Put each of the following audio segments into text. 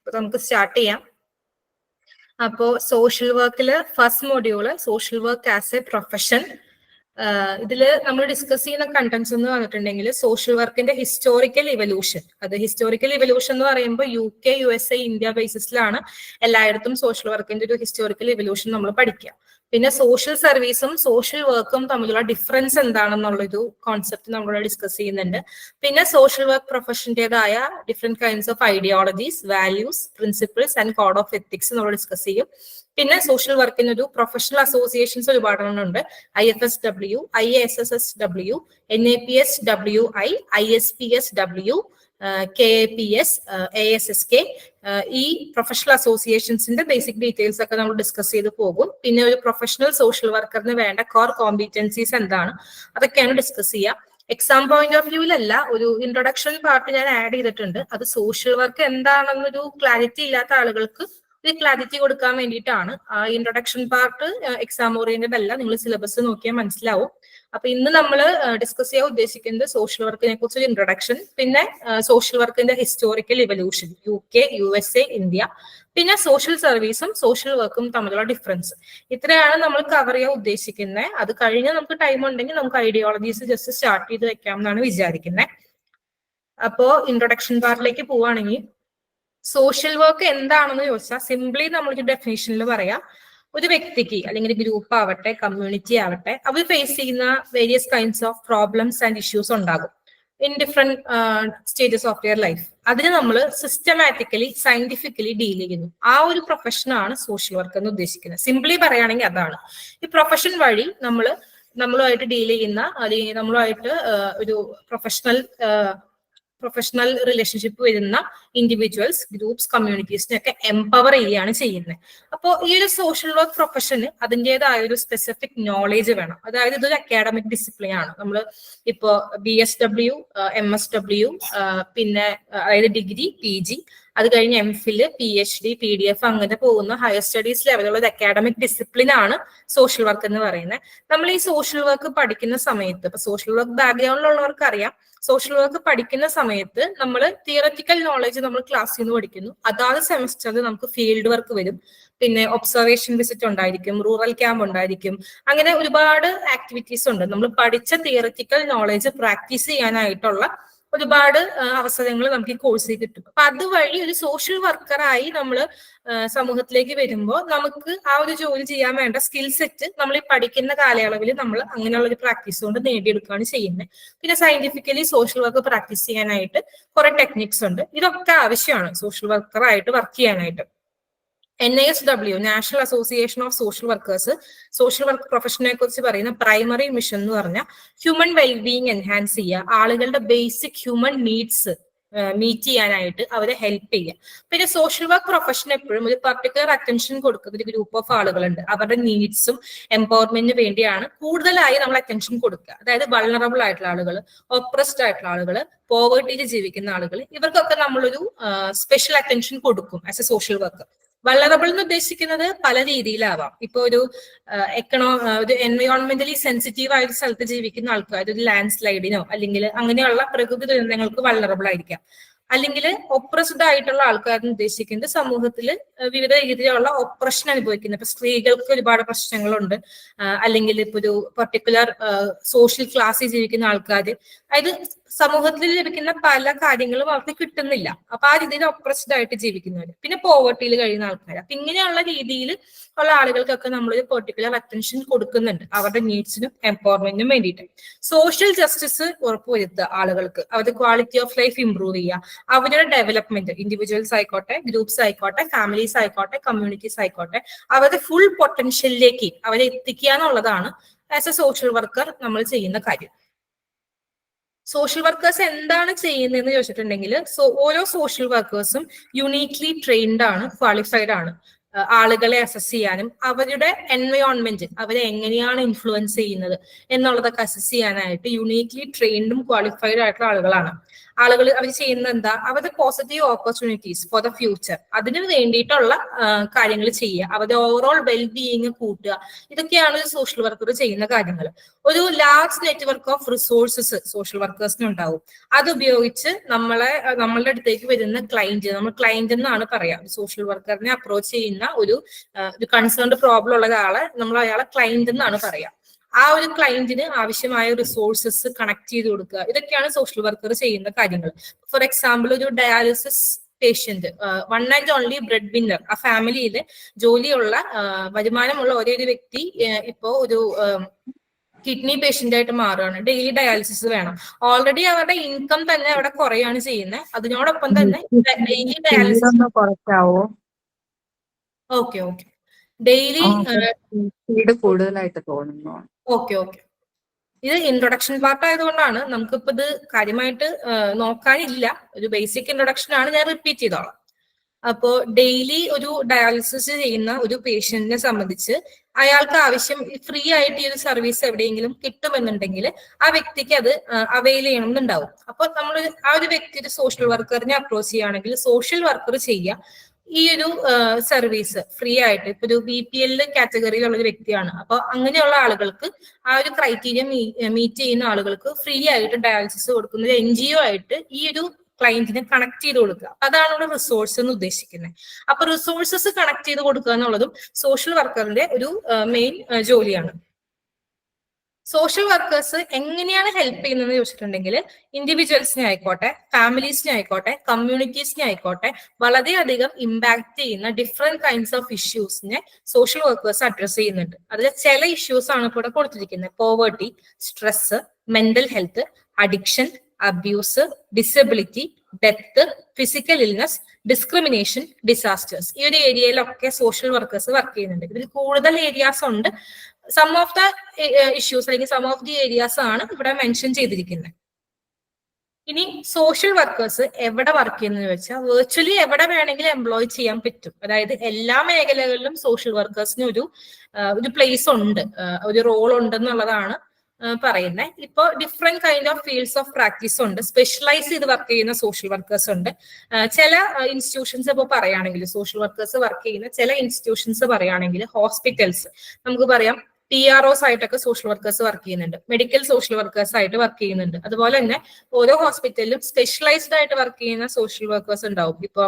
അപ്പൊ നമുക്ക് സ്റ്റാർട്ട് ചെയ്യാം. അപ്പോ സോഷ്യൽ വർക്കില് first module social work as a profession. ഇതില് നമ്മൾ ഡിസ്കസ് ചെയ്യുന്ന കണ്ടന്റ്സ് എന്ന് പറഞ്ഞിട്ടുണ്ടെങ്കിൽ സോഷ്യൽ വർക്കിന്റെ ഹിസ്റ്റോറിക്കൽ ഇവല്യൂഷൻ. അത് ഹിസ്റ്റോറിക്കൽ ഇവല്യൂഷൻ എന്ന് പറയുമ്പോൾ UK, USA, ഇന്ത്യ ബേസിസിലാണ് എല്ലായിടത്തും സോഷ്യൽ വർക്കിന്റെ ഒരു ഹിസ്റ്റോറിക്കൽ ഇവല്യൂഷൻ നമ്മൾ പഠിക്കുക. പിന്നെ സോഷ്യൽ സർവീസും സോഷ്യൽ വർക്കും തമ്മിലുള്ള ഡിഫറൻസ് എന്താണെന്നുള്ളൊരു കോൺസെപ്റ്റ് നമ്മളിവിടെ ഡിസ്കസ് ചെയ്യുന്നുണ്ട്. പിന്നെ സോഷ്യൽ വർക്ക് പ്രൊഫഷൻ്റെതായ different kinds of ideologies, values, principles and code of ethics നമ്മൾ ഡിസ്കസ് ചെയ്യും. പിന്നെ സോഷ്യൽ വർക്കിന് ഒരു പ്രൊഫഷണൽ അസോസിയേഷൻസ് ഒരുപാടെണ്ണമുണ്ട്. IFSW, IASSSW, NAPSWI, ISPSW, KAPS, ASSK. ഈ പ്രൊഫഷണൽ അസോസിയേഷൻസിന്റെ ബേസിക് ഡീറ്റെയിൽസ് ഒക്കെ നമ്മൾ ഡിസ്കസ് ചെയ്ത് പോകും. പിന്നെ ഒരു പ്രൊഫഷണൽ സോഷ്യൽ വർക്കറിന് വേണ്ട കോർ കോമ്പിറ്റൻസീസ് എന്താണ്, അതൊക്കെയാണ് ഡിസ്കസ് ചെയ്യുക. എക്സാം പോയിന്റ് ഓഫ് വ്യൂവിലല്ല, ഒരു ഇൻട്രൊഡക്ഷൻ പാർട്ട് ഞാൻ ആഡ് ചെയ്തിട്ടുണ്ട്. അത് സോഷ്യൽ വർക്ക് എന്താണെന്നൊരു ക്ലാരിറ്റി ഇല്ലാത്ത ആളുകൾക്ക് ഒരു ക്ലാരിറ്റി കൊടുക്കാൻ വേണ്ടിയിട്ടാണ്. ഇൻട്രൊഡക്ഷൻ പാർട്ട് എക്സാം ഓറിയന്റഡ് അല്ല, നിങ്ങൾ സിലബസ് നോക്കിയാൽ മനസ്സിലാവും. അപ്പൊ ഇന്ന് നമ്മൾ ഡിസ്കസ് ചെയ്യാൻ ഉദ്ദേശിക്കുന്നത് സോഷ്യൽ വർക്കിനെ കുറിച്ചൊരു ഇൻട്രൊഡക്ഷൻ, പിന്നെ സോഷ്യൽ വർക്കിന്റെ historical evolution, UK, USA, India, പിന്നെ സോഷ്യൽ സർവീസും സോഷ്യൽ വർക്കും തമ്മിലുള്ള ഡിഫറൻസ്. ഇത്രയാണ് നമ്മൾ കവർ ചെയ്യാൻ ഉദ്ദേശിക്കുന്നത്. അത് കഴിഞ്ഞ് നമുക്ക് ടൈം ഉണ്ടെങ്കിൽ നമുക്ക് ഐഡിയോളജീസ് ജസ്റ്റ് സ്റ്റാർട്ട് ചെയ്ത് വെക്കാം എന്നാണ് വിചാരിക്കുന്നത്. അപ്പോ ഇൻട്രൊഡക്ഷൻ പാർട്ടിലേക്ക് പോവുകയാണെങ്കിൽ സോഷ്യൽ വർക്ക് എന്താണെന്ന് ചോദിച്ചാൽ സിംപ്ലി നമ്മളൊരു ഡെഫിനേഷനിൽ പറയാം, ഒരു വ്യക്തിക്ക് അല്ലെങ്കിൽ ഗ്രൂപ്പ് ആവട്ടെ, കമ്മ്യൂണിറ്റി ആവട്ടെ, അവർ ഫേസ് ചെയ്യുന്ന various kinds of problems and issues ഉണ്ടാകും in different stages of their life. അതിന് നമ്മൾ സിസ്റ്റമാറ്റിക്കലി സയന്റിഫിക്കലി ഡീൽ ചെയ്യുന്നു. ആ ഒരു പ്രൊഫഷനാണ് സോഷ്യൽ വർക്ക് എന്ന് ഉദ്ദേശിക്കുന്നത്. സിംപ്ലി പറയുകയാണെങ്കിൽ അതാണ്. ഈ പ്രൊഫഷൻ വഴി നമ്മളുമായിട്ട് ഡീൽ ചെയ്യുന്ന, അല്ലെങ്കിൽ നമ്മളുമായിട്ട് ഒരു പ്രൊഫഷണൽ റിലേഷൻഷിപ്പ് വരുന്ന ഇൻഡിവിജ്വൽസ്, ഗ്രൂപ്പ്സ്, കമ്മ്യൂണിറ്റീസിനെയൊക്കെ എംപവർ ചെയ്യുകയാണ് ചെയ്യുന്നത്. അപ്പോൾ ഈ ഒരു സോഷ്യൽ വർക്ക് പ്രൊഫഷന് അതിൻ്റെതായ ഒരു സ്പെസിഫിക് നോളേജ് വേണം. അതായത് ഇതൊരു അക്കാഡമിക് ഡിസിപ്ലിൻ ആണ്. നമ്മൾ ഇപ്പോൾ BSW, MSW, പിന്നെ അതായത് ഡിഗ്രി, PG, അത് കഴിഞ്ഞ് MPhil, PhD, PDF അങ്ങനെ പോകുന്ന ഹയർ സ്റ്റഡീസ് ലെവലുള്ള ഒരു അക്കാഡമിക് ഡിസിപ്ലിൻ ആണ് സോഷ്യൽ വർക്ക് എന്ന് പറയുന്നത്. നമ്മൾ ഈ സോഷ്യൽ വർക്ക് പഠിക്കുന്ന സമയത്ത്, ഇപ്പൊ സോഷ്യൽ വർക്ക് ബാക്ക്ഗ്രൗണ്ടിലുള്ളവർക്ക് അറിയാം, സോഷ്യൽ വർക്ക് പഠിക്കുന്ന സമയത്ത് നമ്മൾ തിയററ്റിക്കൽ നോളജ് നമ്മൾ ക്ലാസ്സിൽ നിന്ന് പഠിക്കുന്നു. അതാത് സെമസ്റ്ററിൽ നമുക്ക് ഫീൽഡ് വർക്ക് വരും, പിന്നെ ഒബ്സർവേഷൻ വിസിറ്റ് ഉണ്ടായിരിക്കും, റൂറൽ ക്യാമ്പ് ഉണ്ടായിരിക്കും. അങ്ങനെ ഒരുപാട് ആക്ടിവിറ്റീസ് ഉണ്ട്. നമ്മൾ പഠിച്ച തിയററ്റിക്കൽ നോളജ് പ്രാക്ടീസ് ചെയ്യാനായിട്ടുള്ള ഒരുപാട് അവസരങ്ങൾ നമുക്ക് ഈ കോഴ്സിൽ കിട്ടും. അപ്പൊ അതുവഴി ഒരു സോഷ്യൽ വർക്കറായി നമ്മൾ സമൂഹത്തിലേക്ക് വരുമ്പോൾ നമുക്ക് ആ ഒരു ജോലി ചെയ്യാൻ വേണ്ട സ്കിൽ സെറ്റ് നമ്മൾ ഈ പഠിക്കുന്ന കാലയളവിൽ നമ്മൾ അങ്ങനെയുള്ള ഒരു പ്രാക്ടീസ് കൊണ്ട് നേടിയെടുക്കുകയാണ് ചെയ്യുന്നത്. പിന്നെ സയന്റിഫിക്കലി സോഷ്യൽ വർക്ക് പ്രാക്ടീസ് ചെയ്യാനായിട്ട് കുറെ ടെക്നിക്സ് ഉണ്ട്. ഇതൊക്കെ ആവശ്യമാണ് സോഷ്യൽ വർക്കറായിട്ട് വർക്ക് ചെയ്യാനായിട്ട്. NASW, national association of social workers, social work പ്രൊഫഷനെ കുറിച്ച് പറയുന്ന പ്രൈമറി മിഷൻ എന്ന് പറഞ്ഞാൽ ഹ്യൂമൻ വെൽബീയിങ് എൻഹാൻസ് ചെയ്യുക, ആളുകളുടെ ബേസിക് ഹ്യൂമൻ നീഡ്സ് മീറ്റ് ചെയ്യാനായിട്ട് അവരെ ഹെൽപ്പ് ചെയ്യുക. പിന്നെ സോഷ്യൽ വർക്ക് പ്രൊഫഷൻ എപ്പോഴും ഒരു പർട്ടിക്കുലർ അറ്റൻഷൻ കൊടുക്കുന്ന ഒരു ഗ്രൂപ്പ് ഓഫ് ആളുകളുണ്ട്. അവരുടെ നീഡ്സും എംപവർമെന്റിന് വേണ്ടിയാണ് കൂടുതലായി നമ്മൾ അറ്റൻഷൻ കൊടുക്കുക. അതായത് വൾണറബിൾ ആയിട്ടുള്ള ആളുകൾ, ഒപ്രസ്ഡ് ആയിട്ടുള്ള ആളുകൾ, പോവേർട്ടിയിൽ ജീവിക്കുന്ന ആളുകൾ, ഇവർക്കൊക്കെ നമ്മളൊരു സ്പെഷ്യൽ അറ്റൻഷൻ കൊടുക്കും as A social worker. Vulnerable എന്ന് ഉദ്ദേശിക്കുന്നത് പല രീതിയിലാവാം. ഇപ്പൊ ഒരു ഒരു എൻവയോൺമെന്റലി സെൻസിറ്റീവ് ആയ ഒരു സ്ഥലത്ത് ജീവിക്കുന്ന ആൾക്കാർ ഒരു ലാൻഡ് സ്ലൈഡിനോ അല്ലെങ്കിൽ അങ്ങനെയുള്ള പ്രകൃതി ദുരന്തങ്ങൾക്ക് വൾണറബിൾ ആയിരിക്കാം. അല്ലെങ്കിൽ ഒപ്രസ്ഡ് ആയിട്ടുള്ള ആൾക്കാരെന്ന് ഉദ്ദേശിക്കുന്നത് സമൂഹത്തിൽ വിവിധ രീതിയിലുള്ള ഒപ്രഷൻ അനുഭവിക്കുന്നത്. ഇപ്പൊ സ്ത്രീകൾക്ക് ഒരുപാട് പ്രശ്നങ്ങളുണ്ട്, അല്ലെങ്കിൽ ഇപ്പൊ ഒരു പർട്ടിക്കുലർ സോഷ്യൽ ക്ലാസ്സിൽ ജീവിക്കുന്ന ആൾക്കാർ, അതായത് സമൂഹത്തിൽ ലഭിക്കുന്ന പല കാര്യങ്ങളും അവർക്ക് കിട്ടുന്നില്ല. അപ്പൊ ആ രീതിയിൽ ഒപ്രസ്ഡ് ആയിട്ട് ജീവിക്കുന്നവർ, പിന്നെ പോവർട്ടിയിൽ കഴിയുന്ന ആൾക്കാർ. അപ്പൊ ഇങ്ങനെയുള്ള രീതിയിൽ ഉള്ള ആളുകൾക്കൊക്കെ നമ്മളൊരു പെർട്ടിക്കുലർ അറ്റൻഷൻ കൊടുക്കുന്നുണ്ട് അവരുടെ നീഡ്സിനും എംപവർമെന്റിനും വേണ്ടിയിട്ട്. സോഷ്യൽ ജസ്റ്റിസ് ഉറപ്പുവരുത്തുക, ആളുകൾക്ക് അവരുടെ ക്വാളിറ്റി ഓഫ് ലൈഫ് ഇംപ്രൂവ് ചെയ്യുക, അവരുടെ ഡെവലപ്മെന്റ്, ഇൻഡിവിജ്വൽസ് ആയിക്കോട്ടെ, ഗ്രൂപ്പ്സ് ആയിക്കോട്ടെ, ഫാമിലീസ് ആയിക്കോട്ടെ, കമ്മ്യൂണിറ്റീസ് ആയിക്കോട്ടെ, അവരുടെ ഫുൾ പൊട്ടൻഷ്യലിലേക്ക് അവരെ എത്തിക്കുക എന്നുള്ളതാണ് ആസ് എ സോഷ്യൽ വർക്കർ നമ്മൾ ചെയ്യുന്ന കാര്യം. സോഷ്യൽ വർക്കേഴ്സ് എന്താണ് ചെയ്യുന്നതെന്ന് ചോദിച്ചിട്ടുണ്ടെങ്കിൽ ഓരോ സോഷ്യൽ വർക്കേഴ്സും യുണീക്ലി ട്രെയിൻഡ് ആണ്, ക്വാളിഫൈഡ് ആണ്. ആളുകളെ അസസ് ചെയ്യാനും അവരുടെ എൻവയോൺമെന്റ് അവരെ എങ്ങനെയാണ് ഇൻഫ്ലുവൻസ് ചെയ്യുന്നത് എന്നുള്ളതൊക്കെ അസസ് ചെയ്യാനായിട്ട് യുണീക്ലി ട്രെയിൻഡും ക്വാളിഫൈഡ് ആയിട്ടുള്ള ആളുകളാണ്. ആളുകൾ അവർ ചെയ്യുന്ന എന്താ, അവരുടെ positive opportunities for the future, അതിന് വേണ്ടിയിട്ടുള്ള കാര്യങ്ങൾ ചെയ്യുക, അവരുടെ ഓവറോൾ വെൽബീയിങ് കൂട്ടുക. ഇതൊക്കെയാണ് ഒരു സോഷ്യൽ വർക്കർ ചെയ്യുന്ന കാര്യങ്ങൾ. ഒരു large network of resources social വർക്കേഴ്സിന് ഉണ്ടാവും. അതുപയോഗിച്ച് നമ്മളുടെ അടുത്തേക്ക് വരുന്ന ക്ലയന്റ്, നമ്മൾ ക്ലയന്റ് എന്നാണ് പറയാം, സോഷ്യൽ വർക്കറിനെ അപ്രോച്ച് ചെയ്യുന്ന ഒരു കൺസേൺഡ് പ്രോബ്ലം ഉള്ള ഒരാളെ നമ്മൾ അയാളെ ക്ലയന്റ് എന്നാണ് പറയാം. ആ ഒരു ക്ലയന്റിന് ആവശ്യമായ റിസോഴ്സസ് കണക്ട് ചെയ്ത് കൊടുക്കുക. ഇതൊക്കെയാണ് സോഷ്യൽ വർക്കർ ചെയ്യുന്ന കാര്യങ്ങൾ. ഫോർ എക്സാമ്പിൾ, ഒരു dialysis patient, one and only bread winner, ആ ഫാമിലിയിൽ ജോലിയുള്ള വരുമാനമുള്ള ഒരേ ഒരു വ്യക്തി ഇപ്പോ ഒരു കിഡ്നി പേഷ്യന്റ് ആയിട്ട് മാറുകയാണ്, ഡെയിലി ഡയാലിസിസ് വേണം. ഓൾറെഡി അവരുടെ ഇൻകം തന്നെ അവിടെ കുറയാണ് ചെയ്യുന്നത്. അതിനോടൊപ്പം തന്നെ ഡെയിലി ഡയാലിസിസ് ഓക്കെ ഡെയിലി കൂടുതലായിട്ട് തോന്നുന്നു. ഓക്കെ ഇത് ഇൻട്രൊഡക്ഷൻ പാർട്ട് ആയതുകൊണ്ടാണ് നമുക്കിപ്പോ ഇത് കാര്യമായിട്ട് നോക്കാനില്ല. ഒരു ബേസിക് ഇൻട്രൊഡക്ഷൻ ആണ്, ഞാൻ റിപ്പീറ്റ് ചെയ്തോളാം. അപ്പോ ഡെയിലി ഒരു ഡയാലിസിസ് ചെയ്യുന്ന ഒരു പേഷ്യന്റിനെ സംബന്ധിച്ച് അയാൾക്ക് ആവശ്യം ഫ്രീ ആയിട്ട് ഈ ഒരു സർവീസ് എവിടെയെങ്കിലും കിട്ടുമെന്നുണ്ടെങ്കിൽ ആ വ്യക്തിക്ക് അത് അവൈൽ ചെയ്യണമെന്നുണ്ടാവും. അപ്പൊ നമ്മൾ ആ ഒരു വ്യക്തി ഒരു സോഷ്യൽ വർക്കറിനെ അപ്രോച്ച് ചെയ്യുകയാണെങ്കിൽ സോഷ്യൽ വർക്കർ ചെയ്യുക ഈ ഒരു സർവീസ് ഫ്രീ ആയിട്ട്. ഇപ്പൊ ഒരു BPL കാറ്റഗറിയിലുള്ള ഒരു വ്യക്തിയാണ്, അപ്പൊ അങ്ങനെയുള്ള ആളുകൾക്ക്, ആ ഒരു ക്രൈറ്റീരിയ മീറ്റ് ചെയ്യുന്ന ആളുകൾക്ക് ഫ്രീ ആയിട്ട് ഡയാലിസിസ് കൊടുക്കുന്ന ഒരു NGO ആയിട്ട് ഈ ഒരു ക്ലയന്റിനെ കണക്ട് ചെയ്ത് കൊടുക്കുക. അതാണ് ഇവിടെ റിസോഴ്സ് എന്ന് ഉദ്ദേശിക്കുന്നത്. അപ്പൊ റിസോഴ്സസ് കണക്ട് ചെയ്ത് കൊടുക്കുക എന്നുള്ളതും സോഷ്യൽ വർക്കറിന്റെ ഒരു മെയിൻ ജോലിയാണ്. സോഷ്യൽ വർക്കേഴ്സ് എങ്ങനെയാണ് ഹെൽപ്പ് ചെയ്യുന്നത് ചോദിച്ചിട്ടുണ്ടെങ്കിൽ, ഇൻഡിവിജ്വൽസിനെ ആയിക്കോട്ടെ, ഫാമിലീസിനെ ആയിക്കോട്ടെ, കമ്മ്യൂണിറ്റീസിനെ ആയിക്കോട്ടെ, വളരെയധികം ഇമ്പാക്ട് ചെയ്യുന്ന ഡിഫറെന്റ് കൈൻഡ്സ് ഓഫ് ഇഷ്യൂസിനെ സോഷ്യൽ വർക്കേഴ്സ് അഡ്രസ് ചെയ്യുന്നുണ്ട്. അതിൽ ചില ഇഷ്യൂസ് ആണ് ഇവിടെ കൊടുത്തിരിക്കുന്നത്: poverty, stress, mental health, addiction, abuse, disability, death, physical illness, discrimination, disasters. ഈ ഒരു ഏരിയയിലൊക്കെ സോഷ്യൽ വർക്കേഴ്സ് വർക്ക് ചെയ്യുന്നുണ്ട്. ഇതിൽ കൂടുതൽ ഏരിയാസ് ഉണ്ട്. സം ഓഫ് ദ ഇഷ്യൂസ് അല്ലെങ്കിൽ സം ഓഫ് ദി ഏരിയാസ് ആണ് ഇവിടെ മെൻഷൻ ചെയ്തിരിക്കുന്നത്. ഇനി സോഷ്യൽ വർക്കേഴ്സ് എവിടെ വർക്ക് ചെയ്യുന്നത് വെച്ചാൽ വെർച്വലി എവിടെ വേണമെങ്കിലും എംപ്ലോയ് ചെയ്യാൻ പറ്റും. അതായത് എല്ലാ മേഖലകളിലും സോഷ്യൽ വർക്കേഴ്സിന് ഒരു പ്ലേസ് ഉണ്ട്, ഒരു റോൾ ഉണ്ടെന്നുള്ളതാണ് പറയുന്നത്. ഇപ്പൊ different kind of fields of practice ഉണ്ട്. സ്പെഷ്യലൈസ് ചെയ്ത് വർക്ക് ചെയ്യുന്ന സോഷ്യൽ വർക്കേഴ്സ് ഉണ്ട്. ചില ഇൻസ്റ്റിറ്റ്യൂഷൻസ് ഇപ്പോൾ പറയുകയാണെങ്കിൽ, സോഷ്യൽ വർക്കേഴ്സ് വർക്ക് ചെയ്യുന്ന ചില ഇൻസ്റ്റിറ്റ്യൂഷൻസ് പറയുകയാണെങ്കിൽ, ഹോസ്പിറ്റൽസ് നമുക്ക് പറയാം, PROs ആയിട്ടൊക്കെ സോഷ്യൽ വർക്കേഴ്സ് വർക്ക് ചെയ്യുന്നുണ്ട്, മെഡിക്കൽ സോഷ്യൽ വർക്കേഴ്സ് ആയിട്ട് വർക്ക് ചെയ്യുന്നുണ്ട്. അതുപോലെ തന്നെ ഓരോ ഹോസ്പിറ്റലിലും സ്പെഷ്യലൈസ്ഡ് ആയിട്ട് വർക്ക് ചെയ്യുന്ന സോഷ്യൽ വർക്കേഴ്സ് ഉണ്ടാവും. ഇപ്പൊ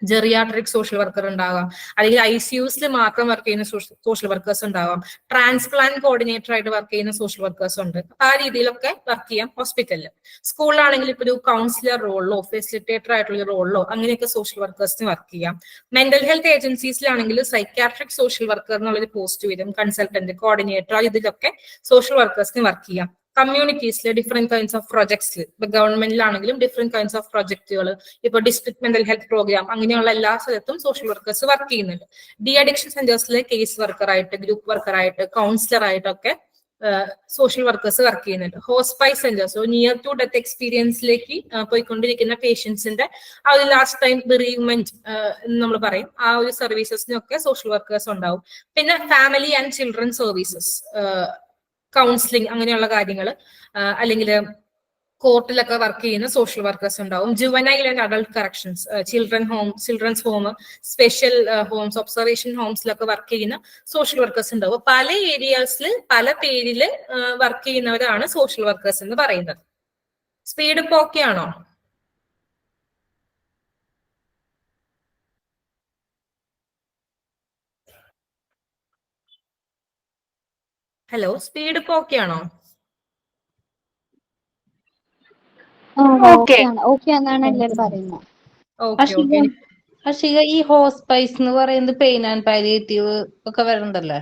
ജെറിയാട്രിക് സോഷ്യൽ വർക്കർ ഉണ്ടാവാം, അല്ലെങ്കിൽ ICUസിൽ മാത്രം വർക്ക് ചെയ്യുന്ന സോഷ്യൽ വർക്കേഴ്സ് ഉണ്ടാവാം, ട്രാൻസ്പ്ലാന്റ് കോർഡിനേറ്റർ ആയിട്ട് വർക്ക് ചെയ്യുന്ന സോഷ്യൽ വർക്കേഴ്സ് ഉണ്ട്. ആ രീതിയിലൊക്കെ വർക്ക് ചെയ്യാം ഹോസ്പിറ്റലിൽ. സ്കൂളിലാണെങ്കിൽ ഇപ്പൊ ഒരു കൗൺസിലർ റോളിലോ ഫെസിലിറ്റേറ്റർ ആയിട്ടുള്ള റോളിലോ അങ്ങനെയൊക്കെ സോഷ്യൽ വർക്കേഴ്സിന് വർക്ക് ചെയ്യാം. മെന്റൽ ഹെൽത്ത് ഏജൻസീസിലാണെങ്കിൽ സൈക്യാട്രിക് സോഷ്യൽ വർക്കർ എന്നുള്ളൊരു പോസ്റ്റ് വരും, കൺസൾട്ടന്റ്, കോർഡിനേറ്റർ, ഇതിലൊക്കെ സോഷ്യൽ വർക്കേഴ്സിന് വർക്ക് ചെയ്യാം. കമ്മ്യൂണിറ്റീസിൽ ഡിഫറെന്റ് കൈൻഡ്സ് ഓഫ് പ്രൊജക്ട്സിൽ, ഇപ്പൊ ഗവൺമെന്റിലാണെങ്കിലും ഡിഫറെന്റ് കൈൻഡ്സ് ഓഫ് പ്രൊജക്ടുകൾ, ഇപ്പൊ ഡിസ്ട്രിക്ട് മെന്റൽ ഹെൽത്ത് പ്രോഗ്രാം, അങ്ങനെയുള്ള എല്ലാ സ്ഥലത്തും സോഷ്യൽ വർക്കേഴ്സ് വർക്ക് ചെയ്യുന്നുണ്ട്. ഡി അഡിക്ഷൻ സെന്റേഴ്സിലെ കേസ് വർക്കറായിട്ട്, ഗ്രൂപ്പ് വർക്കറായിട്ട്, കൗൺസിലർ ആയിട്ടൊക്കെ സോഷ്യൽ വർക്കേഴ്സ് വർക്ക് ചെയ്യുന്നുണ്ട്. Hospice centres, near to death എക്സ്പീരിയൻസിലേക്ക് പോയിക്കൊണ്ടിരിക്കുന്ന പേഷ്യൻസിന്റെ ആ ഒരു ലാസ്റ്റ് ടൈം ബെറീവ്മെന്റ് എന്ന് നമ്മൾ പറയും, ആ ഒരു സർവീസസിനൊക്കെ സോഷ്യൽ വർക്കേഴ്സ് ഉണ്ടാവും. പിന്നെ family and children services, counselling, അങ്ങനെയുള്ള കാര്യങ്ങൾ, അല്ലെങ്കിൽ കോർട്ടിലൊക്കെ വർക്ക് ചെയ്യുന്ന സോഷ്യൽ വർക്കേഴ്സ് ഉണ്ടാവും. Juvenile and adult corrections, children's home, special homes, observation ഹോംസിലൊക്കെ വർക്ക് ചെയ്യുന്ന സോഷ്യൽ വർക്കേഴ്സ് ഉണ്ടാവും. പല ഏരിയാസിൽ പല പേരിൽ വർക്ക് ചെയ്യുന്നവരാണ് സോഷ്യൽ വർക്കേഴ്സ് എന്ന് പറയുന്നത്. സ്പീഡ് ഇപ്പൊ ഓക്കെ ആണോ? ഹലോ, സ്പീഡ് ഇപ്പൊ ഓക്കെ ആണോ? ഹർഷിക, ഈ ഹോസ്പൈസ് എന്ന് പറയുന്നത് പെയിൻ ആൻഡ് പാലിയേറ്റീവ് ഒക്കെ വരണ്ടല്ലേ?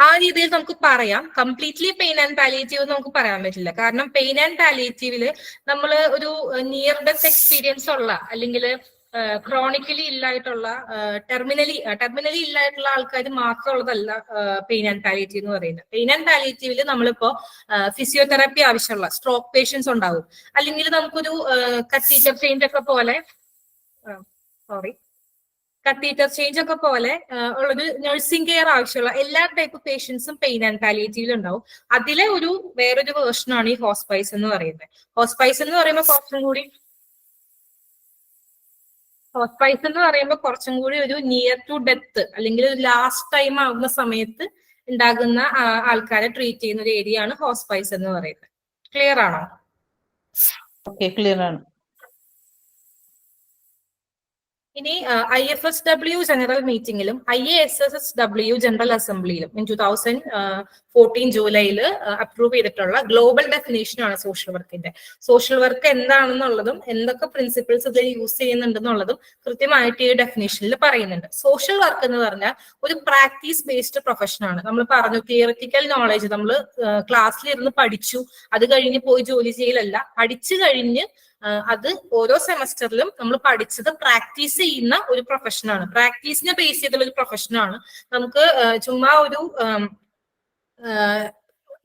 ആ രീതിയിൽ നമുക്ക് പറയാം. കംപ്ലീറ്റ്ലി പെയിൻ ആൻഡ് പാലിയേറ്റീവ് നമുക്ക് പറയാൻ പറ്റില്ല. കാരണം പെയിൻ ആൻഡ് പാലിയേറ്റീവില് നമ്മൾ ഒരു നിയർ ഡെത്ത് എക്സ്പീരിയൻസ് ഉള്ള, അല്ലെങ്കിൽ ക്രോണിക്കലി ഇല്ലായിട്ടുള്ള, ടെർമിനലി ഇല്ലായിട്ടുള്ള ആൾക്കാർ മാത്രമുള്ളതല്ല പെയിൻ ആൻഡ് പാലിയേറ്റീവ് എന്ന് പറയുന്നത്. പെയിൻ ആൻഡ് പാലിയേറ്റീവില് നമ്മളിപ്പോ ഫിസിയോതെറാപ്പി ആവശ്യമുള്ള സ്ട്രോക്ക് പേഷ്യൻസ് ഉണ്ടാവും, അല്ലെങ്കിൽ നമുക്കൊരു കത്തീറ്റർ ചേഞ്ച് ഒക്കെ പോലെ കത്തീറ്റർ ചേഞ്ച് ഒക്കെ പോലെ ഉള്ളൊരു നഴ്സിംഗ് കെയർ ആവശ്യമുള്ള എല്ലാ ടൈപ്പ് പേഷ്യൻസും പെയിൻ ആൻഡ് പാലിയേറ്റീവിൽ ഉണ്ടാവും. അതിലെ വേറൊരു വേർഷനാണ് ഈ ഹോസ്പൈസ് എന്ന് പറയുന്നത്. ഹോസ്പൈസ് എന്ന് പറയുമ്പോൾ കുറച്ചും കൂടി ഒരു നിയർ ടു ഡെത്ത് അല്ലെങ്കിൽ ഒരു ലാസ്റ്റ് ടൈം ആകുന്ന സമയത്ത് ഉണ്ടാകുന്ന ആൾക്കാരെ ട്രീറ്റ് ചെയ്യുന്ന ഒരു ഏരിയ ആണ് ഹോസ്പൈസ് എന്ന് പറയുന്നത്. ക്ലിയർ ആണോ? ക്ലിയർ ആണ്. ഇനി IFSW ജനറൽ മീറ്റിംഗിലും IASSW ജനറൽ അസംബ്ലിയിലും 2014 ജൂലൈയിൽ അപ്രൂവ് ചെയ്തിട്ടുള്ള ഗ്ലോബൽ ഡെഫിനേഷൻ ആണ് സോഷ്യൽ വർക്കിന്റെ. സോഷ്യൽ വർക്ക് എന്താണെന്നുള്ളതും എന്തൊക്കെ പ്രിൻസിപ്പിൾസ് ഇതിൽ യൂസ് ചെയ്യുന്നുണ്ടെന്നുള്ളതും കൃത്യമായിട്ട് ഈ ഡെഫിനേഷനിൽ പറയുന്നുണ്ട്. സോഷ്യൽ വർക്ക് എന്ന് പറഞ്ഞാൽ ഒരു പ്രാക്ടീസ് ബേസ്ഡ് പ്രൊഫഷൻ ആണ്. നമ്മൾ പറഞ്ഞു തിയറിറ്റിക്കൽ നോളജ് നമ്മൾ ക്ലാസ്സിൽ ഇരുന്ന് പഠിച്ചു, അത് കഴിഞ്ഞ് പോയി ജോലി ചെയ്യലല്ല, പഠിച്ചു കഴിഞ്ഞ് അത് ഓരോ സെമസ്റ്ററിലും നമ്മൾ പഠിച്ചത് പ്രാക്ടീസ് ചെയ്യുന്ന ഒരു പ്രൊഫഷനാണ്. പ്രാക്ടീസിനെ ബേസ് ചെയ്തുള്ള ഒരു പ്രൊഫഷനാണ്. നമുക്ക് ചുമ്മാ ഒരു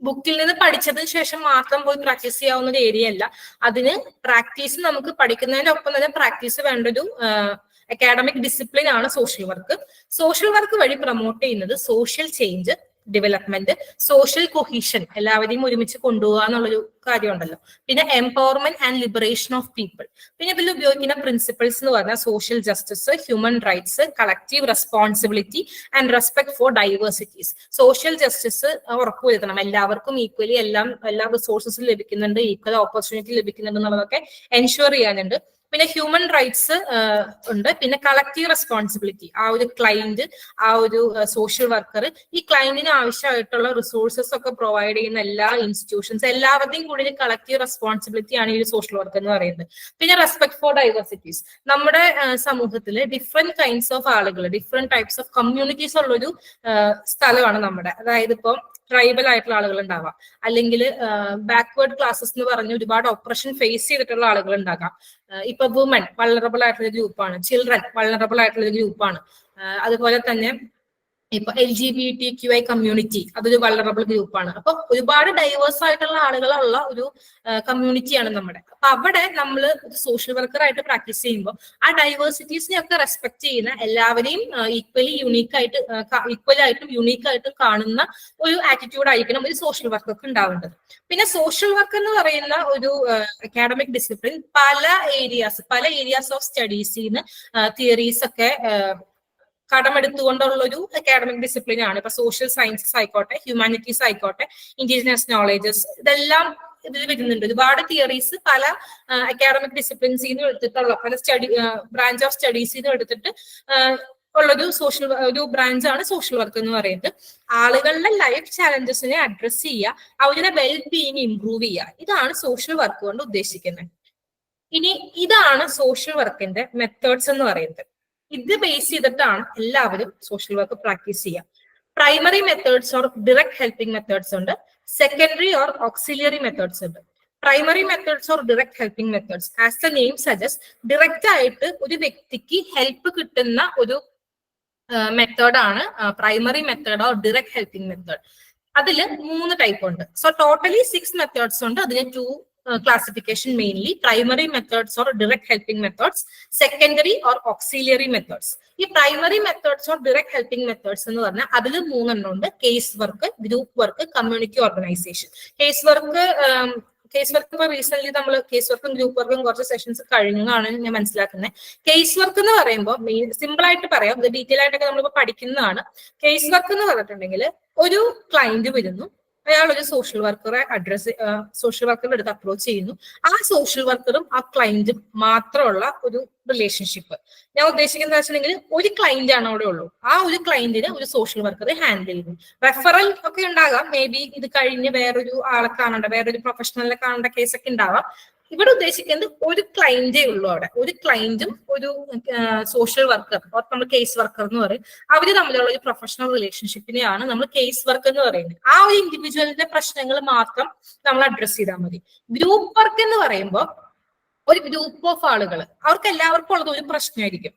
ബുക്കിൽ നിന്ന് പഠിച്ചതിന് ശേഷം മാത്രം പോയി പ്രാക്ടീസ് ചെയ്യാവുന്ന ഒരു ഏരിയ അല്ല. അതിന് പ്രാക്ടീസ് നമുക്ക് പഠിക്കുന്നതിനൊപ്പം തന്നെ പ്രാക്ടീസ് വേണ്ട ഒരു അക്കാഡമിക് ഡിസിപ്ലിൻ ആണ് സോഷ്യൽ വർക്ക്. സോഷ്യൽ വർക്ക് വഴി പ്രൊമോട്ട് ചെയ്യുന്നത് social change, development, social cohesion, എല്ലാവരെയും ഒരുമിച്ച് കൊണ്ടുപോകുക എന്നുള്ളൊരു കാര്യമുണ്ടല്ലോ. പിന്നെ empowerment and liberation of people. പിന്നെ ഇതിൽ ഉപയോഗിക്കുന്ന പ്രിൻസിപ്പിൾസ് എന്ന് പറഞ്ഞാൽ social justice, human rights, collective responsibility and respect for diversities. Social justice ഉറപ്പുവരുത്തണം, എല്ലാവർക്കും ഈക്വലി എല്ലാ റിസോഴ്സസും ലഭിക്കുന്നുണ്ട്, ഈക്വൽ ഓപ്പർച്യൂണിറ്റി ലഭിക്കുന്നുണ്ട് എന്നുള്ളതൊക്കെ എൻഷുർ ചെയ്യാനുണ്ട്. പിന്നെ ഹ്യൂമൻ റൈറ്റ്സ് ഉണ്ട്. പിന്നെ കളക്റ്റീവ് റെസ്പോൺസിബിലിറ്റി, ആ ഒരു ക്ലയന്റ്, ആ ഒരു സോഷ്യൽ വർക്കർ ഈ ക്ലയന്റിന് ആവശ്യമായിട്ടുള്ള റിസോഴ്സസ് ഒക്കെ പ്രൊവൈഡ് ചെയ്യുന്ന എല്ലാ ഇൻസ്റ്റിറ്റ്യൂഷൻസ് എല്ലാവരുടെയും കൂടി ഒരു കളക്റ്റീവ് റെസ്പോൺസിബിലിറ്റി ആണ് ഈ സോഷ്യൽ വർക്ക് എന്ന് പറയുന്നത്. പിന്നെ റെസ്പെക്ട് ഫോർ ഡൈവേഴ്സിറ്റീസ്, നമ്മുടെ സമൂഹത്തിൽ ഡിഫറെന്റ് കൈൻഡ്സ് ഓഫ് ആളുകൾ, ഡിഫറെന്റ് ടൈപ്സ് ഓഫ് കമ്മ്യൂണിറ്റീസ് ഉള്ളൊരു സ്ഥലമാണ് നമ്മുടെ. അതായത് ഇപ്പം ട്രൈബൽ ആയിട്ടുള്ള ആളുകൾ ഉണ്ടാവാം, അല്ലെങ്കിൽ ബാക്ക്വേർഡ് ക്ലാസ്സസ് എന്ന് പറഞ്ഞ് ഒരുപാട് ഓപ്പറേഷൻ ഫേസ് ചെയ്തിട്ടുള്ള ആളുകൾ ഉണ്ടാകാം. ഇപ്പൊ വുമൻ വൾണറബിൾ ആയിട്ടുള്ള ഗ്രൂപ്പാണ്, ചിൽഡ്രൻ വൾണറബിൾ ആയിട്ടുള്ള ഗ്രൂപ്പാണ്. അതുപോലെ തന്നെ ഇപ്പൊ LGBTQI കമ്മ്യൂണിറ്റി അതൊരു വൾണറബിൾ ഗ്രൂപ്പാണ്. അപ്പൊ ഒരുപാട് ഡൈവേഴ്സ് ആയിട്ടുള്ള ആളുകളുള്ള ഒരു കമ്മ്യൂണിറ്റിയാണ് നമ്മുടെ. അപ്പൊ അവിടെ നമ്മൾ സോഷ്യൽ വർക്കർ ആയിട്ട് പ്രാക്ടീസ് ചെയ്യുമ്പോൾ ആ ഡൈവേഴ്സിറ്റീസിനെ ഒക്കെ റെസ്പെക്ട് ചെയ്യുന്ന, എല്ലാവരെയും ഈക്വലായിട്ടും യൂണീക്കായിട്ടും കാണുന്ന ഒരു ആറ്റിറ്റ്യൂഡ് ആയിരിക്കണം ഒരു സോഷ്യൽ വർക്കർക്ക് ഉണ്ടാവേണ്ടത്. പിന്നെ സോഷ്യൽ വർക്ക് എന്ന് പറയുന്ന ഒരു അക്കാഡമിക് ഡിസിപ്ലിൻ പല ഏരിയാസ് ഓഫ് സ്റ്റഡീസിന്ന് തിയറീസ് ഒക്കെ കടമെടുത്തുകൊണ്ടുള്ള ഒരു അക്കാഡമിക് ഡിസിപ്ലിൻ ആണ്. ഇപ്പൊ സോഷ്യൽ സയൻസസ് ആയിക്കോട്ടെ, ഹ്യൂമാനിറ്റീസ് ആയിക്കോട്ടെ, ഇൻഡിജിനസ് നോളജസ്, ഇതെല്ലാം ഇതിൽ വരുന്നുണ്ട്. ഒരുപാട് തിയറീസ് പല അക്കാഡമിക് ഡിസിപ്ലിൻസിൽ നിന്ന് എടുത്തിട്ടുള്ള, പല ബ്രാഞ്ച് ഓഫ് സ്റ്റഡീസിൽ നിന്ന് എടുത്തിട്ട് ഉള്ളൊരു ബ്രാഞ്ചാണ് സോഷ്യൽ വർക്ക് എന്ന് പറയുന്നത്. ആളുകളുടെ ലൈഫ് ചാലഞ്ചസിനെ അഡ്രസ് ചെയ്യുക, അവരുടെ വെൽബീയിങ് ഇംപ്രൂവ് ചെയ്യുക, ഇതാണ് സോഷ്യൽ വർക്ക് കൊണ്ട് ഉദ്ദേശിക്കുന്നത്. ഇനി ഇതാണ് സോഷ്യൽ വർക്കിന്റെ മെത്തേഡ്സ് എന്ന് പറയുന്നത്. ഇത് ബേസ് ചെയ്തിട്ടാണ് എല്ലാവരും സോഷ്യൽ വർക്ക് പ്രാക്ടീസ് ചെയ്യുക. Primary methods or direct helping methods ഉണ്ട്, സെക്കൻഡറി ഓർ ഓക്സിലിയറി മെത്തേഡ്സ് ഉണ്ട്. Primary methods or direct helping methods, as the name suggest, direct ആയിട്ട് ഒരു വ്യക്തിക്ക് ഹെൽപ്പ് കിട്ടുന്ന ഒരു മെത്തേഡാണ് primary method or direct helping method. അതിൽ 3 ടൈപ്പ് ഉണ്ട്. സോ ടോട്ടലി 6 മെത്തേഡ്സ് ഉണ്ട്. അതിന് 2 classification mainly: primary methods or direct helping methods, secondary or auxiliary methods. ഈ primary methods or direct helping methods എന്ന് പറഞ്ഞാൽ അതിൽ 3 എണ്ണം ഉണ്ട്: case work, group work, community organisation. Case work ഇപ്പൊ റീസെന്റ് നമ്മൾ കേസ് വർക്കും ഗ്രൂപ്പ് വർക്കും കുറച്ച് സെഷൻസ് കഴിഞ്ഞാണ് ഞാൻ മനസ്സിലാക്കുന്നത്. കേസ് വർക്ക് എന്ന് പറയുമ്പോൾ സിമ്പിൾ ആയിട്ട് പറയാം, ഇത് ഡീറ്റെയിൽ ആയിട്ടൊക്കെ നമ്മളിപ്പോ പഠിക്കുന്നതാണ്. കേസ് വർക്ക് എന്ന് പറഞ്ഞിട്ടുണ്ടെങ്കിൽ ഒരു ക്ലയന്റ് വരുന്നു, അയാൾ ഒരു സോഷ്യൽ വർക്കറെ സോഷ്യൽ വർക്കറുടെ അടുത്ത് അപ്രോച്ച് ചെയ്യുന്നു. ആ സോഷ്യൽ വർക്കറും ആ ക്ലയന്റും മാത്രമുള്ള ഒരു റിലേഷൻഷിപ്പ്. ഞാൻ ഉദ്ദേശിക്കുന്നത് വെച്ചിട്ടുണ്ടെങ്കിൽ ഒരു ക്ലയന്റ് ആണ് അവിടെ ഉള്ളൂ. ആ ഒരു ക്ലയന്റിന് ഒരു സോഷ്യൽ വർക്കർ ഹാൻഡിൽ ചെയ്യുന്നു. റെഫറൽ ഒക്കെ ഉണ്ടാകാം, മേ ബി ഇത് കഴിഞ്ഞ് വേറൊരു ആളെ കാണേണ്ട, വേറൊരു പ്രൊഫഷണലിനെ കാണേണ്ട കേസൊക്കെ ഉണ്ടാവാം. ഇവിടെ ഉദ്ദേശിക്കുന്നത് ഒരു ക്ലയന്റേ ഉള്ളൂ. അവിടെ ഒരു ക്ലയന്റും ഒരു സോഷ്യൽ വർക്കർ, നമ്മൾ കേസ് വർക്കർ എന്ന് പറയും, അവര് തമ്മിലുള്ള ഒരു പ്രൊഫഷണൽ റിലേഷൻഷിപ്പിനെയാണ് നമ്മൾ കേസ് വർക്ക് എന്ന് പറയുന്നത്. ആ ഒരു ഇൻഡിവിജ്വലിന്റെ പ്രശ്നങ്ങൾ മാത്രം നമ്മൾ അഡ്രസ് ചെയ്താൽ മതി. ഗ്രൂപ്പ് വർക്ക് എന്ന് പറയുമ്പോൾ ഒരു ഗ്രൂപ്പ് ഓഫ് ആളുകൾ, അവർക്ക് എല്ലാവർക്കും ഉള്ളത് ഒരു പ്രശ്നമായിരിക്കും.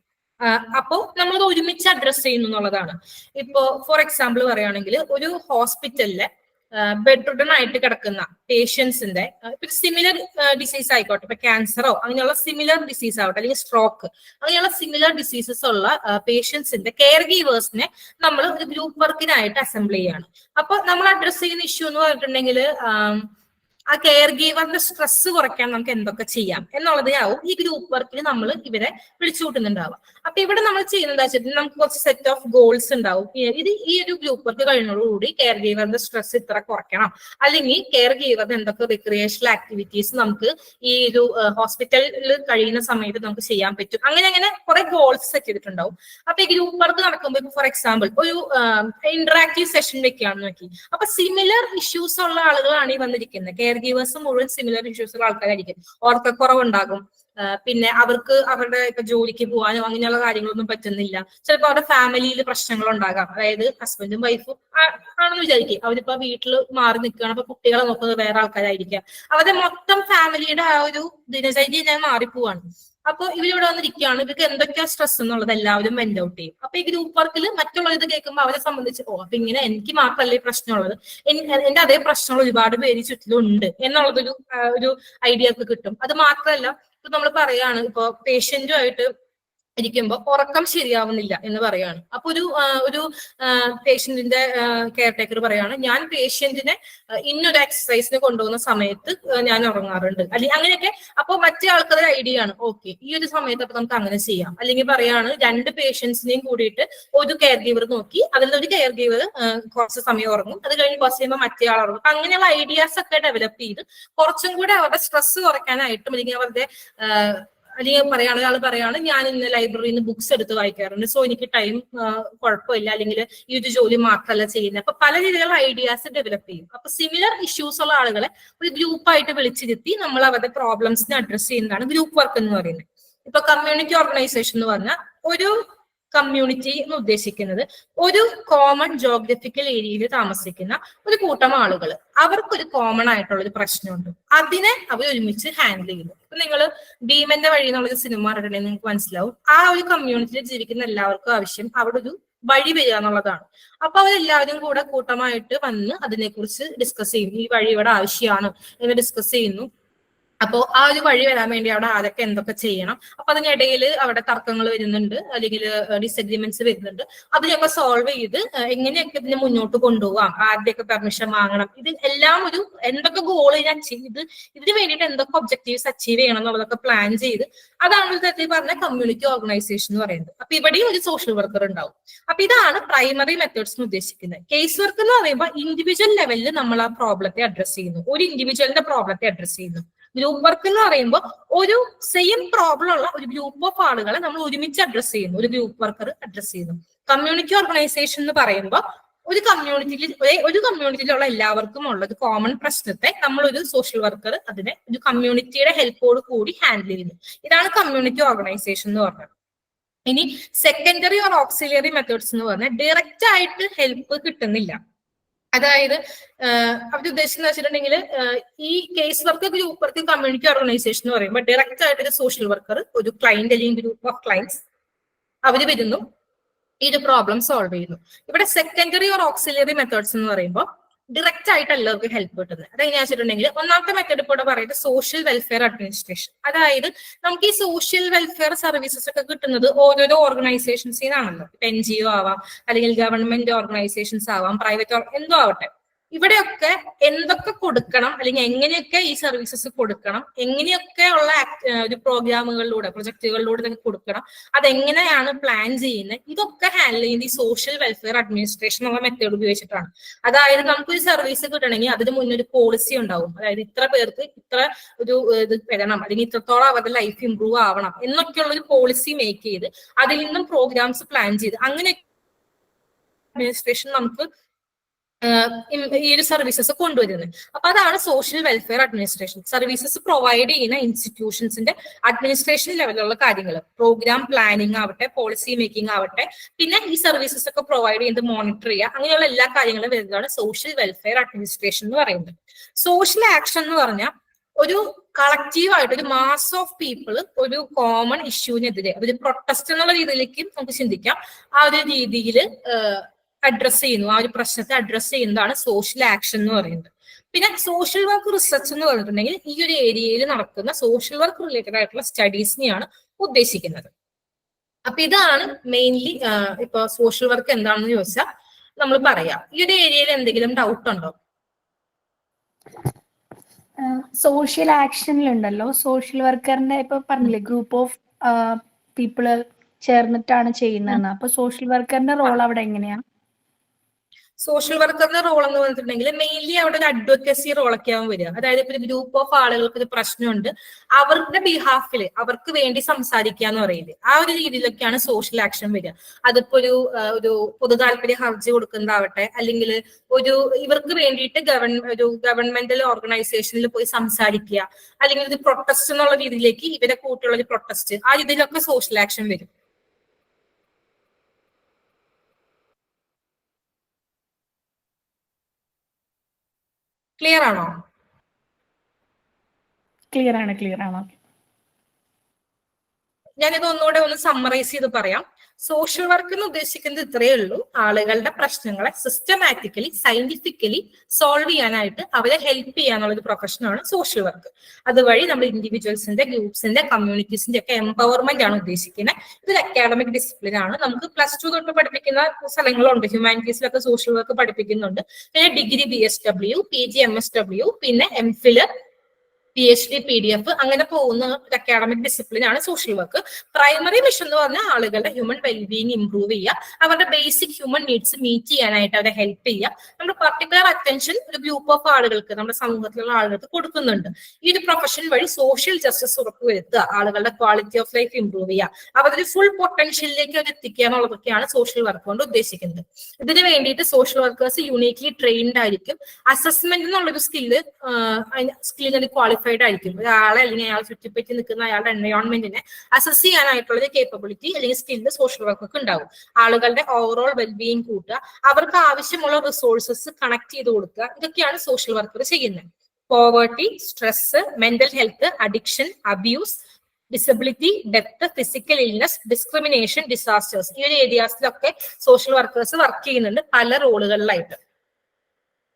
അപ്പോ നമ്മളത് ഒരുമിച്ച് അഡ്രസ് ചെയ്യുന്നു എന്നുള്ളതാണ്. ഇപ്പോ ഫോർ എക്സാമ്പിൾ പറയുകയാണെങ്കിൽ ഒരു ഹോസ്പിറ്റലിലെ ബെഡ്റിഡൻ ആയിട്ട് കിടക്കുന്ന പേഷ്യൻസിന്റെ സിമിലർ ഡിസീസ് ആയിക്കോട്ടെ, ഇപ്പൊ ക്യാൻസറോ അങ്ങനെയുള്ള സിമിലർ ഡിസീസ് ആവട്ടെ, അല്ലെങ്കിൽ സ്ട്രോക്ക് അങ്ങനെയുള്ള സിമിലർ ഡിസീസസ് ഉള്ള പേഷ്യൻസിന്റെ കെയർ ഗീവേഴ്സിനെ നമ്മൾ ഒരു ഗ്രൂപ്പ് വർക്കിനായിട്ട് അസംബിൾ ചെയ്യാണ്. അപ്പൊ നമ്മൾ അഡ്രസ് ചെയ്യുന്ന ഇഷ്യൂ എന്ന് പറഞ്ഞിട്ടുണ്ടെങ്കിൽ ആ കെയർ ഗീവറിന്റെ സ്ട്രെസ് കുറയ്ക്കാൻ നമുക്ക് എന്തൊക്കെ ചെയ്യാം എന്നുള്ളതാവും ഈ ഗ്രൂപ്പ് വർക്കിൽ നമ്മൾ ഇവരെ വിളിച്ചുകൂട്ടുന്നുണ്ടാവുക. അപ്പൊ ഇവിടെ നമ്മൾ ചെയ്യുന്നത് വെച്ചിട്ട് നമുക്ക് കുറച്ച് സെറ്റ് ഓഫ് ഗോൾസ് ഉണ്ടാവും. ഈ ഒരു ഗ്രൂപ്പ് വർക്ക് കഴിഞ്ഞതോടുകൂടി കെയർ ഗീവറിന്റെ സ്ട്രെസ് ഇത്ര കുറയ്ക്കണം, അല്ലെങ്കിൽ കെയർ ഗീവറിന് എന്തൊക്കെ റിക്രിയേഷണൽ ആക്ടിവിറ്റീസ് നമുക്ക് ഈ ഒരു ഹോസ്പിറ്റലിൽ കഴിയുന്ന സമയത്ത് നമുക്ക് ചെയ്യാൻ പറ്റും, അങ്ങനെ കുറെ ഗോൾസ് സെറ്റ് ചെയ്തിട്ടുണ്ടാവും. അപ്പൊ ഈ ഗ്രൂപ്പ് വർക്ക് നടക്കുമ്പോൾ ഫോർ എക്സാമ്പിൾ ഒരു ഇന്ററാക്റ്റീവ് സെഷൻ വെക്കുകയാണെന്ന് നോക്കി, അപ്പൊ സിമിലർ ഇഷ്യൂസ് ഉള്ള ആളുകളാണ് ഈ വന്നിരിക്കുന്നത്. കെയർ ഗീവേഴ്സ് മുഴുവൻ സിമിലർ ഇഷ്യൂസ് ഉള്ള ആൾക്കാരായിരിക്കും. ഓർക്കക്കുറവുണ്ടാകും, പിന്നെ അവർക്ക് അവരുടെ ഇപ്പൊ ജോലിക്ക് പോകാനോ അങ്ങനെയുള്ള കാര്യങ്ങളൊന്നും പറ്റുന്നില്ല. ചിലപ്പോൾ അവരുടെ ഫാമിലിയിൽ പ്രശ്നങ്ങൾ ഉണ്ടാകാം. അതായത് ഹസ്ബൻഡും വൈഫും ആണെന്ന് വിചാരിക്കും, അവരിപ്പോ വീട്ടിൽ മാറി നിൽക്കുകയാണ്, അപ്പൊ കുട്ടികളെ നോക്കുന്നത് വേറെ ആൾക്കാരായിരിക്കാം. അവരുടെ മൊത്തം ഫാമിലിയുടെ ആ ഒരു ദിനചര്യ ഞാൻ മാറിപ്പോവാണ്. അപ്പൊ ഇവരിവിടെ വന്നിരിക്കുകയാണ്, ഇവർക്ക് എന്തൊക്കെയാ സ്ട്രെസ് എന്നുള്ളത് എല്ലാവരും വെന്റ് ഔട്ട് ചെയ്യും. അപ്പൊ ഈ ഗ്രൂപ്പ് വർക്കിൽ മറ്റുള്ളത് കേൾക്കുമ്പോൾ അവരെ സംബന്ധിച്ച് അപ്പൊ ഇങ്ങനെ എനിക്ക് മാത്രമല്ലേ പ്രശ്നമുള്ളത്, എന്റെ അതേ പ്രശ്നങ്ങൾ ഒരുപാട് പേര് ചുറ്റിലും ഉണ്ട് എന്നുള്ളതൊരു ഒരു ഐഡിയ ഒക്കെ കിട്ടും. അത് മാത്രമല്ല, ഇപ്പൊ നമ്മൾ പറയാണ്, ഇപ്പൊ പേഷ്യന്റുമായിട്ട് ഇരിക്കുമ്പോൾ ഉറക്കം ശരിയാവുന്നില്ല എന്ന് പറയാണ്. അപ്പൊ ഒരു പേഷ്യന്റിന്റെ കെയർ ടേക്കർ പറയാണ്, ഞാൻ പേഷ്യന്റിനെ ഇന്നൊരു എക്സസൈസിന് കൊണ്ടുപോകുന്ന സമയത്ത് ഞാൻ ഉറങ്ങാറുണ്ട്, അല്ലെങ്കിൽ അങ്ങനെയൊക്കെ. അപ്പൊ മറ്റേ ആൾക്കൊരു ഐഡിയ ആണ്, ഓക്കെ ഈ ഒരു സമയത്ത് അപ്പൊ നമുക്ക് അങ്ങനെ ചെയ്യാം. അല്ലെങ്കിൽ പറയാണ്, 2 പേഷ്യൻസിനെയും കൂടിയിട്ട് ഒരു കെയർ ഗീവർ നോക്കി, അതിലൊരു കെയർ ഗീവർ കുറച്ച് സമയം ഉറങ്ങും, അത് കഴിഞ്ഞ് കുറച്ച് കഴിയുമ്പോൾ മറ്റേ ആൾ ഉറങ്ങും. അങ്ങനെയുള്ള ഐഡിയാസ് ഒക്കെ ഡെവലപ്പ് ചെയ്ത് കുറച്ചും കൂടെ അവരുടെ സ്ട്രെസ് കുറയ്ക്കാനായിട്ടും, അല്ലെങ്കിൽ അവരുടെ അല്ലെങ്കിൽ ഒരാൾ പറയാണ്, ഞാൻ ഇന്ന് ലൈബ്രറിയിൽ നിന്ന് ബുക്സ് എടുത്ത് വായിക്കാറുണ്ട്, സോ എനിക്ക് ടൈം കുഴപ്പമില്ല, അല്ലെങ്കിൽ ഈ ഒരു ജോലി മാത്രമല്ല ചെയ്യുന്നത്. അപ്പൊ പല രീതിയിലുള്ള ഐഡിയാസ് ഡെവലപ്പ് ചെയ്യും. അപ്പൊ സിമിലർ ഇഷ്യൂസ് ഉള്ള ആളുകളെ ഒരു ഗ്രൂപ്പായിട്ട് വിളിച്ചിരുത്തി നമ്മൾ അവരുടെ പ്രോബ്ലംസിനെ അഡ്രസ് ചെയ്യുന്നതാണ് ഗ്രൂപ്പ് വർക്ക് എന്ന് പറയുന്നത്. ഇപ്പൊ കമ്മ്യൂണിറ്റി ഓർഗനൈസേഷൻ എന്ന് പറഞ്ഞാൽ ഒരു കമ്മ്യൂണിറ്റി എന്ന് ഉദ്ദേശിക്കുന്നത് ഒരു കോമൺ ജോഗ്രഫിക്കൽ ഏരിയയിൽ താമസിക്കുന്ന ഒരു കൂട്ടം ആളുകൾ, അവർക്കൊരു കോമൺ ആയിട്ടുള്ള ഒരു പ്രശ്നമുണ്ട്, അതിനെ അവർ ഒരുമിച്ച് ഹാൻഡിൽ ചെയ്യുന്നു. ഇപ്പൊ നിങ്ങൾ ഭീമന്റെ വഴി എന്നുള്ളൊരു സിനിമ കണ്ടിട്ടുണ്ടെങ്കിൽ നിങ്ങൾക്ക് മനസ്സിലാവും, ആ ഒരു കമ്മ്യൂണിറ്റിയിൽ ജീവിക്കുന്ന എല്ലാവർക്കും ആവശ്യം അവിടെ ഒരു വഴി വരിക എന്നുള്ളതാണ്. അപ്പൊ അവരെല്ലാവരും കൂടെ കൂട്ടമായിട്ട് വന്ന് അതിനെക്കുറിച്ച് ഡിസ്കസ് ചെയ്യും, ഈ വഴി ഇവിടെ ആവശ്യമാണ് എന്ന് ഡിസ്കസ് ചെയ്യുന്നു. അപ്പോ ആ ഒരു വഴി വരാൻ വേണ്ടി അവിടെ ആരൊക്കെ എന്തൊക്കെ ചെയ്യണം, അപ്പൊ അതിനിടയിൽ അവിടെ തർക്കങ്ങൾ വരുന്നുണ്ട്, അല്ലെങ്കിൽ ഡിസഗ്രിമെന്റ്സ് വരുന്നുണ്ട്. അതിനൊക്കെ സോൾവ് ചെയ്ത് എങ്ങനെയൊക്കെ ഇതിനെ മുന്നോട്ട് കൊണ്ടുപോകാം, ആരുടെയൊക്കെ പെർമിഷൻ വാങ്ങണം, ഇത് എല്ലാം ഒരു എന്തൊക്കെ ഗോൾ ഇതിന് വേണ്ടിയിട്ട് എന്തൊക്കെ ഒബ്ജക്റ്റീവ്സ് അച്ചീവ് ചെയ്യണം എന്നുള്ളതൊക്കെ പ്ലാൻ ചെയ്ത്, അതാണ് ഒരു തരത്തിൽ പറഞ്ഞ കമ്മ്യൂണിറ്റി ഓർഗനൈസേഷൻ എന്ന് പറയുന്നത്. അപ്പൊ ഇവിടെയും ഒരു സോഷ്യൽ വർക്കർ ഉണ്ടാവും. അപ്പൊ ഇതാണ് പ്രൈമറി മെത്തേഡ്സ് എന്ന് ഉദ്ദേശിക്കുന്നത്. കേസ് വർക്ക് എന്ന് പറയുമ്പോൾ ഇൻഡിവിജ്വൽ ലെവലിൽ നമ്മൾ ആ പ്രോബ്ലത്തെ അഡ്രസ് ചെയ്യുന്നു, ഒരു ഇൻഡിവിജ്വലിന്റെ പ്രോബ്ലത്തെ അഡ്രസ് ചെയ്യുന്നു. ഗ്രൂപ്പ് വർക്ക് എന്ന് പറയുമ്പോൾ ഒരു സെയിം പ്രോബ്ലം ഉള്ള ഒരു ഗ്രൂപ്പ് ഓഫ് ആളുകളെ നമ്മൾ ഒരുമിച്ച് അഡ്രസ് ചെയ്യുന്നു, ഒരു ഗ്രൂപ്പ് വർക്കർ അഡ്രസ് ചെയ്യുന്നു. കമ്മ്യൂണിറ്റി ഓർഗനൈസേഷൻ എന്ന് പറയുമ്പോൾ ഒരു കമ്മ്യൂണിറ്റിയിലുള്ള എല്ലാവർക്കും ഉള്ള ഒരു കോമൺ പ്രശ്നത്തെ നമ്മൾ ഒരു സോഷ്യൽ വർക്കർ അതിനെ ഒരു കമ്മ്യൂണിറ്റിയുടെ ഹെൽപ്പോട് കൂടി ഹാൻഡിൽ ചെയ്യുന്നു. ഇതാണ് കമ്മ്യൂണിറ്റി ഓർഗനൈസേഷൻ എന്ന് പറഞ്ഞത്. ഇനി സെക്കൻഡറി ഓർ ഓക്സിലറി മെത്തേഡ്സ് എന്ന് പറഞ്ഞാൽ ഡയറക്റ്റ് ആയിട്ട് ഹെൽപ്പ് കിട്ടുന്നില്ല. അതായത് അവരുദ്ദേശിക്കുന്നത് വെച്ചിട്ടുണ്ടെങ്കിൽ ഈ case work, group work, community organisation എന്ന് പറയുമ്പോൾ ഡയറക്റ്റ് ആയിട്ട് ഒരു സോഷ്യൽ വർക്കർ ഒരു ക്ലയന്റ് അല്ലെങ്കിൽ ഗ്രൂപ്പ് ഓഫ് ക്ലയൻസ് അവര് വരുന്നു, ഈ ഒരു പ്രോബ്ലം സോൾവ് ചെയ്യുന്നു. ഇവിടെ സെക്കൻഡറി ഓർ ഓക്സിലറി മെത്തേഡ്സ് എന്ന് പറയുമ്പോൾ ഡയറക്റ്റ് ആയിട്ട് എല്ലാവർക്കും ഹെൽപ്പ് കിട്ടുന്നത്. അതെങ്ങനെയാ വെച്ചിട്ടുണ്ടെങ്കിൽ ഒന്നാമത്തെ മെത്തേഡ് ഇപ്പോൾ പറയുന്നത് സോഷ്യൽ വെൽഫെയർ അഡ്മിനിസ്ട്രേഷൻ. അതായത് നമുക്ക് ഈ സോഷ്യൽ വെൽഫെയർ സർവീസസ് ഒക്കെ കിട്ടുന്നത് ഓരോരോ ഓർഗനൈസേഷൻസിൽ നിന്നാണല്ലോ. ഇപ്പൊ NGO ആവാം, അല്ലെങ്കിൽ ഗവൺമെന്റ് ഓർഗനൈസേഷൻസ് ആവാം, പ്രൈവറ്റ് എന്തോ ആവട്ടെ. ഇവിടെയൊക്കെ എന്തൊക്കെ കൊടുക്കണം, അല്ലെങ്കിൽ എങ്ങനെയൊക്കെ ഈ സർവീസസ് കൊടുക്കണം, എങ്ങനെയൊക്കെ ഉള്ള ഒരു പ്രോഗ്രാമുകളിലൂടെ പ്രൊജക്ടുകളിലൂടെ ഇതൊക്കെ കൊടുക്കണം, അതെങ്ങനെയാണ് പ്ലാൻ ചെയ്യുന്നത്, ഇതൊക്കെ ഹാൻഡിൽ ചെയ്യുന്നത് ഈ സോഷ്യൽ വെൽഫെയർ അഡ്മിനിസ്ട്രേഷൻ എന്നുള്ള മെത്തേഡ് ഉപയോഗിച്ചിട്ടാണ്. അതായത് നമുക്കൊരു സർവീസ് കിട്ടണമെങ്കിൽ അതിന് മുന്നേ ഒരു പോളിസി ഉണ്ടാവും. അതായത് ഇത്ര പേർക്ക് ഇത്ര ഒരു ഇത് വരണം, അല്ലെങ്കിൽ ഇത്രത്തോളം അവരുടെ ലൈഫ് ഇംപ്രൂവ് ആവണം എന്നൊക്കെയുള്ള ഒരു പോളിസി മേക്ക് ചെയ്ത് അതിൽ നിന്നും പ്രോഗ്രാംസ് പ്ലാൻ ചെയ്ത് അങ്ങനെ അഡ്മിനിസ്ട്രേഷൻ നമുക്ക് ഈ ഒരു സർവീസസ് കൊണ്ടുവരുന്നത്. അപ്പൊ അതാണ് social welfare administration. Services provide ചെയ്യുന്ന ഇൻസ്റ്റിറ്റ്യൂഷൻസിന്റെ അഡ്മിനിസ്ട്രേഷൻ ലെവലിലുള്ള കാര്യങ്ങൾ, പ്രോഗ്രാം പ്ലാനിങ് ആവട്ടെ, പോളിസി മേക്കിംഗ് ആവട്ടെ, പിന്നെ ഈ സർവീസസ് ഒക്കെ പ്രൊവൈഡ് ചെയ്യുന്നത് മോണിറ്റർ ചെയ്യുക, അങ്ങനെയുള്ള എല്ലാ കാര്യങ്ങളും വരുന്നതാണ് സോഷ്യൽ വെൽഫെയർ അഡ്മിനിസ്ട്രേഷൻ എന്ന് പറയുന്നത്. സോഷ്യൽ ആക്ഷൻ എന്ന് പറഞ്ഞാൽ ഒരു കളക്റ്റീവ് ആയിട്ട് ഒരു മാസ് ഓഫ് പീപ്പിൾ ഒരു കോമൺ ഇഷ്യൂവിനെതിരെ ഒരു പ്രൊട്ടസ്റ്റ് എന്നുള്ള രീതിയിലേക്ക് നമുക്ക് ചിന്തിക്കാം. ആ ഒരു രീതിയിൽ അഡ്രസ് ചെയ്യുന്നു, ആ ഒരു പ്രശ്നത്തെ അഡ്രസ് ചെയ്യുന്നതാണ് സോഷ്യൽ ആക്ഷൻ എന്ന് പറയുന്നത്. പിന്നെ സോഷ്യൽ വർക്ക് റിസർച്ച് എന്ന് പറഞ്ഞിട്ടുണ്ടെങ്കിൽ ഈ ഒരു ഏരിയയിൽ നടക്കുന്ന സോഷ്യൽ വർക്ക് റിലേറ്റഡ് ആയിട്ടുള്ള സ്റ്റഡീസിനെയാണ് ഉദ്ദേശിക്കുന്നത്. അപ്പൊ ഇതാണ് മെയിൻലി ഇപ്പൊ സോഷ്യൽ വർക്ക് എന്താണെന്ന് ചോദിച്ചാൽ നമ്മൾ പറയാം. ഈ ഒരു ഏരിയയിൽ എന്തെങ്കിലും ഡൗട്ട് ഉണ്ടോ? സോഷ്യൽ ആക്ഷനിലുണ്ടല്ലോ, സോഷ്യൽ വർക്കറിന്റെ ഇപ്പൊ പറഞ്ഞില്ലേ ഗ്രൂപ്പ് ഓഫ് പീപ്പിള് ചേർന്നിട്ടാണ് ചെയ്യുന്നതെന്ന്. അപ്പൊ സോഷ്യൽ വർക്കറിന്റെ റോൾ അവിടെ എങ്ങനെയാ? സോഷ്യൽ വർക്കറിന്റെ റോൾ എന്ന് പറഞ്ഞിട്ടുണ്ടെങ്കിൽ മെയിൻലി അവിടെ ഒരു അഡ്വക്കസി റോളൊക്കെ ആവും വരിക. അതായത് ഇപ്പൊ ഒരു ഗ്രൂപ്പ് ഓഫ് ആളുകൾക്ക് ഒരു പ്രശ്നമുണ്ട്, അവരുടെ ബിഹാഫിൽ അവർക്ക് വേണ്ടി സംസാരിക്കുക എന്ന് പറയില്ലേ, ആ ഒരു രീതിയിലൊക്കെയാണ് സോഷ്യൽ ആക്ഷൻ വരിക. അതിപ്പോ ഒരു പൊതു താല്പര്യ ഹർജി കൊടുക്കുന്നതാവട്ടെ, അല്ലെങ്കിൽ ഇവർക്ക് വേണ്ടിയിട്ട് ഒരു ഗവൺമെന്റൽ ഓർഗനൈസേഷനിൽ പോയി സംസാരിക്കുക, അല്ലെങ്കിൽ ഒരു പ്രൊട്ടസ്റ്റ് എന്നുള്ള രീതിയിലേക്ക് ഇവരെ കൂട്ടിയുള്ള ഒരു പ്രൊട്ടസ്റ്റ്, ആ രീതിയിലൊക്കെ സോഷ്യൽ ആക്ഷൻ വരും. ക്ലിയർ ആണോ? ക്ലിയർ ആണ്. ഞാനിത് ഒന്നുകൂടെ ഒന്ന് സമ്മറൈസ് ചെയ്ത് പറയാം. സോഷ്യൽ വർക്ക് എന്ന് ഉദ്ദേശിക്കുന്നത് ഇത്രയേ ഉള്ളൂ: ആളുകളുടെ പ്രശ്നങ്ങളെ സിസ്റ്റമാറ്റിക്കലി സയന്റിഫിക്കലി സോൾവ് ചെയ്യാനായിട്ട് അവരെ ഹെൽപ്പ് ചെയ്യാനുള്ള ഒരു പ്രൊഫഷനാണ് സോഷ്യൽ വർക്ക്. അതുവഴി നമ്മൾ ഇൻഡിവിജ്വൽസിന്റെ, ഗ്രൂപ്പ്സിന്റെ, കമ്മ്യൂണിറ്റീസിന്റെ ഒക്കെ എംപവർമെന്റ് ആണ് ഉദ്ദേശിക്കുന്നത്. ഇതൊരു അക്കാഡമിക് ഡിസിപ്ലിൻ ആണ്. നമുക്ക് +2 തൊട്ട് പഠിപ്പിക്കുന്ന സ്ഥലങ്ങളുണ്ട്. ഹ്യൂമാനിറ്റീസിലൊക്കെ സോഷ്യൽ വർക്ക് പഠിപ്പിക്കുന്നുണ്ട്. പിന്നെ ഡിഗ്രി BSW, PG MSW, പിന്നെ MPhil, PhD, PDF അങ്ങനെ പോകുന്ന ഒരു അക്കാഡമിക് ഡിസിപ്ലിൻ ആണ് സോഷ്യൽ വർക്ക്. പ്രൈമറി മിഷൻ എന്ന് പറഞ്ഞാൽ ആളുകളുടെ ഹ്യൂമൻ വെൽബീയിങ് ഇംപ്രൂവ് ചെയ്യുക, അവരുടെ ബേസിക് ഹ്യൂമൻ നീഡ്സ് മീറ്റ് ചെയ്യാനായിട്ട് അവരെ ഹെൽപ്പ് ചെയ്യുക. നമ്മൾ പർട്ടിക്കുലർ അറ്റൻഷൻ ഒരു ഗ്രൂപ്പ് ഓഫ് ആളുകൾക്ക്, നമ്മുടെ സമൂഹത്തിലുള്ള ആളുകൾക്ക് കൊടുക്കുന്നുണ്ട്. ഈ ഒരു പ്രൊഫഷൻ വഴി സോഷ്യൽ ജസ്റ്റിസ് ഉറപ്പുവരുത്തുക, ആളുകളുടെ ക്വാളിറ്റി ഓഫ് ലൈഫ് ഇംപ്രൂവ് ചെയ്യുക, അവരുടെ ഫുൾ പൊട്ടൻഷ്യലിലേക്ക് അവർ എത്തിക്കുക എന്നുള്ളതൊക്കെയാണ് സോഷ്യൽ വർക്ക് കൊണ്ട് ഉദ്ദേശിക്കുന്നത്. ഇതിന് വേണ്ടിയിട്ട് സോഷ്യൽ വർക്കേഴ്സ് യൂണിക്ലി ട്രെയിൻഡ് ആയിരിക്കും. അസസ്മെന്റ് എന്നുള്ളൊരു സ്കില്ലിന് ക്വാളിഫൈഡ് ആയിരിക്കും. ഒരാളെ അല്ലെങ്കിൽ അയാൾ ചുറ്റിപ്പറ്റി നിൽക്കുന്ന അയാളുടെ എൻവയോൺമെന്റിനെ അസസ് ചെയ്യാനായിട്ടുള്ള കേപ്പബിലിറ്റി അല്ലെങ്കിൽ സ്കില്ല് സോഷ്യൽ വർക്കൊക്കെ ഉണ്ടാവും. ആളുകളുടെ ഓവറോൾ വെൽബീയിങ് കൂട്ടുക, അവർക്ക് ആവശ്യമുള്ള റിസോഴ്സസ് കണക്ട് ചെയ്ത് കൊടുക്കുക, ഇതൊക്കെയാണ് സോഷ്യൽ വർക്കർ ചെയ്യുന്നത്. Poverty, stress, mental health, addiction, abuse, disability, death, physical illness, discrimination, disasters, ഈ ഒരു ഏരിയാസിലൊക്കെ സോഷ്യൽ വർക്കേഴ്സ് വർക്ക് ചെയ്യുന്നുണ്ട് പല റോളുകളിലായിട്ട്.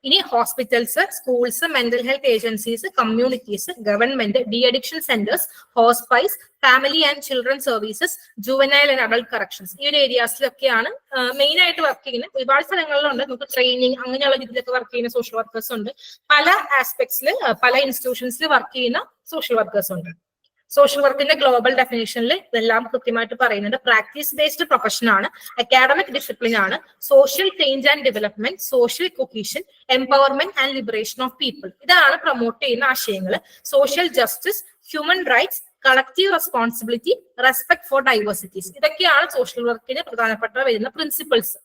ഇനി hospitals, schools, mental health agencies, communities, government, de addiction centres, hospice, family and children services, juvenile and adult corrections, ഈ ഒരു ഏരിയാസിലൊക്കെയാണ് main ആയിട്ട് work ചെയ്യുന്നത്. ഒരുപാട് സ്ഥലങ്ങളിലുണ്ട്. നമുക്ക് ട്രെയിനിങ് അങ്ങനെയുള്ള രീതിയിലൊക്കെ വർക്ക് ചെയ്യുന്ന സോഷ്യൽ വർക്കേഴ്സ് ഉണ്ട്. പല ആസ്പെക്ട്സിൽ പല ഇൻസ്റ്റിറ്റ്യൂഷൻസിൽ വർക്ക് ചെയ്യുന്ന സോഷ്യൽ വർക്കേഴ്സ് ഉണ്ട്. സോഷ്യൽ വർക്കിന്റെ ഗ്ലോബൽ ഡെഫിനേഷനിൽ ഇതെല്ലാം കൃത്യമായിട്ട് പറയുന്നുണ്ട്. പ്രാക്ടീസ് ബേസ്ഡ് പ്രൊഫഷൻ ആണ്, അക്കാഡമിക് ഡിസിപ്ലിൻ ആണ്, social change and development, social cohesion, empowerment and liberation of people, ഇതാണ് പ്രൊമോട്ട് ചെയ്യുന്ന ആശയങ്ങൾ. Social justice, human rights, collective responsibility, respect for diversities, ഇതൊക്കെയാണ് സോഷ്യൽ വർക്കിന് പ്രധാനപ്പെട്ട വരുന്ന പ്രിൻസിപ്പിൾസ്.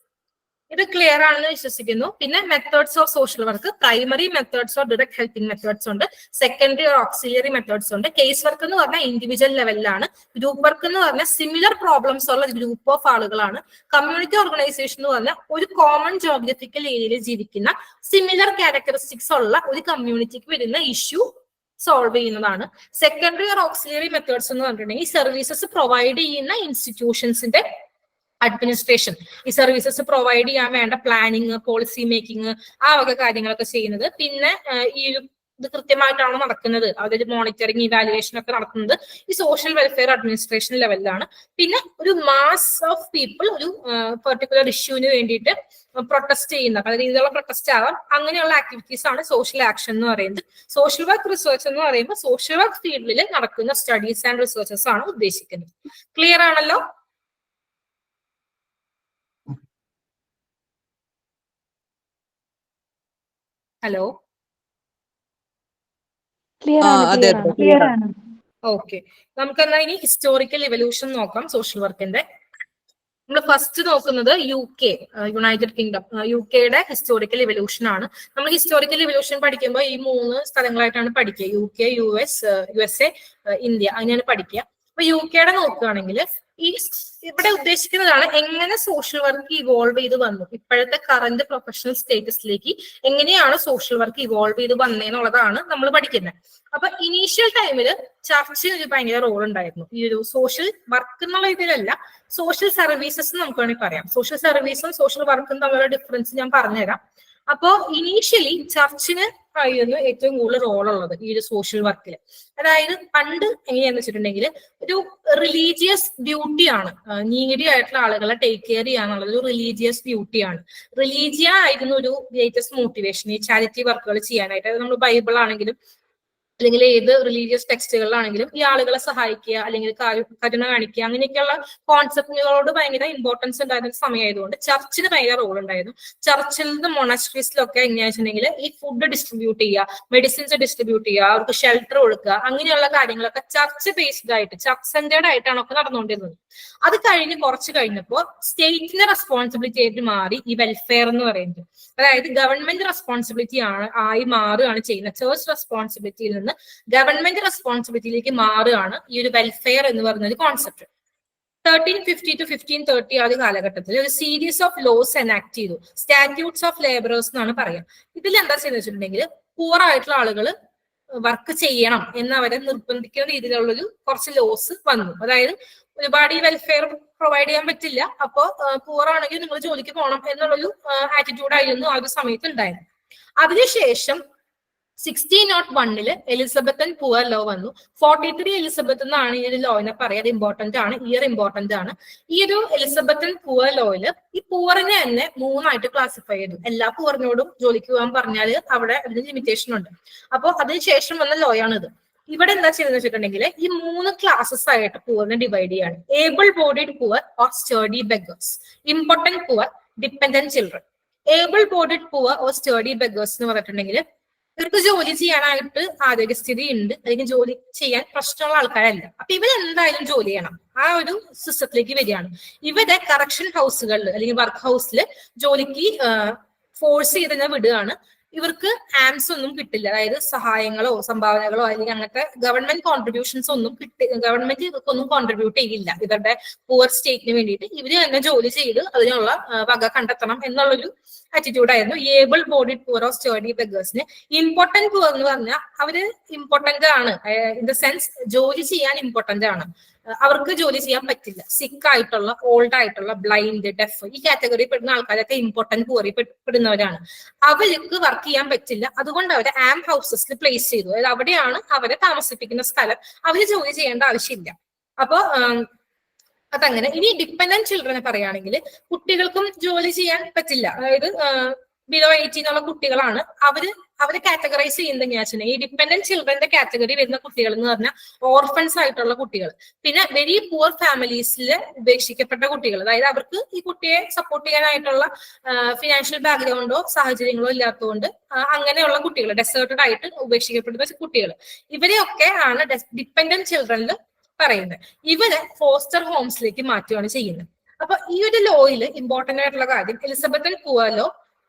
ഇത് ക്ലിയർ ആണെന്ന് വിശ്വസിക്കുന്നു. പിന്നെ methods of social work: primary methods or direct helping methods ഉണ്ട്, സെക്കൻഡറി ഓർ ഓക്സിലിയറി മെത്തേഡ്സ് ഉണ്ട്. കേസ് വർക്ക് എന്ന് പറഞ്ഞാൽ ഇൻഡിവിജ്വൽ ലെവലിലാണ്. ഗ്രൂപ്പ് വർക്ക് എന്ന് പറഞ്ഞാൽ സിമിലർ പ്രോബ്ലംസ് ഉള്ള ഗ്രൂപ്പ് ഓഫ് ആളുകളാണ്. കമ്മ്യൂണിറ്റി ഓർഗനൈസേഷൻ എന്ന് പറഞ്ഞാൽ ഒരു കോമൺ ജോഗ്രഫിക്കൽ ഏരിയയിൽ ജീവിക്കുന്ന സിമിലർ ക്യാരക്ടറിസ്റ്റിക്സ് ഉള്ള ഒരു കമ്മ്യൂണിറ്റിക്ക് വരുന്ന ഇഷ്യൂ സോൾവ് ചെയ്യുന്നതാണ്. സെക്കൻഡറി ഓർ ഓക്സിലിയറി മെത്തേഡ്സ് എന്ന് പറഞ്ഞിട്ടുണ്ടെങ്കിൽ സർവീസസ് പ്രൊവൈഡ് ചെയ്യുന്ന ഇൻസ്റ്റിറ്റ്യൂഷൻസിന്റെ അഡ്മിനിസ്ട്രേഷൻ, ഈ സർവീസസ് പ്രൊവൈഡ് ചെയ്യാൻ വേണ്ട പ്ലാനിങ്, പോളിസി മേക്കിംഗ്, ആ വക കാര്യങ്ങളൊക്കെ ചെയ്യുന്നത്. പിന്നെ ഇത് കൃത്യമായിട്ടാണ് നടക്കുന്നത്, അതൊരു മോണിറ്ററിങ്, ഇവാലുവേഷൻ ഒക്കെ നടക്കുന്നത് ഈ സോഷ്യൽ വെൽഫെയർ അഡ്മിനിസ്ട്രേഷൻ ലെവലിലാണ്. പിന്നെ ഒരു മാസ് ഓഫ് പീപ്പിൾ ഒരു പെർട്ടിക്കുലർ ഇഷ്യൂവിന് വേണ്ടിയിട്ട് പ്രൊട്ടസ്റ്റ് ചെയ്യുന്ന പല രീതിയിലുള്ള പ്രൊട്ടസ്റ്റ് ആവാം, അങ്ങനെയുള്ള ആക്ടിവിറ്റീസ് ആണ് സോഷ്യൽ ആക്ഷൻ എന്ന് പറയുന്നത്. സോഷ്യൽ വർക്ക് റിസർച്ച് എന്ന് പറയുമ്പോൾ സോഷ്യൽ വർക്ക് ഫീൽഡിൽ നടക്കുന്ന സ്റ്റഡീസ് ആൻഡ് റിസർച്ചസ് ആണ് ഉദ്ദേശിക്കുന്നത്. ക്ലിയർ ആണല്ലോ? ഹലോ, ക്ലിയർ ആണ്. ഓക്കെ, നമുക്ക് എന്നാൽ ഇനി ഹിസ്റ്റോറിക്കൽ ഇവല്യൂഷൻ നോക്കാം സോഷ്യൽ വർക്കിന്റെ. നമ്മൾ ഫസ്റ്റ് നോക്കുന്നത് UK, യുണൈറ്റഡ് കിങ്ഡം, UK-യുടെ ഹിസ്റ്റോറിക്കൽ ഇവല്യൂഷൻ ആണ്. നമ്മൾ ഹിസ്റ്റോറിക്കൽ ഇവല്യൂഷൻ പഠിക്കുമ്പോൾ ഈ 3 സ്ഥലങ്ങളായിട്ടാണ് പഠിക്കുക: UK, USA, ഇന്ത്യ, അങ്ങനെയാണ് പഠിക്കുക. അപ്പൊ UK നോക്കുകയാണെങ്കിൽ ഇവിടെ ഉദ്ദേശിക്കുന്നതാണ് എങ്ങനെ സോഷ്യൽ വർക്ക് ഇവോൾവ് ചെയ്ത് വന്നു, ഇപ്പോഴത്തെ കറന്റ് പ്രൊഫഷണൽ സ്റ്റേറ്റസിലേക്ക് എങ്ങനെയാണ് സോഷ്യൽ വർക്ക് ഇവോൾവ് ചെയ്ത് വന്നേന്നുള്ളതാണ് നമ്മൾ പഠിക്കുന്നത്. അപ്പൊ ഇനീഷ്യൽ ടൈമിൽ ചർച്ചിന് ഒരു ഭയങ്കര റോൾ ഉണ്ടായിരുന്നു. ഈ ഒരു സോഷ്യൽ വർക്ക് എന്നുള്ള ഇതിലല്ല, സോഷ്യൽ സർവീസസ് നമുക്ക് വേണമെങ്കിൽ പറയാം. സോഷ്യൽ സർവീസും സോഷ്യൽ വർക്കും തമ്മിലുള്ള ഡിഫറൻസ് ഞാൻ പറഞ്ഞുതരാം. അപ്പോ ഇനീഷ്യലി ചർച്ചിന് ആയിരുന്നു ഏറ്റവും കൂടുതൽ റോൾ ഉള്ളത് ഈ ഒരു സോഷ്യൽ വർക്കിൽ. അതായത് പണ്ട് എങ്ങനെയാന്ന് വെച്ചിട്ടുണ്ടെങ്കിൽ ഒരു റിലീജിയസ് ഡ്യൂട്ടിയാണ്, നീഡി ആയിട്ടുള്ള ആളുകളെ ടേക്ക് കെയർ ചെയ്യാന്നുള്ളത് ഒരു റിലീജിയസ് ഡ്യൂട്ടിയാണ്. റിലീജിയ ആയിരുന്നു ഒരു ഗ്രേറ്റസ്റ്റ് മോട്ടിവേഷൻ ഈ ചാരിറ്റി വർക്കുകൾ ചെയ്യാനായിട്ട്. അത് നമ്മൾ ബൈബിൾ ആണെങ്കിലും അല്ലെങ്കിൽ ഏത് റിലീജിയസ് ടെക്സ്റ്റുകളിലാണെങ്കിലും ഈ ആളുകളെ സഹായിക്കുക അല്ലെങ്കിൽ കരുണ കാണിക്കുക അങ്ങനെയൊക്കെയുള്ള കോൺസെപ്റ്റുകളോട് ഭയങ്കര ഇമ്പോർട്ടൻസ് ഉണ്ടായിരുന്ന സമയമായതുകൊണ്ട് ചർച്ചിന് ഭയങ്കര റോൾ ഉണ്ടായിരുന്നു. ചർച്ചിൽ നിന്ന് മൊണസ്ട്രീസിലൊക്കെ എങ്ങനെയാ വെച്ചിട്ടുണ്ടെങ്കിൽ ഈ ഫുഡ് ഡിസ്ട്രിബ്യൂട്ട് ചെയ്യുക, മെഡിസിൻസ് ഡിസ്ട്രിബ്യൂട്ട് ചെയ്യുക, അവർക്ക് ഷെൽട്ടർ കൊടുക്കുക, അങ്ങനെയുള്ള കാര്യങ്ങളൊക്കെ ചർച്ച് ബേസ്ഡ് ആയിട്ട് ചർച്ച് സെന്റേർഡ് ആയിട്ടാണ് ഒക്കെ നടന്നുകൊണ്ടിരുന്നത്. അത് കഴിഞ്ഞ് കുറച്ച് കഴിഞ്ഞപ്പോൾ സ്റ്റേറ്റിന്റെ റെസ്പോൺസിബിലിറ്റി ആയിട്ട് മാറി ഈ വെൽഫെയർ എന്ന് പറയുന്നത്. അതായത് ഗവൺമെന്റ് റെസ്പോൺസിബിലിറ്റി ആയി മാറുകയാണ് ചെയ്യുന്നത്. ചേർച്ച് റെസ്പോൺസിബിലിറ്റിയിൽ നിന്ന് ഗവൺമെന്റ് റെസ്പോൺസിബിലിറ്റിയിലേക്ക് മാറുകയാണ് ഈ ഒരു വെൽഫെയർ എന്ന് പറയുന്ന ഒരു കോൺസെപ്റ്റ്. 1350 to 1530 ആ ഒരു കാലഘട്ടത്തിൽ ഒരു സീരീസ് ഓഫ് ലോസ് എനാക്ട് ചെയ്തു. സ്റ്റാറ്റ്യൂട്ട്സ് ഓഫ് ലേബറേഴ്സ് എന്നാണ് പറയാം. ഇതിൽ എന്താ ചെയ്യുന്നത് വെച്ചിട്ടുണ്ടെങ്കിൽ പൂർ ആയിട്ടുള്ള ആളുകൾ വർക്ക് ചെയ്യണം എന്നവരെ നിർബന്ധിക്കുന്ന രീതിയിലുള്ളൊരു കുറച്ച് ലോസ് വന്നു. അതായത് ഒരുപാട് ഈ വെൽഫെയർ പ്രൊവൈഡ് ചെയ്യാൻ പറ്റില്ല, അപ്പോ പൂർ ആണെങ്കിൽ നിങ്ങൾ ജോലിക്ക് പോകണം എന്നുള്ളൊരു ആറ്റിറ്റ്യൂഡായിരുന്നു ആ ഒരു സമയത്ത് ഉണ്ടായത്. അതിനുശേഷം 1601 എലിസബത്തൻ പുവർ ലോ വന്നു. 43 എലിസബത്ത് എന്നാണ് ഈ ഒരു ലോയിനെ പറയാൻ ഇമ്പോർട്ടന്റ് ആണ്, ഇയർ ഇമ്പോർട്ടന്റ് ആണ്. ഈ ഒരു എലിസബത്തൻ പുവർ ലോയില് ഈ പൂവറിനെ തന്നെ 3 ആയിട്ട് ക്ലാസിഫൈ ചെയ്തു. എല്ലാ പൂവറിനോടും ജോലിക്ക് പോകാൻ പറഞ്ഞാൽ അവിടെ അതിന് ലിമിറ്റേഷൻ ഉണ്ട്. അപ്പോൾ അതിനുശേഷം വന്ന ലോയാണിത്. ഇവിടെ എന്താ ചെയ്തെന്ന് വെച്ചിട്ടുണ്ടെങ്കിൽ ഈ 3 ക്ലാസസ് ആയിട്ട് പൂവറിനെ ഡിവൈഡ് ചെയ്യാണ്. Able bodied poor or sturdy beggars, important poor, dependent children. Able bodied poor or sturdy beggars എന്ന് പറഞ്ഞിട്ടുണ്ടെങ്കിൽ ഇവർക്ക് ജോലി ചെയ്യാനായിട്ട് ആരോഗ്യസ്ഥിതി ഉണ്ട്, അല്ലെങ്കിൽ ജോലി ചെയ്യാൻ പ്രശ്നമുള്ള ആൾക്കാരല്ല. അപ്പൊ ഇവരെന്തായാലും ജോലി ചെയ്യണം, ആ ഒരു സിസ്റ്റത്തിലേക്ക് വരികയാണ്. ഇവരെ കറക്ഷൻ ഹൗസുകളിൽ അല്ലെങ്കിൽ വർക്ക് ഹൗസിൽ ജോലിക്ക് ഫോഴ്സ് ചെയ്ത് തന്നെ വിടുകയാണ്. ഇവർക്ക് ആംസ് ഒന്നും കിട്ടില്ല, അതായത് സഹായങ്ങളോ സംഭാവനകളോ അല്ലെങ്കിൽ അങ്ങനത്തെ ഗവൺമെന്റ് കോൺട്രിബ്യൂഷൻസ് ഒന്നും ഗവൺമെന്റ് ഇവർക്കൊന്നും കോൺട്രിബ്യൂട്ട് ചെയ്യില്ല. ഇവരുടെ പുവർ സ്റ്റേറ്റിന് വേണ്ടിയിട്ട് ഇവര് തന്നെ ജോലി ചെയ്ത് അതിനുള്ള വക കണ്ടെത്തണം എന്നുള്ളൊരു ആറ്റിറ്റ്യൂഡായിരുന്നു able bodied poor or sturdy ബെഗേഴ്സിന്. ഇമ്പോർട്ടന്റ് പുവർ എന്ന് പറഞ്ഞാൽ അവര് ഇമ്പോർട്ടന്റ് ആണ്, ഇൻ ദ സെൻസ് ജോലി ചെയ്യാൻ ഇമ്പോർട്ടന്റ് ആണ്, അവർക്ക് ജോലി ചെയ്യാൻ പറ്റില്ല. സിക്ക് ആയിട്ടുള്ള, ഓൾഡ് ആയിട്ടുള്ള, ബ്ലൈൻഡ്, ഡെഫ് ഈ കാറ്റഗറി പെടുന്ന ആൾക്കാരൊക്കെ ഇമ്പോർട്ടന്റ് പുവറിൽ പെടുന്നവരാണ്. അവർക്ക് വർക്ക് ചെയ്യാൻ പറ്റില്ല, അതുകൊണ്ട് അവരെ ആം ഹൗസസിൽ പ്ലേസ് ചെയ്തു. അതായത് അവിടെയാണ് അവരെ താമസിപ്പിക്കുന്ന സ്ഥലം, അവര് ജോലി ചെയ്യേണ്ട ആവശ്യമില്ല. അപ്പോ അതങ്ങനെ. ഇനി ഡിപ്പെൻഡന്റ് ചിൽഡ്രനെ പറയുകയാണെങ്കിൽ കുട്ടികൾക്കും ജോലി ചെയ്യാൻ പറ്റില്ല, അതായത് ബിലോ 18 ഉള്ള കുട്ടികളാണ്. അവരെ കാറ്റഗറൈസ് ചെയ്യുന്നത് എങ്ങനെയാ വെച്ചാൽ ഈ ഡിപ്പെൻഡന്റ് ചിൽഡ്രന്റെ കാറ്റഗറി വരുന്ന കുട്ടികൾ എന്ന് പറഞ്ഞാൽ ഓർഫൻസ് ആയിട്ടുള്ള കുട്ടികൾ, പിന്നെ വെരി പുവർ ഫാമിലീസിൽ ഉപേക്ഷിക്കപ്പെട്ട കുട്ടികൾ, അതായത് അവർക്ക് ഈ കുട്ടിയെ സപ്പോർട്ട് ചെയ്യാനായിട്ടുള്ള ഫിനാൻഷ്യൽ ബാക്ക്ഗ്രൗണ്ടോ സാഹചര്യങ്ങളോ ഇല്ലാത്തതുകൊണ്ട് അങ്ങനെയുള്ള കുട്ടികൾ, ഡെസേർട്ടഡ് ആയിട്ട് ഉപേക്ഷിക്കപ്പെടുന്ന കുട്ടികൾ, ഇവരെയൊക്കെ ആണ് ഡിപ്പെൻഡന്റ് ചിൽഡ്രനിൽ പറയുന്നത്. ഇവരെ ഫോസ്റ്റർ ഹോംസിലേക്ക് മാറ്റുകയാണ് ചെയ്യുന്നത്. അപ്പൊ ഈ ഒരു ലോയിൽ ഇമ്പോർട്ടന്റ് ആയിട്ടുള്ള കാര്യം എലിസബത്തൻ പുവർ ലോ,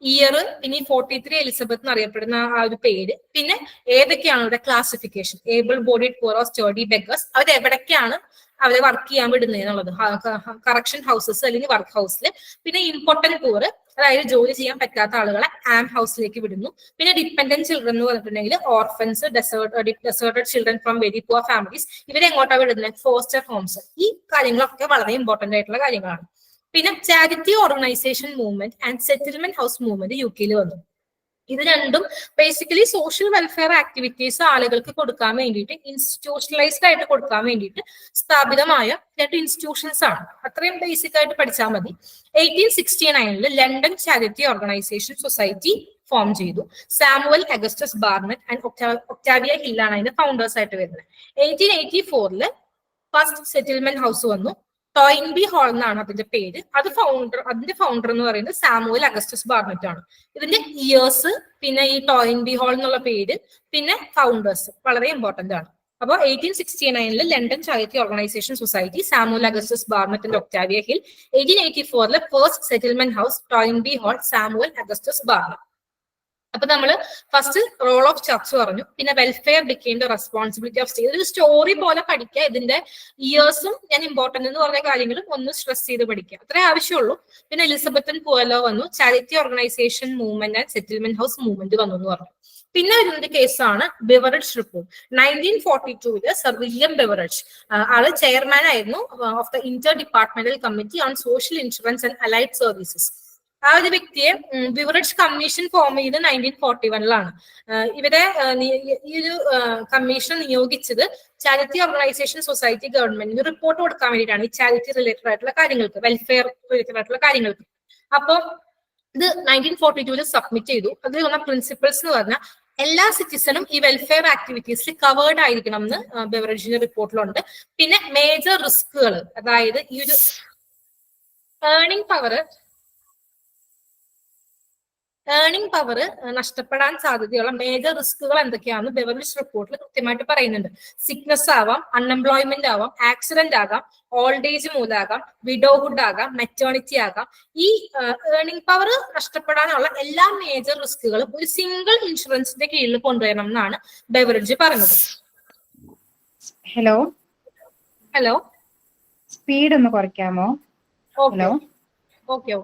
ഇയർ, പിന്നെ 43 എലിസബത്ത് എന്നറിയപ്പെടുന്ന ആ ഒരു പേര്, പിന്നെ ഏതൊക്കെയാണ് ഇവിടെ classification, able bodied poor or sturdy beggars, അവരെവിടേക്കാണ് അവരെ വർക്ക് ചെയ്യാൻ വിടുന്നത് എന്നുള്ളത്, കറക്ഷൻ ഹൗസസ് അല്ലെങ്കിൽ വർക്ക് ഹൗസിൽ. പിന്നെ ഇമ്പോർട്ടന്റ് പുവർ, അതായത് ജോലി ചെയ്യാൻ പറ്റാത്ത ആളുകളെ ആം ഹൗസിലേക്ക് വിടുന്നു. പിന്നെ ഡിപ്പെൻഡന്റ് ചിൽഡ്രൻ എന്ന് പറഞ്ഞിട്ടുണ്ടെങ്കിൽ orphans, deserted children from very poor families, ഇവരെ എങ്ങോട്ടാണ് വിടുന്നത്, ഫോസ്റ്റർ ഹോംസ്. ഈ കാര്യങ്ങളൊക്കെ വളരെ ഇമ്പോർട്ടന്റ് ആയിട്ടുള്ള കാര്യങ്ങളാണ്. പിന്നെ charity organisation movement and settlement house movement UK വന്നു. ഇത് രണ്ടും ബേസിക്കലി സോഷ്യൽ വെൽഫെയർ ആക്ടിവിറ്റീസ് ആളുകൾക്ക് കൊടുക്കാൻ വേണ്ടിയിട്ട്, ഇൻസ്റ്റിറ്റ്യൂഷണലൈസ്ഡ് ആയിട്ട് കൊടുക്കാൻ വേണ്ടിയിട്ട് സ്ഥാപിതമായ 2 ഇൻസ്റ്റിറ്റ്യൂഷൻസ് ആണ്. അത്രയും ബേസിക് ആയിട്ട് പഠിച്ചാൽ മതി. 1869 London charity organisation society form ചെയ്തു. Samuel Augustus Barnett and Octavia ഹില്ലാണ് അതിന്റെ ഫൗണ്ടേഴ്സ് ആയിട്ട് വരുന്നത്. 1884 ഫസ്റ്റ് സെറ്റിൽമെന്റ് ഹൗസ് വന്നു. ടോയിൻബി ഹാൾ എന്നാണ് അതിന്റെ പേര്. അതിന്റെ ഫൗണ്ടർ എന്ന് പറയുന്നത് സാമുവൽ അഗസ്റ്റസ് ബാർനറ്റ് ആണ്. ഇതിന്റെ ഇയേഴ്സ്, പിന്നെ ഈ ടോയിൻബി ഹാൾ എന്നുള്ള പേര്, പിന്നെ ഫൗണ്ടേഴ്സ് വളരെ ഇമ്പോർട്ടന്റ് ആണ്. അപ്പോൾ 1869 London charity organisation society, Samuel Augustus Barnett and Octavia Hill. 1884 first settlement house, Toynbee Hall, Samuel Augustus Barnett. അപ്പൊ നമ്മള് ഫസ്റ്റ് റോൾ ഓഫ് ചർച്ച് പറഞ്ഞു, പിന്നെ welfare became the responsibility of state. ഒരു സ്റ്റോറി പോലെ പഠിക്കുക, ഇതിന്റെ ഇയേഴ്സും ഞാൻ ഇമ്പോർട്ടന്റ് എന്ന് പറഞ്ഞ കാര്യങ്ങളും ഒന്ന് സ്ട്രെസ് ചെയ്ത് പഠിക്കുക, അത്രേ ആവശ്യമുള്ളൂ. പിന്നെ എലിസബത്തൻ പുവലോ വന്നു, charity organisation movement and settlement house movement വന്നു എന്ന് പറഞ്ഞു. പിന്നെ വരുന്ന കേസാണ് beverage report. 1942 sir William beverage ആള് ചെയർമാൻ ആയിരുന്നു of the Inter departmental committee on social insurance and allied services. ആ ഒരു വ്യക്തിയെ ബിവറേജ് കമ്മീഷൻ ഫോം ചെയ്ത് 1941 ഇവരെ ഈ ഒരു കമ്മീഷൻ നിയോഗിച്ചത് ചാരിറ്റി ഓർഗനൈസേഷൻ സൊസൈറ്റി ഗവൺമെന്റിന് റിപ്പോർട്ട് കൊടുക്കാൻ വേണ്ടിയിട്ടാണ്, ഈ ചാരിറ്റി റിലേറ്റഡ് ആയിട്ടുള്ള കാര്യങ്ങൾക്ക്, വെൽഫെയർ റിലേറ്റഡ് ആയിട്ടുള്ള കാര്യങ്ങൾക്ക്. അപ്പോ ഇത് 1942 സബ്മിറ്റ് ചെയ്തു. അതിൽ വന്ന പ്രിൻസിപ്പിൾസ് എന്ന് പറഞ്ഞാൽ എല്ലാ സിറ്റിസണും ഈ വെൽഫെയർ ആക്ടിവിറ്റീസിൽ കവേർഡ് ആയിരിക്കണം എന്ന് ബെവറേജിന്റെ റിപ്പോർട്ടിലുണ്ട്. പിന്നെ മേജർ റിസ്കുകൾ, അതായത് ഈ ഒരു ഏർണിംഗ് പവർ നഷ്ടപ്പെടാൻ സാധ്യതയുള്ള മേജർ റിസ്കുകൾ എന്തൊക്കെയാണെന്ന് ബെവറേജ് റിപ്പോർട്ടിൽ കൃത്യമായിട്ട് പറയുന്നുണ്ട്. സിക്നസ് ആവാം, അൺഎംപ്ലോയ്മെന്റ് ആവാം, ആക്സിഡന്റ് ആകാം, ഓൾഡ് ഏജ് മൂലമാകാം, വിഡോഹുഡ് ആകാം, മെറ്റേണിറ്റി ആകാം. ഈ ഏർണിംഗ് പവർ നഷ്ടപ്പെടാനുള്ള എല്ലാ മേജർ റിസ്കുകളും ഒരു സിംഗിൾ ഇൻഷുറൻസിന്റെ കീഴിൽ കൊണ്ടുവരണം എന്നാണ് ബെവറേജ് പറഞ്ഞത്. ഹലോ, സ്പീഡ് ഒന്ന് കുറയ്ക്കാമോ? ഓക്കെ.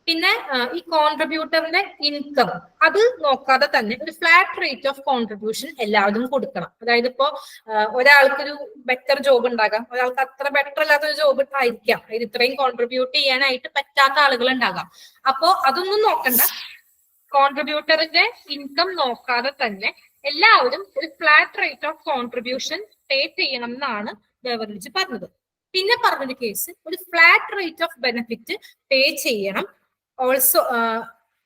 പിന്നെ ഈ കോൺട്രിബ്യൂട്ടറിന്റെ ഇൻകം അത് നോക്കാതെ തന്നെ ഒരു ഫ്ലാറ്റ് റേറ്റ് ഓഫ് കോൺട്രിബ്യൂഷൻ എല്ലാവരും കൊടുക്കണം. അതായത് ഇപ്പോ ഒരാൾക്കൊരു ബെറ്റർ ജോബ് ഉണ്ടാകാം, ഒരാൾക്ക് അത്ര ബെറ്റർ അല്ലാത്തൊരു ജോബ് ആയിരിക്കാം, ഇത് ഇത്രയും കോൺട്രിബ്യൂട്ട് ചെയ്യാനായിട്ട് പറ്റാത്ത ആളുകൾ ഉണ്ടാകാം. അപ്പോ അതൊന്നും നോക്കണ്ട, കോൺട്രിബ്യൂട്ടറിന്റെ ഇൻകം നോക്കാതെ തന്നെ എല്ലാവരും ഒരു flat rate of contribution pay ചെയ്യണം എന്നാണ് ബെവറേജ് പറഞ്ഞത്. പിന്നെ പറഞ്ഞൊരു കേസ്, ഒരു flat rate of benefit pay ചെയ്യണം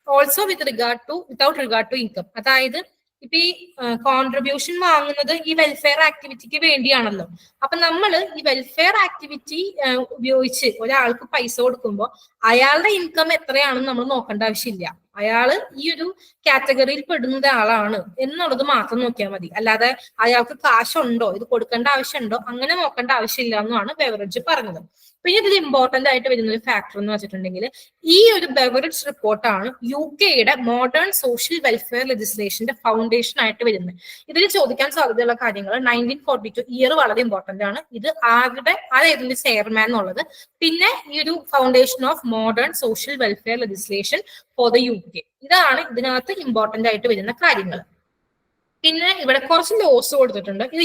also without regard to income. അതായത് ഇപ്പൊ ഈ കോൺട്രിബ്യൂഷൻ വാങ്ങുന്നത് ഈ വെൽഫെയർ ആക്ടിവിറ്റിക്ക് വേണ്ടിയാണല്ലോ. അപ്പൊ നമ്മൾ ഈ വെൽഫെയർ ആക്ടിവിറ്റി ഉപയോഗിച്ച് ഒരാൾക്ക് പൈസ കൊടുക്കുമ്പോൾ അയാളുടെ ഇൻകം എത്രയാണെന്ന് നമ്മൾ നോക്കേണ്ട ആവശ്യമില്ല. അയാള് ഈ ഒരു കാറ്റഗറിയിൽ പെടുന്ന ആളാണ് എന്നുള്ളത് മാത്രം നോക്കിയാൽ മതി. അല്ലാതെ അയാൾക്ക് കാശുണ്ടോ, ഇത് കൊടുക്കേണ്ട ആവശ്യമുണ്ടോ, അങ്ങനെ നോക്കേണ്ട ആവശ്യമില്ല എന്നാണ് ബെവറേജ് പറഞ്ഞത്. പിന്നെ ഇതിൽ ഇമ്പോർട്ടന്റ് ആയിട്ട് വരുന്ന ഒരു ഫാക്ടർ എന്ന് വെച്ചിട്ടുണ്ടെങ്കിൽ ഈ ഒരു ബെവറേജ് റിപ്പോർട്ടാണ് യുടെ മോഡേൺ സോഷ്യൽ വെൽഫെയർ ലെജിസ്ലേഷന്റെ ഫൗണ്ടേഷൻ ആയിട്ട് വരുന്നത്. ഇതിൽ ചോദിക്കാൻ സാധ്യതയുള്ള കാര്യങ്ങൾ 1942 ഇയർ വളരെ ഇമ്പോർട്ടന്റ് ആണ്. ഇത് ആരായിരുന്നു ചെയർമാൻ എന്നുള്ളത്, പിന്നെ ഈ ഒരു foundation of modern social welfare legislation for the UK, ഇതാണ് ഇതിനകത്ത് ഇമ്പോർട്ടന്റ് ആയിട്ട് വരുന്ന കാര്യങ്ങൾ. പിന്നെ ഇവിടെ കുറച്ച് ലോസ് കൊടുത്തിട്ടുണ്ട്. ഇത്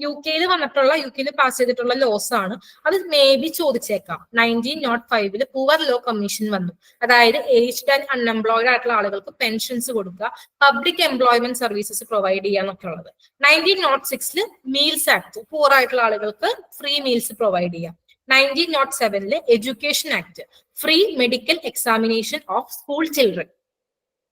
യുകെയിൽ വന്നിട്ടുള്ള, യുകെയിൽ പാസ് ചെയ്തിട്ടുള്ള ലോസ് ആണ്. അത് മേ ബി ചോദിച്ചേക്കാം. 1905 പുവർ ലോ കമ്മീഷൻ വന്നു. അതായത് ഏജ്ഡ് ആൻഡ് അൺഎംപ്ലോയിഡ് ആയിട്ടുള്ള ആളുകൾക്ക് പെൻഷൻസ് കൊടുക്കുക, പബ്ലിക് എംപ്ലോയ്മെന്റ് സർവീസസ് പ്രൊവൈഡ് ചെയ്യുക എന്നൊക്കെ ഉള്ളത്. 1906 മീൽസ് ആക്ട്, പൂർ ആയിട്ടുള്ള ആളുകൾക്ക് ഫ്രീ മീൽസ് പ്രൊവൈഡ് ചെയ്യുക. 1907 education act, free medical examination of school children,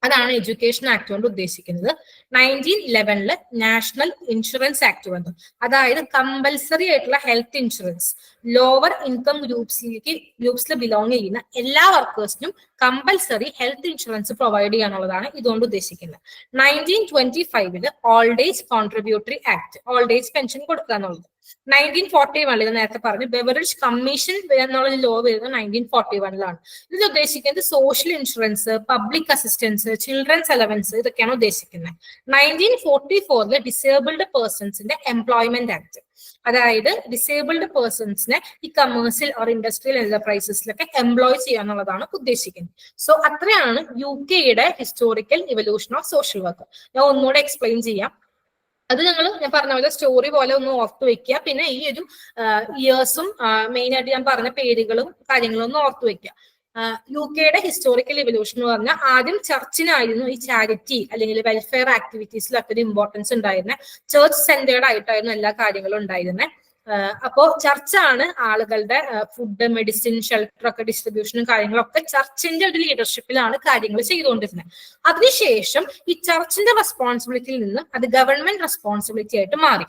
അതാണ് എഡ്യൂക്കേഷൻ ആക്ട് കൊണ്ട് ഉദ്ദേശിക്കുന്നത്. 1911 നാഷണൽ ഇൻഷുറൻസ് ആക്ട് വന്നു. അതായത് കമ്പൽസറി ആയിട്ടുള്ള ഹെൽത്ത് ഇൻഷുറൻസ് ലോവർ ഇൻകം ഗ്രൂപ്പ്സിൽ ബിലോങ് ചെയ്യുന്ന എല്ലാ വർക്കേഴ്സിനും കമ്പൽസറി ഹെൽത്ത് ഇൻഷുറൻസ് പ്രൊവൈഡ് ചെയ്യാനുള്ളതാണ് ഇതുകൊണ്ട് ഉദ്ദേശിക്കുന്നത്. 1925 old age contributory act, old age pension കൊടുക്കുക എന്നുള്ളത്. 1941 ഇത് നേരത്തെ പറഞ്ഞു. ബെവറേജ് കമ്മീഷൻ എന്നുള്ള ലോ വരുന്നത് 1941 ഇതിൽ ഉദ്ദേശിക്കുന്നത് social insurance, public assistance, children's allowance, ഇതൊക്കെയാണ് ഉദ്ദേശിക്കുന്നത്. 1944 ഡിസേബിൾഡ് പേഴ്സൺസിന്റെ എംപ്ലോയ്മെന്റ് ആക്ട്, അതായത് ഡിസേബിൾഡ് പേഴ്സൺസിനെ ഈ കമേഴ്സ്യൽ ഓർ ഇൻഡസ്ട്രിയൽ എന്റർപ്രൈസസിലൊക്കെ എംപ്ലോയ് ചെയ്യാന്നുള്ളതാണ് ഉദ്ദേശിക്കുന്നത്. സോ അത്രയാണ് യുടെ historical evolution of social work. ഞാൻ ഒന്നുകൂടെ എക്സ്പ്ലെയിൻ ചെയ്യാം. അത് ഞാൻ പറഞ്ഞ പോലെ സ്റ്റോറി പോലെ ഒന്ന് ഓർത്ത് വെക്കുക. പിന്നെ ഈ ഒരു ഇയേഴ്സും മെയിൻ ആയിട്ട് ഞാൻ പറഞ്ഞ പേരുകളും കാര്യങ്ങളും ഒന്ന് ഓർത്ത് വെക്കുക. യുടെ ഹിസ്റ്റോറിക്കൽ ഇവല്യൂഷൻ എന്ന് പറഞ്ഞാൽ ആദ്യം ചർച്ചിനായിരുന്നു ഈ ചാരിറ്റി അല്ലെങ്കിൽ വെൽഫെയർ ആക്ടിവിറ്റീസിലൊക്കെ ഒരു ഇമ്പോർട്ടൻസ് ഉണ്ടായിരുന്നത്. ചർച്ച് സെന്റേർഡ് ആയിട്ടായിരുന്നു എല്ലാ കാര്യങ്ങളും ഉണ്ടായിരുന്നത്. അപ്പോ ചർച്ചാണ് ആളുകളുടെ ഫുഡ്, മെഡിസിൻ, ഷെൽട്ടർ ഒക്കെ ഡിസ്ട്രിബ്യൂഷനും കാര്യങ്ങളൊക്കെ ചർച്ചിന്റെ ഒരു ലീഡർഷിപ്പിലാണ് കാര്യങ്ങൾ ചെയ്തുകൊണ്ടിരുന്നത്. അതിനുശേഷം ഈ ചർച്ചിന്റെ റെസ്പോൺസിബിലിറ്റിയിൽ നിന്ന് അത് ഗവൺമെന്റ് റെസ്പോൺസിബിലിറ്റി ആയിട്ട് മാറി.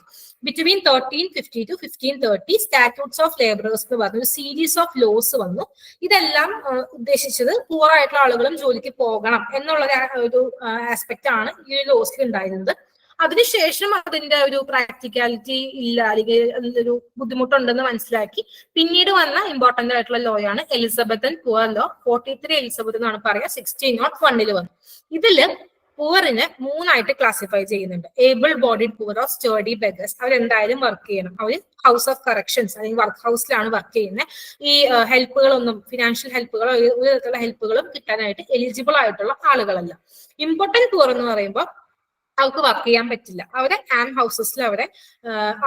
Between 1350 to 1530 statutes of labourers എന്ന് പറഞ്ഞ ഒരു സീരീസ് ഓഫ് ലോസ് വന്നു. ഇതെല്ലാം ഉദ്ദേശിച്ചത് പൂർ ആയിട്ടുള്ള ആളുകളും ജോലിക്ക് പോകണം എന്നുള്ള ഒരു ആസ്പെക്ട് ആണ് ഈ ലോസിൽ ഉണ്ടായിരുന്നത്. അതിനുശേഷം അതിന്റെ ഒരു പ്രാക്ടിക്കാലിറ്റി ഇല്ല, അല്ലെങ്കിൽ ഒരു ബുദ്ധിമുട്ടുണ്ടെന്ന് മനസ്സിലാക്കി പിന്നീട് വന്ന ഇമ്പോർട്ടന്റ് ആയിട്ടുള്ള ലോ ആണ് എലിസബത്തൻ പുവർ ലോ. 43 എലിസബത്ത് എന്നാണ് പറയാ, 1601 വന്നു. ഇതില് പുവറിനെ 3 ക്ലാസിഫൈ ചെയ്യുന്നുണ്ട്. Able bodied poor or sturdy beggars. അവരെന്തായാലും വർക്ക് ചെയ്യണം, അവർ ഹൗസ് ഓഫ് കറക്ഷൻസ് അല്ലെങ്കിൽ വർക്ക് ഹൗസിലാണ് വർക്ക് ചെയ്യുന്നത്. ഈ ഹെൽപ്പുകളൊന്നും, ഫിനാൻഷ്യൽ ഹെൽപ്പുകളോ ഒരു തരത്തിലുള്ള ഹെൽപ്പുകളും കിട്ടാനായിട്ട് എലിജിബിൾ ആയിട്ടുള്ള ആളുകളല്ല. ഇമ്പോർട്ടന്റ് പുവർ എന്ന് പറയുമ്പോൾ അവർക്ക് വർക്ക് ചെയ്യാൻ പറ്റില്ല, അവരെ ആം ഹൗസസിൽ അവരെ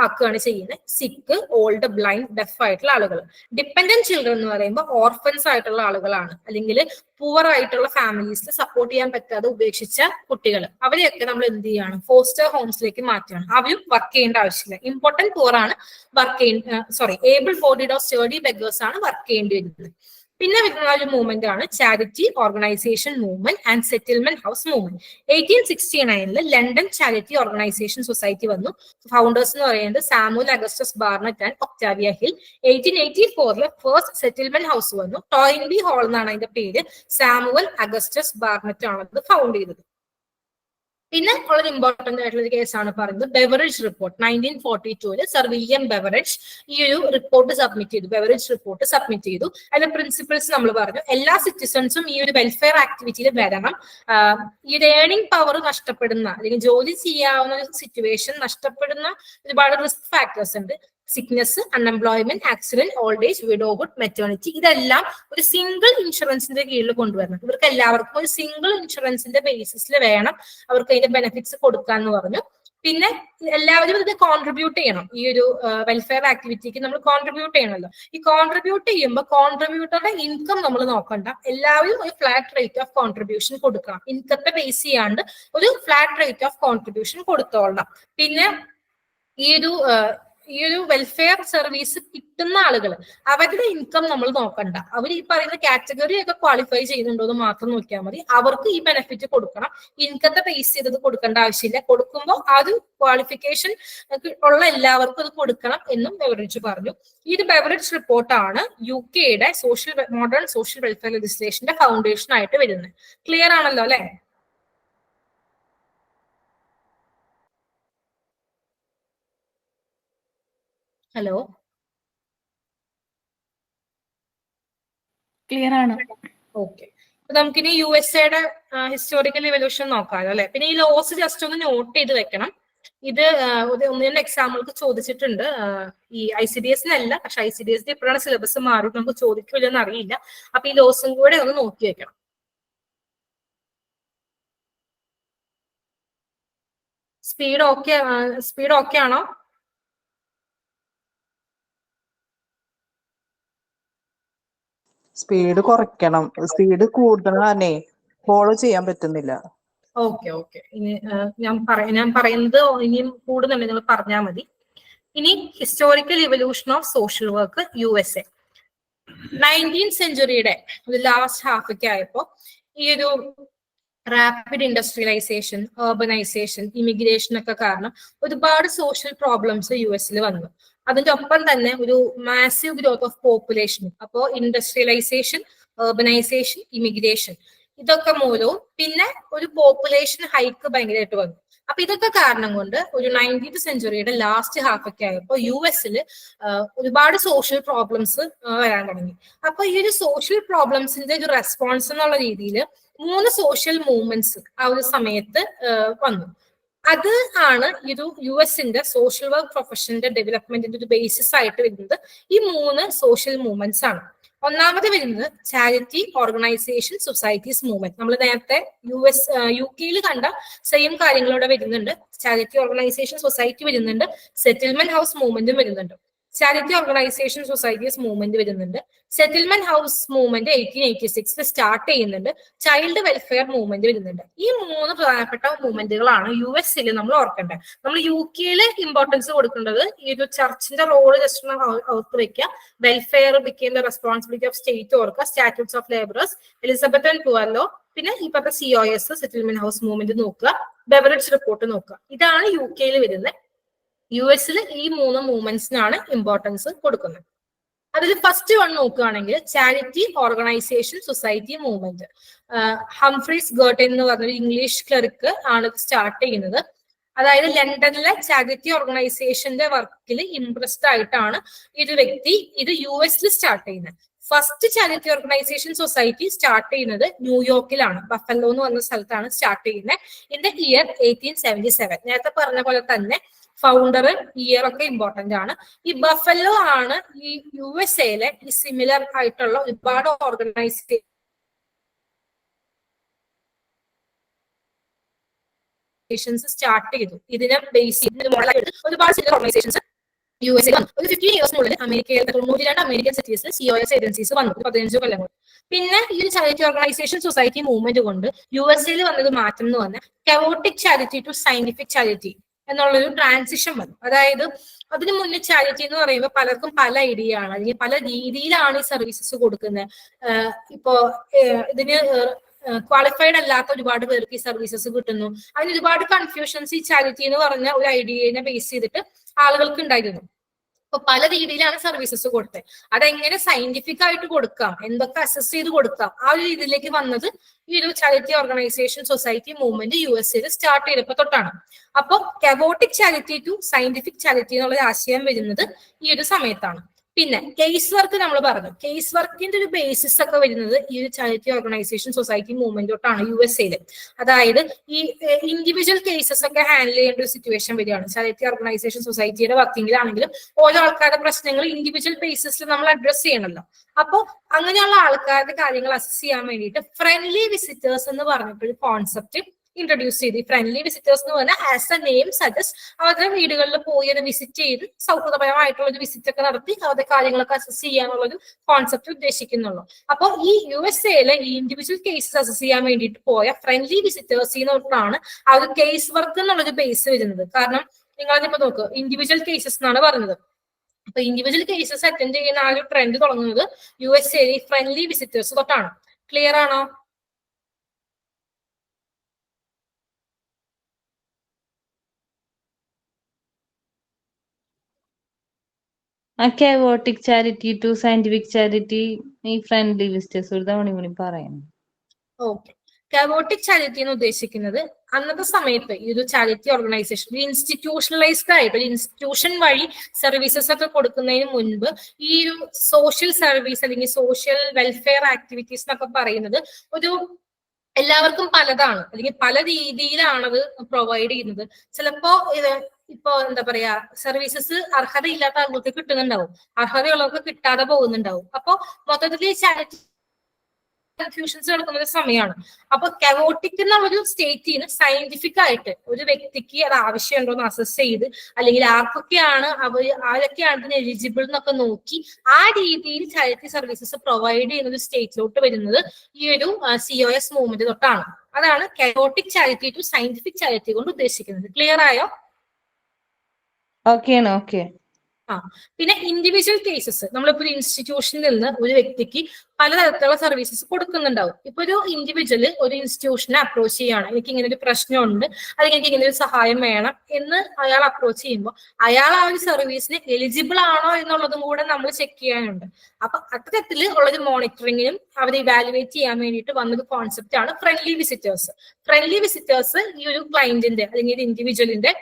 ആക്കുകയാണ് ചെയ്യുന്നത്. സിക്ക്, ഓൾഡ്, ബ്ലൈൻഡ്, ഡെഫ് ആയിട്ടുള്ള ആളുകൾ. ഡിപ്പെൻഡന്റ് ചിൽഡ്രൻ എന്ന് പറയുമ്പോൾ ഓർഫൻസ് ആയിട്ടുള്ള ആളുകളാണ്, അല്ലെങ്കിൽ പുവർ ആയിട്ടുള്ള ഫാമിലീസിൽ സപ്പോർട്ട് ചെയ്യാൻ പറ്റാതെ ഉപേക്ഷിച്ച കുട്ടികൾ. അവരെയൊക്കെ നമ്മൾ എന്ത് ചെയ്യാണ്, ഫോസ്റ്റർ ഹോംസിലേക്ക് മാറ്റുകയാണ്. അവരും വർക്ക് ചെയ്യേണ്ട ആവശ്യമില്ല. ഇമ്പോർട്ടന്റ് പുവർ ആണ് able bodied or sturdy beggars ആണ് വർക്ക് ചെയ്യേണ്ടി വരുന്നത്. പിന്നെ വരുന്ന ഒരു മൂവ്മെന്റ് ആണ് charity organisation movement and settlement house movement. 1869 London charity organisation society വന്നു. ഫൗണ്ടേഴ്സ് എന്ന് പറയുന്നത് Samuel Augustus Barnett and Octavia Hill. 1884 first settlement house വന്നു. ടോയിൻബി ഹാൾ എന്നാണ് അതിന്റെ പേര്. സാമുവൽ അഗസ്റ്റസ് ബാർണറ്റ് ആണ് അത് ഫൗണ്ട് ചെയ്തത്. പിന്നെ വളരെ ഇമ്പോർട്ടന്റ് ആയിട്ടുള്ള ഒരു കേസാണ് പറയുന്നത് beverage report. 1942 sir William beverage ഈ ഒരു റിപ്പോർട്ട് സബ്മിറ്റ് ചെയ്തു. ബെവറേജ് റിപ്പോർട്ട് സബ്മിറ്റ് ചെയ്തു. അതിന്റെ പ്രിൻസിപ്പിൾസ് നമ്മൾ പറഞ്ഞു, എല്ലാ സിറ്റിസൺസും ഈ ഒരു വെൽഫെയർ ആക്ടിവിറ്റിയിൽ വരണം. ഈ ഒരു ഏർണിംഗ് പവർ നഷ്ടപ്പെടുന്ന അല്ലെങ്കിൽ ജോലി ചെയ്യാവുന്ന ഒരു സിറ്റുവേഷൻ നഷ്ടപ്പെടുന്ന ഒരുപാട് റിസ്ക് ഫാക്ടേഴ്സ് ഉണ്ട്. Sickness, unemployment, accident, old age, widowhood, maternity. ഇതെല്ലാം ഒരു സിംഗിൾ ഇൻഷുറൻസിന്റെ കീഴിൽ കൊണ്ടുവരണം. ഇവർക്ക് എല്ലാവർക്കും ഒരു സിംഗിൾ ഇൻഷുറൻസിന്റെ ബേസിസിൽ വേണം അവർക്ക് അതിന്റെ ബെനിഫിറ്റ്സ് കൊടുക്കാന്ന് പറഞ്ഞു. പിന്നെ എല്ലാവരും ഇതിന് കോൺട്രിബ്യൂട്ട് ചെയ്യണം. ഈ ഒരു വെൽഫെയർ ആക്ടിവിറ്റിക്ക് നമ്മൾ കോൺട്രിബ്യൂട്ട് ചെയ്യണമല്ലോ. ഈ കോൺട്രിബ്യൂട്ട് ചെയ്യുമ്പോൾ കോൺട്രിബ്യൂട്ടറുടെ ഇൻകം നമ്മൾ നോക്കണ്ട, എല്ലാവരും ഒരു ഫ്ലാറ്റ് റേറ്റ് ഓഫ് കോൺട്രിബ്യൂഷൻ കൊടുക്കണം. ഇൻകത്തെ ബേസ് ചെയ്യാണ്ട് ഒരു ഫ്ലാറ്റ് റേറ്റ് ഓഫ് കോൺട്രിബ്യൂഷൻ കൊടുത്തോളണം. പിന്നെ ഈ ഒരു വെൽഫെയർ സർവീസ് കിട്ടുന്ന ആളുകൾ അവരുടെ ഇൻകം നമ്മൾ നോക്കണ്ട. അവർ ഈ പറയുന്ന കാറ്റഗറി ഒക്കെ ക്വാളിഫൈ ചെയ്യുന്നുണ്ടോ എന്ന് മാത്രം നോക്കിയാൽ മതി. അവർക്ക് ഈ ബെനിഫിറ്റ് കൊടുക്കണം. ഇൻകത്തെ ബേസ് ചെയ്തത് കൊടുക്കേണ്ട ആവശ്യമില്ല. കൊടുക്കുമ്പോൾ അത് ക്വാളിഫിക്കേഷൻ ഉള്ള എല്ലാവർക്കും അത് കൊടുക്കണം എന്നും ബെവറേജ് പറഞ്ഞു. ഈ ഒരു ബെവറേജ് റിപ്പോർട്ടാണ് UK-യുടെ മോഡേൺ സോഷ്യൽ വെൽഫെയർ ലെജിസ്ലേഷന്റെ ഫൗണ്ടേഷൻ ആയിട്ട് വരുന്നത്. ക്ലിയർ ആണല്ലോ അല്ലെ? ഹലോ, ക്ലിയർ ആണ്. ഓക്കെ. അപ്പൊ നമുക്കിനി USA-യുടെ ഹിസ്റ്റോറിക്കൽ ഇവല്യൂഷൻ നോക്കാമല്ലോ അല്ലെ. പിന്നെ ഈ ലോസ് ജസ്റ്റ് ഒന്ന് നോട്ട് ചെയ്ത് വെക്കണം. ഇത് ഒന്ന് രണ്ട് എക്സാമ്പിൾക്ക് ചോദിച്ചിട്ടുണ്ട്. ഈ ICDS-നല്ല, പക്ഷെ ICDS ഇപ്പോഴാണ് സിലബസ് മാറി, നമുക്ക് ചോദിക്കില്ലെന്ന് അറിയില്ല. അപ്പൊ ഈ ലോസും കൂടെ ഒന്ന് നോക്കി വെക്കണം. സ്പീഡ് ഓക്കെ ആണോ? സ്പീഡ് കുറയ്ക്കണം, സ്പീഡ് കൂടുതലാണ്, ഫോളോ ചെയ്യാൻ പറ്റുന്നില്ല. ഓക്കെ. ഇനി ഞാൻ പറയുന്നത് ഇനിയും കൂടുതലുണ്ട്, നിങ്ങൾ പറഞ്ഞാൽ മതി. ഇനി historical evolution of social work USA. 19th സെഞ്ചുറിയുടെ ലാസ്റ്റ് ഹാഫൊക്കെ ആയപ്പോ ഈ ഒരു റാപ്പിഡ് ഇൻഡസ്ട്രിയലൈസേഷൻ, urbanization, ഇമിഗ്രേഷൻ ഒക്കെ കാരണം ഒരുപാട് സോഷ്യൽ പ്രോബ്ലംസ് US-ൽ വന്നു. അതിന്റെ ഒപ്പം തന്നെ ഒരു മാസീവ് ഗ്രോത്ത് ഓഫ് പോപ്പുലേഷൻ. അപ്പോ ഇൻഡസ്ട്രിയലൈസേഷൻ, urbanization, ഇമിഗ്രേഷൻ ഇതൊക്കെ മൂലവും പിന്നെ ഒരു പോപ്പുലേഷൻ ഹൈക്ക് ഭയങ്കരമായിട്ട് വന്നു. അപ്പൊ ഇതൊക്കെ കാരണം കൊണ്ട് ഒരു 19th സെഞ്ചുറിയുടെ ലാസ്റ്റ് ഹാഫ് ഒക്കെ ആയപ്പോ US-ൽ ഒരുപാട് സോഷ്യൽ പ്രോബ്ലംസ് വരാൻ തുടങ്ങി. അപ്പൊ ഈ ഒരു സോഷ്യൽ പ്രോബ്ലംസിന്റെ ഒരു റെസ്പോൺസ് എന്നുള്ള രീതിയിൽ 3 സോഷ്യൽ മൂവ്മെന്റ്സ് ആ ഒരു സമയത്ത് വന്നു. അത് ആണ് ഒരു US-ന്റെ സോഷ്യൽ വർക്ക് പ്രൊഫഷന്റെ ഡെവലപ്മെന്റിന്റെ ഒരു ബേസിസ് ആയിട്ട് വരുന്നത്. ഈ 3 സോഷ്യൽ മൂവ്മെന്റ്സ് ആണ്. ഒന്നാമത് വരുന്നത് ചാരിറ്റി ഓർഗനൈസേഷൻ സൊസൈറ്റീസ് മൂവ്മെന്റ്. നമ്മൾ നേരത്തെ UK-ൽ കണ്ട സെയിം കാര്യങ്ങളിവിടെ വരുന്നുണ്ട്. ചാരിറ്റി ഓർഗനൈസേഷൻ സൊസൈറ്റി വരുന്നുണ്ട്, സെറ്റിൽമെന്റ് ഹൗസ് മൂവ്മെന്റും വരുന്നുണ്ട്. ചാരിറ്റി ഓർഗനൈസേഷൻ സൊസൈറ്റീസ് മൂവ്മെന്റ് വരുന്നുണ്ട്. സെറ്റിൽമെന്റ് ഹൗസ് മൂവ്മെന്റ് 1886 സ്റ്റാർട്ട് ചെയ്യുന്നുണ്ട്. ചൈൽഡ് വെൽഫെയർ മൂവ്മെന്റ് വരുന്നുണ്ട്. ഈ 3 പ്രധാനപ്പെട്ട മൂവ്മെന്റുകളാണ് US-ൽ നമ്മൾ ഓർക്കേണ്ടത്. നമ്മൾ UK-ൽ ഇമ്പോർട്ടൻസ് കൊടുക്കേണ്ടത് ഈ ഒരു ചർച്ചിന്റെ റോള് ജസ്റ്റ് ഓർത്ത് വെക്കുക. Welfare became the responsibility of state ഓർക്കുക. Statutes of labourers, Elizabethan poor law, പിന്നെ ഈ പറഞ്ഞ COS സെറ്റിൽമെന്റ് ഹൗസ് മൂവ്മെന്റ് നോക്കുക, ബെവറേജ് റിപ്പോർട്ട് നോക്കുക. ഇതാണ് UK-ൽ വരുന്നത്. US-ൽ ഈ 3 മൂവ്മെന്റ്സിനാണ് ഇമ്പോർട്ടൻസ് കൊടുക്കുന്നത്. അതിൽ ഫസ്റ്റ് വൺ നോക്കുകയാണെങ്കിൽ charity organisation society movement. Humphreys Gurteen എന്ന് പറഞ്ഞൊരു ഇംഗ്ലീഷ് ക്ലർക്ക് ആണ് സ്റ്റാർട്ട് ചെയ്യുന്നത്. അതായത് ലണ്ടനിലെ ചാരിറ്റി ഓർഗനൈസേഷന്റെ വർക്കിൽ ഇംപ്രസ്ഡ് ആയിട്ടാണ് ഒരു വ്യക്തി ഇത് US സ്റ്റാർട്ട് ചെയ്യുന്നത്. First charity organisation society start ചെയ്യുന്നത് ന്യൂയോർക്കിലാണ്, ബഫല്ലോ എന്ന് പറഞ്ഞ സ്ഥലത്താണ് സ്റ്റാർട്ട് ചെയ്യുന്നത് ഇൻ ദ ഇയർ 1877. നേരത്തെ പറഞ്ഞ പോലെ തന്നെ ഫൗണ്ടർ ഇയർ ഒക്കെ ഇമ്പോർട്ടന്റ് ആണ്. ഈ ബഫല്ലോ ആണ് ഈ USA ഈ സിമിലർ ആയിട്ടുള്ള ഒരുപാട് ഓർഗനൈസേഷൻ സ്റ്റാർട്ട് ചെയ്തു. ഇതിനെ ബേസ് ചെയ്ത് ഒരുപാട് സിമിലർ ഓർഗനൈസേഷൻസ് USA വന്നു. ഒരു 15 ഇയേഴ്സിനുള്ളിൽ അമേരിക്കയിൽ 92 അമേരിക്കൻ സിറ്റീസിൽ COS ഏജൻസീസ് വന്നു, 15 കൊല്ലം കൊണ്ട്. പിന്നെ ഈ ഒരു ചാരിറ്റി ഓർഗനൈസേഷൻ സൊസൈറ്റി മൂവ്മെന്റ് കൊണ്ട് USA വന്നത് മാറ്റം എന്ന് പറഞ്ഞാൽ കവോട്ടിക് ചാരിറ്റി ടു സയന്റിഫിക് ചാരിറ്റി എന്നുള്ളൊരു ട്രാൻസിഷൻ വന്നു. അതായത് അതിന് മുന്നേ ചാരിറ്റി എന്ന് പറയുമ്പോൾ പലർക്കും പല ഐഡിയ ആണ്, അല്ലെങ്കിൽ പല രീതിയിലാണ് ഈ സർവീസസ് കൊടുക്കുന്നത്. ഇപ്പോ ഇതിന് ക്വാളിഫൈഡ് അല്ലാത്ത ഒരുപാട് പേർക്ക് ഈ സർവീസസ് കിട്ടുന്നു. അതിന് ഒരുപാട് കൺഫ്യൂഷൻസ് ഈ ചാരിറ്റി എന്ന് പറഞ്ഞ ഒരു ഐഡിയനെ ബേസ് ചെയ്തിട്ട് ആളുകൾക്ക് ഉണ്ടായിരുന്നു. അപ്പൊ പല രീതിയിലാണ് സർവീസസ് കൊടുത്തത്. അതെങ്ങനെ സയന്റിഫിക് ആയിട്ട് കൊടുക്കാം, എന്തൊക്കെ അസസ് ചെയ്ത് കൊടുക്കാം, ആ ഒരു രീതിയിലേക്ക് വന്നത് ഈ ഒരു charity organisation society movement USA start ചെയ്തപ്പോ തൊട്ടാണ്. അപ്പൊ കവോട്ടിക് ചാരിറ്റി ടു സയന്റിഫിക് ചാരിറ്റി എന്നുള്ള ആശയം വരുന്നത് ഈ ഒരു സമയത്താണ്. പിന്നെ കേസ് വർക്ക് നമ്മൾ പറഞ്ഞു. കേസ് വർക്കിന്റെ ഒരു ബേസിസ് ഒക്കെ വരുന്നത് ഈ ഒരു ചാരിറ്റി ഓർഗനൈസേഷൻ സൊസൈറ്റി മൂവ്മെന്റ് തൊട്ടാണ് USA. അതായത് ഈ ഇൻഡിവിജ്വൽ കേസസ് ഒക്കെ ഹാൻഡിൽ ചെയ്യേണ്ട ഒരു സിറ്റുവേഷൻ വരികയാണ്. ചാരിറ്റി ഓർഗനൈസേഷൻ സൊസൈറ്റിയുടെ വർക്കിംഗിലാണെങ്കിലും ഓരോ ആൾക്കാരുടെ പ്രശ്നങ്ങൾ ഇൻഡിവിജ്വൽ ബേസിസിൽ നമ്മൾ അഡ്രസ് ചെയ്യണമല്ലോ. അപ്പൊ അങ്ങനെയുള്ള ആൾക്കാരുടെ കാര്യങ്ങൾ അസസ് ചെയ്യാൻ വേണ്ടിയിട്ട് ഫ്രണ്ട്ലി വിസിറ്റേഴ്സ് എന്ന് പറഞ്ഞിട്ടൊരു കോൺസെപ്റ്റ് ഇൻട്രൊഡ്യൂസ് ചെയ്ത്. ഫ്രണ്ട്ലി വിസിറ്റേഴ്സ് എന്ന് പറഞ്ഞാൽ ആസ് എ നെയിം സജസ്റ്റ് അവരുടെ വീടുകളിൽ പോയി അത് വിസിറ്റ് ചെയ്ത് സൗഹൃദപരമായിട്ടുള്ള ഒരു വിസിറ്റ് ഒക്കെ നടത്തി അവരുടെ കാര്യങ്ങളൊക്കെ അസസ് ചെയ്യാനുള്ള ഒരു കോൺസെപ്റ്റ് ഉദ്ദേശിക്കുന്നുള്ളൂ. അപ്പോൾ ഈ USA ഈ ഇൻഡിവിജ്വൽ കേസസ് അസസ് ചെയ്യാൻ വേണ്ടിയിട്ട് പോയ ഫ്രണ്ട്ലി വിസിറ്റേഴ്സിനോട്ടാണ് ആ ഒരു കേസ് വർക്ക് എന്നുള്ളൊരു ബേസ് വരുന്നത്. കാരണം നിങ്ങളിപ്പോ നോക്ക്, ഇൻഡിവിജ്വൽ കേസസ് എന്നാണ് പറഞ്ഞത്. അപ്പൊ ഇൻഡിവിജ്വൽ കേസസ് അറ്റൻഡ് ചെയ്യുന്ന ആ ഒരു ട്രെൻഡ് തുടങ്ങുന്നത് USA ഫ്രണ്ട്ലി വിസിറ്റേഴ്സ് തൊട്ടാണ്. ക്ലിയർ ആണോ? കവോട്ടിക് ചാരിറ്റി ടു സയന്റിഫിക് ചാരിറ്റി ഈ ഫ്രണ്ട്ലി വിസിറ്റേഴ്സ് ഒരു തവണ കൂടി പറയണം. ഓക്കെ. കവോട്ടിക് ചാരിറ്റി എന്ന് ഉദ്ദേശിക്കുന്നത് അന്നത്തെ സമയത്ത് ഈ ഒരു ചാരിറ്റി ഓർഗനൈസേഷൻ ഇൻസ്റ്റിറ്റ്യൂഷണലൈസ്ഡ് ആയിട്ട് ഒരു ഇൻസ്റ്റിറ്റ്യൂഷൻ വഴി സർവീസസ് ഒക്കെ കൊടുക്കുന്നതിന് മുൻപ് ഈ ഒരു സോഷ്യൽ സർവീസ് അല്ലെങ്കിൽ സോഷ്യൽ വെൽഫെയർ ആക്ടിവിറ്റീസ് എന്നൊക്കെ പറയുന്നത് ഒരു എല്ലാവർക്കും പലതാണ്, അല്ലെങ്കിൽ പല രീതിയിലാണത് പ്രൊവൈഡ് ചെയ്യുന്നത്. ചിലപ്പോ ഇപ്പൊ എന്താ പറയാ, സർവീസസ് അർഹതയില്ലാത്ത ആളുകൾക്ക് കിട്ടുന്നുണ്ടാവും, അർഹതയുള്ളവർക്ക് കിട്ടാതെ പോകുന്നുണ്ടാവും. അപ്പൊ മൊത്തത്തിൽ ചാരിറ്റി കൺഫ്യൂഷൻസ് നടക്കുന്ന ഒരു സമയമാണ്. അപ്പൊ കവോട്ടിക് എന്ന ഒരു സ്റ്റേറ്റിന് സയന്റിഫിക് ആയിട്ട് ഒരു വ്യക്തിക്ക് അത് ആവശ്യമുണ്ടോ എന്ന് അസസ് ചെയ്ത്, അല്ലെങ്കിൽ ആർക്കൊക്കെയാണ് ആരൊക്കെയാണ് ഇതിന് എലിജിബിൾ എന്നൊക്കെ നോക്കി ആ രീതിയിൽ ചാരിറ്റി സർവീസസ് പ്രൊവൈഡ് ചെയ്യുന്ന ഒരു സ്റ്റേറ്റിലോട്ട് വരുന്നത് ഈ ഒരു COS മൂവ്മെന്റ് തൊട്ടാണ്. അതാണ് കവോട്ടിക് ചാരിറ്റി ടു സയന്റിഫിക് ചാരിറ്റി കൊണ്ട് ഉദ്ദേശിക്കുന്നത്. ക്ലിയർ ആയോ? ഓക്കെ. പിന്നെ ഇൻഡിവിജ്വൽ കേസസ്, നമ്മളിപ്പോ ഒരു ഇൻസ്റ്റിറ്റ്യൂഷനിൽ നിന്ന് ഒരു വ്യക്തിക്ക് പലതരത്തിലുള്ള സർവീസസ് കൊടുക്കുന്നുണ്ടാവും. ഇപ്പൊ ഒരു ഇൻഡിവിജ്വൽ ഒരു ഇൻസ്റ്റിറ്റ്യൂഷനെ അപ്രോച്ച് ചെയ്യാണ്, എനിക്ക് ഇങ്ങനെ ഒരു പ്രശ്നമുണ്ട്, അല്ലെങ്കിൽ എനിക്ക് ഇങ്ങനെ ഒരു സഹായം വേണം എന്ന് അയാൾ അപ്രോച്ച് ചെയ്യുമ്പോൾ അയാൾ ആ ഒരു സർവീസിന് എലിജിബിൾ ആണോ എന്നുള്ളതും കൂടെ നമ്മൾ ചെക്ക് ചെയ്യാനുണ്ട്. അപ്പൊ അത്തരത്തിൽ ഉള്ളൊരു മോണിറ്ററിങ്ങിനും അവരെ ഇവാലുവേറ്റ് ചെയ്യാൻ വേണ്ടിയിട്ട് വന്നൊരു കോൺസെപ്റ്റ് ആണ് ഫ്രണ്ട്ലി വിസിറ്റേഴ്സ്. ഫ്രണ്ട്ലി വിസിറ്റേഴ്സ് ഈ ഒരു ക്ലയന്റിന്റെ അല്ലെങ്കിൽ ഒരു ഇൻഡിവിജ്വലിന്റെ